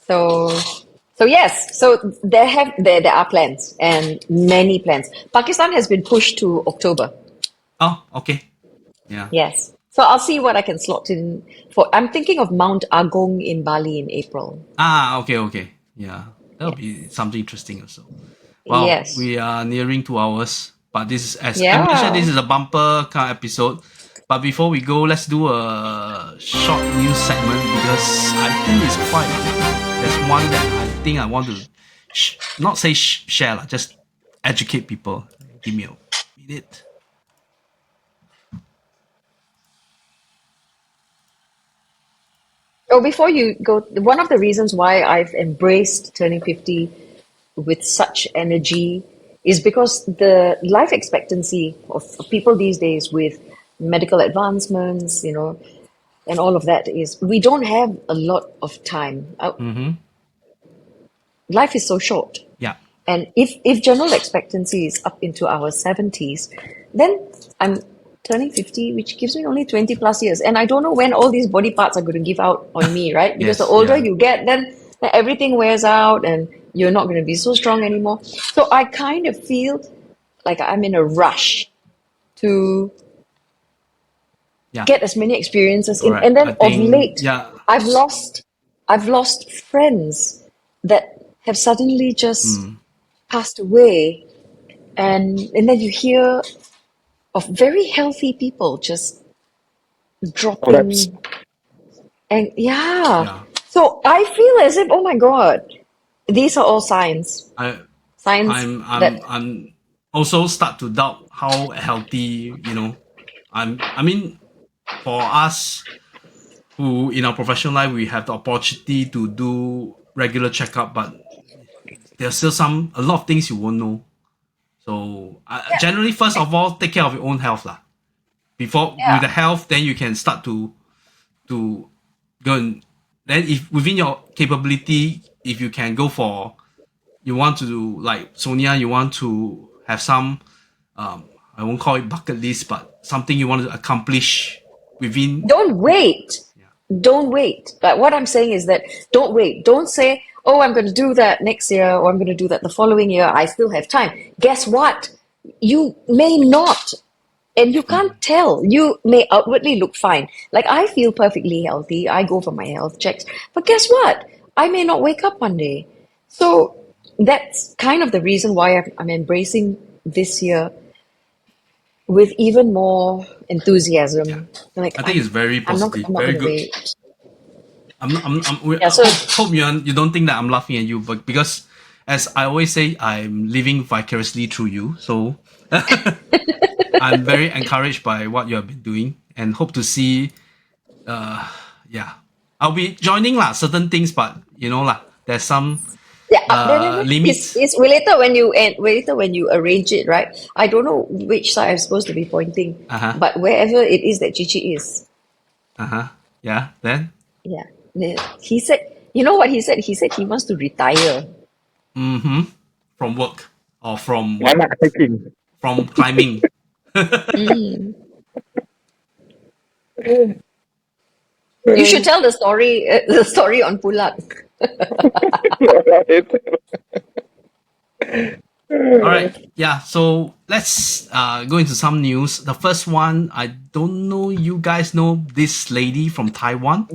So yes, so there are plans and many plans. Pakistan has been pushed to October. Oh, okay. Yeah. Yes. So I'll see what I can slot in for. I'm thinking of Mount Agong in Bali in April. Ah, okay. Yeah. That'll be something interesting also. Well, Yes. we are nearing 2 hours, but this is, as I Yeah. mentioned, this is a bumper kind of episode. But before we go, let's do a short news segment because I think there's one that I think I want to not say share, just educate people. Give me a minute. Oh, before you go, one of the reasons why I've embraced turning 50 with such energy is because the life expectancy of people these days with medical advancements, and all of that is we don't have a lot of time. Life is so short. Yeah. And if general expectancy is up into our 70s, then turning 50, which gives me only 20 plus years. And I don't know when all these body parts are going to give out on me, right? Because the Yes, older yeah. you get, then everything wears out and you're not going to be so strong anymore. So I kind of feel like I'm in a rush to Yeah. get as many experiences in. Correct. And I then of think, late, yeah. I've lost friends that have suddenly just Mm. passed away. And then you hear of very healthy people just Perhaps. dropping. And yeah, Yeah. so I feel as if, oh my God, these are all signs. I Signs that, I'm also start to doubt how healthy, I mean, for us who in our professional life we have the opportunity to do regular checkup, but there's still a lot of things you won't know. So generally, first of all, take care of your own health lah. Before with the yeah, health, then you can start to go and then if within your capability, if you can go for you want to do like Sonia, you want to have some I won't call it bucket list, but something you want to accomplish within. don't wait. Yeah. Don't wait. But what I'm saying is that don't wait. Don't say, oh, I'm going to do that next year or I'm going to do that the following year. I still have time. Guess what? You may not. And you can't tell. You may outwardly look fine. Like I feel perfectly healthy. I go for my health checks. But guess what? I may not wake up one day. So that's kind of the reason why I'm embracing this year with even more Yeah. enthusiasm. Like I think it's very I'm positive, not very gonna good. wait. I Yeah, so hope you don't think that I'm laughing at you, but because as I always say, I'm living vicariously through you. So I'm very encouraged by what you have been doing and hope to see. Yeah, I'll be joining lah certain things, but lah, there's some yeah, then limits. it's will later when you and later when you arrange it, right? I don't know which side I'm supposed to be pointing, Uh huh. but wherever it is that Chichi is, Uh huh. Yeah. Then. yeah. He said, you know what he said? He said he wants to retire. Mm-hmm. From work or from Why what? not hiking? From climbing. Mm. You should tell the story on Pulag. All right. Yeah. So let's go into some news. The first one, I don't know you guys know this lady from Taiwan.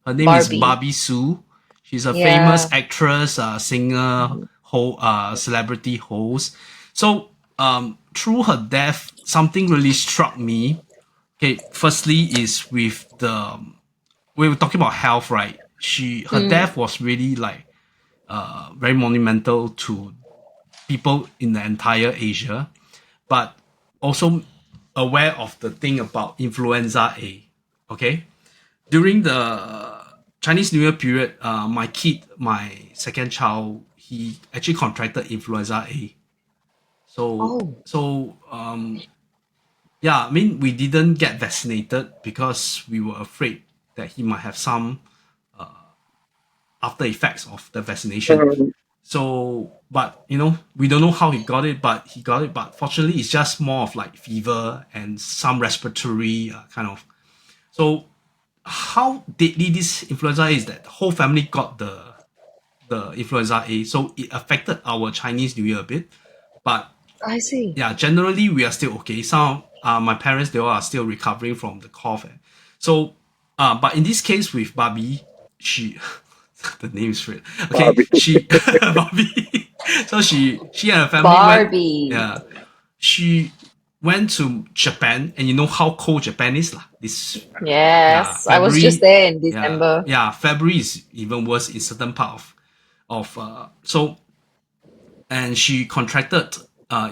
Her name is Barbie. Barbie Sue. She's a famous Yeah. actress, singer, celebrity host. So through her death, something really struck me. Okay, firstly is with the we were talking about health, right? Her Mm. death was really like very monumental to people in the entire Asia, but also aware of the thing about influenza A. Okay, during the Chinese New Year period, my second child, he actually contracted influenza A. So Oh, yeah, I mean we didn't get vaccinated because we were afraid that he might have some after effects of the vaccination. So, but we don't know how he got it, but he got it. But fortunately, it's just more of like fever and some respiratory kind of. So, how deadly this influenza is that the whole family got the influenza A. So it affected our Chinese New Year a bit, but I see. yeah, generally we are still okay. Some my parents they all are still recovering from the cough. So, but in this case with Barbie, she the name is weird. Okay, Barbie. she Barbie. So she and her family went. Barbie. Yeah, she went to Japan, and you know how cold Japan is, lah. This yeah Yes, I was just February. there in Yeah, December. yeah, February is even worse in certain part of so and she contracted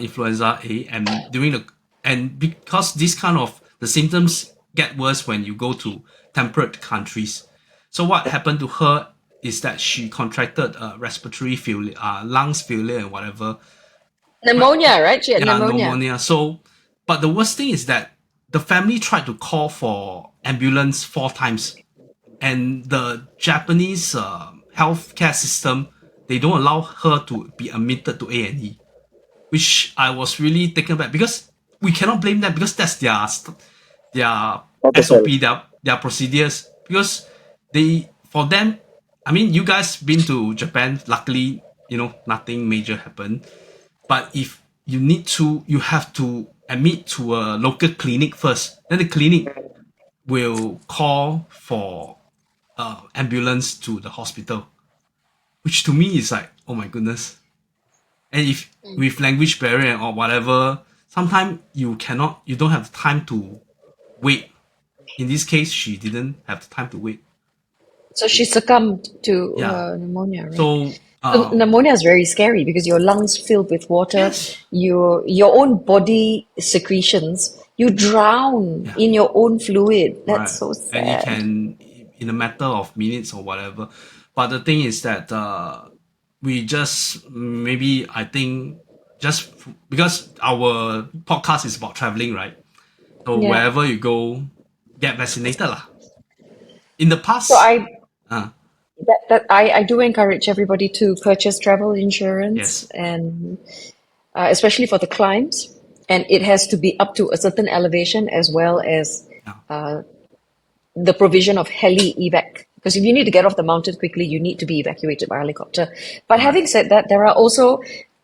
influenza A, and during the and because this kind of the symptoms get worse when you go to temperate countries. So what happened to her is that she contracted respiratory failure, lungs failure, and whatever. Pneumonia, right? She had Yeah, pneumonia. pneumonia. So, but the worst thing is that the family tried to call for ambulance 4 times, and the Japanese healthcare system they don't allow her to be admitted to A&E, which I was really taken back because we cannot blame them because that's their Protocol. SOP, their procedures. Because for them, I mean, you guys been to Japan. Luckily, nothing major happened. But if you have to admit to a local clinic first. Then the clinic will call for ambulance to the hospital, which to me is like, oh my goodness. And if with language barrier or whatever, sometimes you don't have time to wait. In this case, she didn't have the time to wait. So she succumbed to Yeah. pneumonia, right? So So pneumonia is very scary because your lungs filled with water, yes, your own body secretions, you drown Yeah. in your own fluid. That's right. so And it sad. can in a matter of minutes or whatever. But the thing is that we just maybe I think just because our podcast is about traveling, right? So Yeah. wherever you go, get vaccinated lah. In the So past, I do encourage everybody to purchase travel insurance yes, and especially for the climbs. And it has to be up to a certain elevation as well as yeah, the provision of heli evac. Because if you need to get off the mountain quickly, you need to be evacuated by helicopter. But correct. having said that, there are also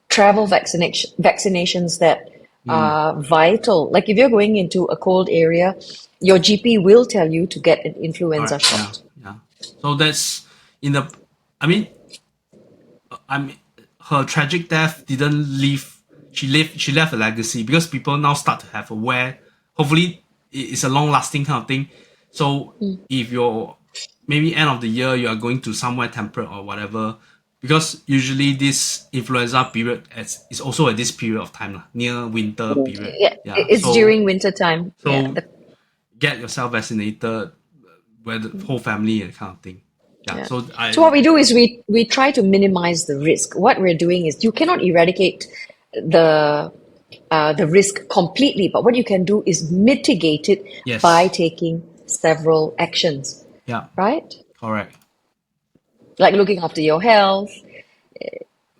travel vaccinations that are vital. Like if you're going into a cold area, your GP will tell you to get an influenza Alright, yeah, shot. yeah. So that's in the. I mean, her tragic death didn't leave. She left. She left a legacy because people now start to have aware. Hopefully, it's a long-lasting kind of thing. So if you're maybe end of the year you are going to somewhere temperate or whatever, because usually this influenza period is also at this period of time lah, near winter period. Yeah, Yeah. it's during winter time. Yeah, So get yourself vaccinated, where the whole family and kind of thing. Yeah. yeah. So So what we do is we try to minimize the risk. What we're doing is you cannot eradicate the risk completely, but what you can do is mitigate it yes. by taking several actions, Yeah. right? Correct. Like looking after your health,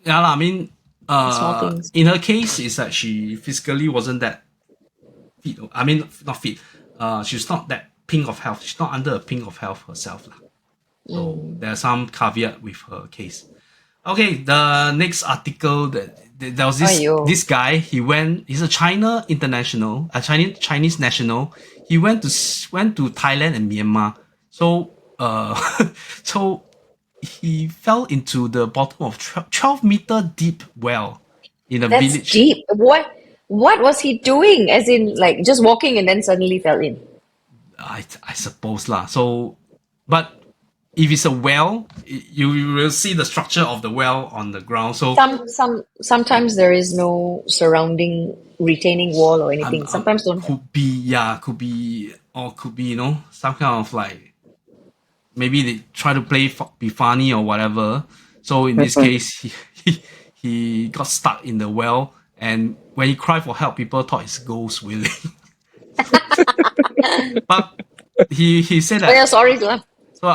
Yeah, I mean, small things. in her case, is that she physically wasn't that fit. I mean, not fit. She's not that pink of health. She's not under a pink of health herself lah. So there's some caveat with her case. Okay, the next article there was Aiyo. this guy. He's a China international, a Chinese national. He went to Thailand and Myanmar. So so he fell into the bottom of 12-meter deep well in a That's village. deep. What was he doing? As in, like just walking and then suddenly fell in. I suppose lah. So, but if it's a well, you will see the structure of the well on the ground. So Sometimes there is no surrounding retaining wall or anything. Sometimes don't have. could be some kind of like maybe they try to be funny or whatever. So in this case, he got stuck in the well, and when he cried for help, people thought it's ghost willing. But he said that. Oh yeah, sorry lah. So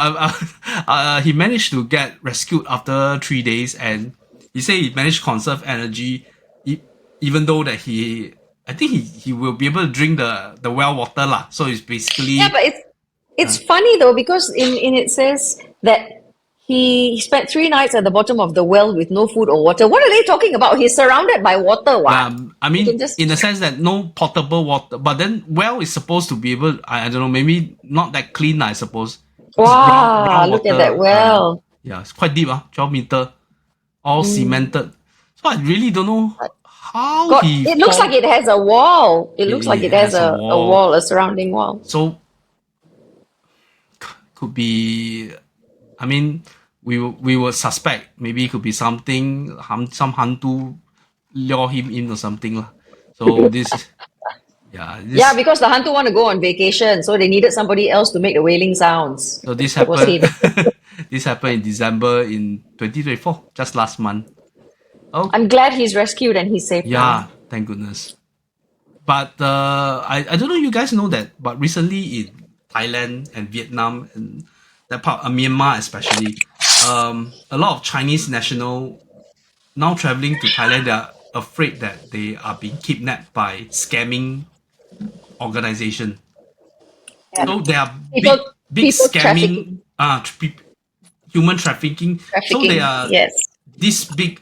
he managed to get rescued after 3 days, and he said he managed to conserve energy, even though that I think he will be able to drink the well water lah. So it's basically Yeah, but it's funny though because in it says that he spent 3 nights at the bottom of the well with no food or water. What are they talking about? He's surrounded by water. What? I You mean, can just- in the sense that no potable water, but then well is supposed to be able. I don't know, maybe not that clean, I suppose. It's Wow, look at that well. yeah, it's quite deep, 12-meter, all cemented. So I really don't know how God, he. it looks like it has a wall. It looks like It it has has a a wall. wall, a surrounding wall. So could be. I mean, we would suspect maybe it could be something. Some hantu lure him in or something lah. So this. Yeah, Yeah, because the hantu want to go on vacation, so they needed somebody else to make the wailing sounds. so this It was happened. him. This happened in December in 2024, just last month. Oh, I'm glad he's rescued and he's safe now. yeah, thank goodness. But I don't know you guys know that, but recently in Thailand and Vietnam and that part, Myanmar especially, a lot of Chinese national now traveling to Thailand. There are afraid that they are being kidnapped by scamming organization. Yeah. So there are People, big people scamming, trafficking, human trafficking. So there trafficking. are Yes. this big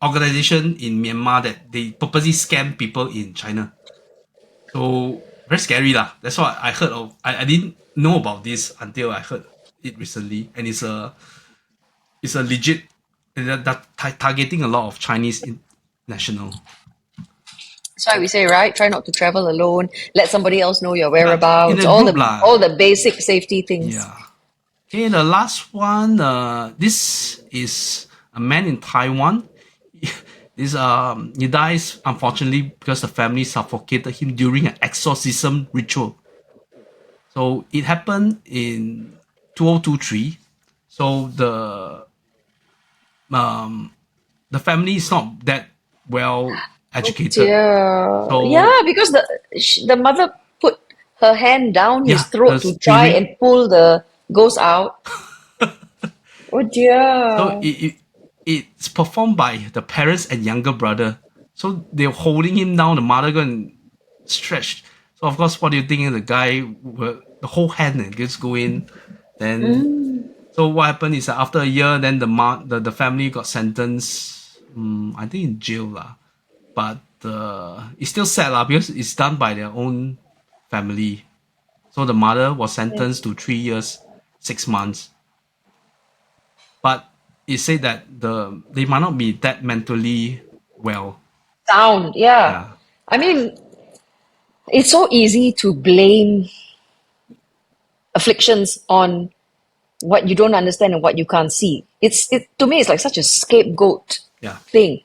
organization in Myanmar that they purposely scam people in China. So very scary lah. That's what I heard of. I didn't know about this until I heard it recently, and it's a legit. That targeting a lot of Chinese national. That's why we say, right? Try not to travel alone. Let somebody else know your Yeah, in whereabouts. a group lah. All the basic safety things. Yeah. Okay, the last one. This is a man in Taiwan. He dies unfortunately because the family suffocated him during an exorcism ritual. So it happened in 2023. So the family is not that well educated. Dear. So Yeah, because the mother put her hand down his yeah, throat the to try spirit. and pull the ghost out. Oh So dear. it's performed by the parents and younger brother. So they're holding him down. The mother go and stretch. So of course, what do you think? The guy, the whole hand just go in. Then so what happened is that after a year, then the family got sentenced. I think in jail lah. But it's still sad lah because it's done by their own family. So the mother was sentenced to 3 years, 6 months. But it said that they might not be that mentally well. Sound, yeah. Yeah. I mean, it's so easy to blame afflictions on what you don't understand and what you can't see. To me, it's like such a scapegoat Yeah. thing.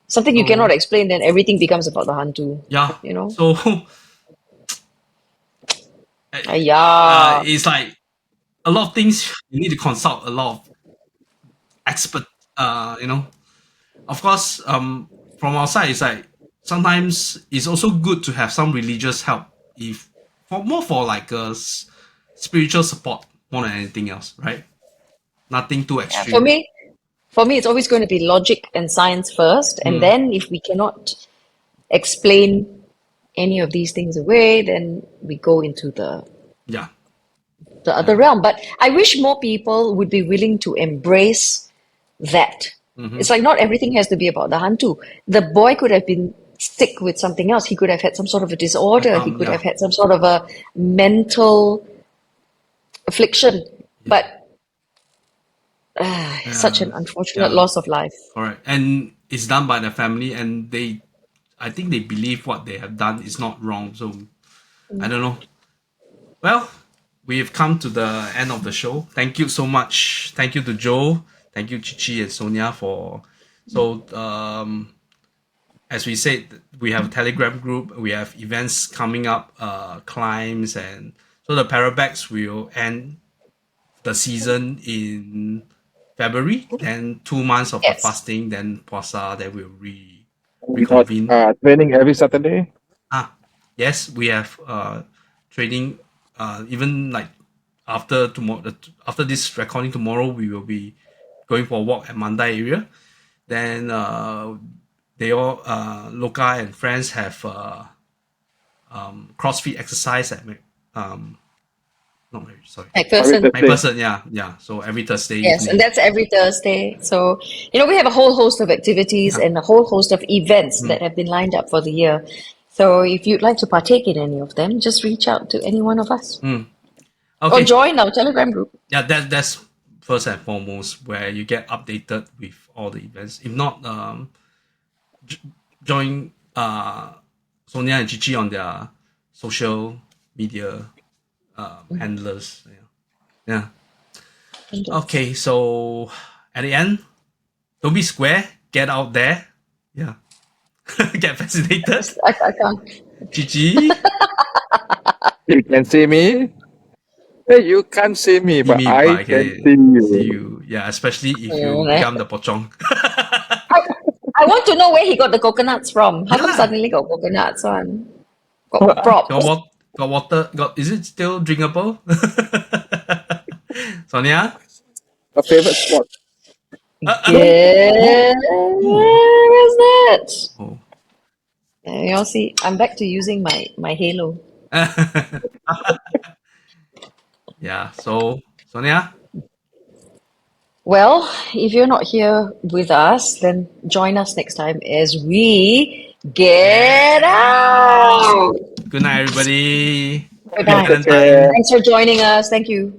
Something you So- cannot explain, then everything becomes about the hantu. Yeah. You know? So Yeah. it's like a lot of things you need to consult a lot of expert. Of course, from our side, it's like sometimes it's also good to have some religious help if for like a spiritual support more than anything else, right? Nothing too Yeah, extreme. for me, it's always going to be logic and science first, and then if we cannot explain any of these things away, then we go into Yeah. the other realm. But I wish more people would be willing to embrace that. It's like not everything has to be about the hantu. The boy could have been sick with something else. He could have had some sort of a disorder. He could Yeah. have had some sort of a mental affliction. But such an unfortunate Yeah. loss of life. Correct. And it's done by the family, and I think they believe what they have done is not wrong. So I don't know. Well, we've come to the end of the show. Thank you so much. Thank you to Joe. Thank you, Cici and Sonia for. So as we said, we have a Telegram group. We have events coming up, climbs, and so the Parabex will end the season in February. Then 2 months of the Yes. fasting, then Puasa, then we'll We got reconvene. training every Saturday. Yes, we have training. Even like after tomorrow, after this recording tomorrow, we will be going for a walk at Mandai area. Then they all Loka and friends have CrossFit exercise at not very sorry McPherson. McPherson. Yeah. So every Thursday Yes, evening. and that's every Thursday. So, we have a whole host of activities Yeah. and a whole host of events that have been lined up for the year. So, if you'd like to partake in any of them, just reach out to any one of us or Okay. join our Telegram group. Yeah, that's first and foremost where you get updated with all the events. If not, join Sonia and Cici on their social media handlers. Yeah. Okay, so at the end, don't be square. Get out there. Yeah. Get vaccinated. I can't. Cici. You can see me. Hey, you can't see me, but Me, I but can can see see you. you. Yeah, especially if you Mm, become the pocong. I want to know where he got the coconuts from. How come Yeah. suddenly got coconuts on? Got props. Got water. Is it still drinkable? Sonia? A favorite spot. Where's that? Oh. You all see, I'm back to using my halo. Yeah. So Sonia. Well, if you're not here with us, then join us next time as we get out. Good night, everybody. Good Happy night. Take Valentine. care. Thanks for joining us. Thank you.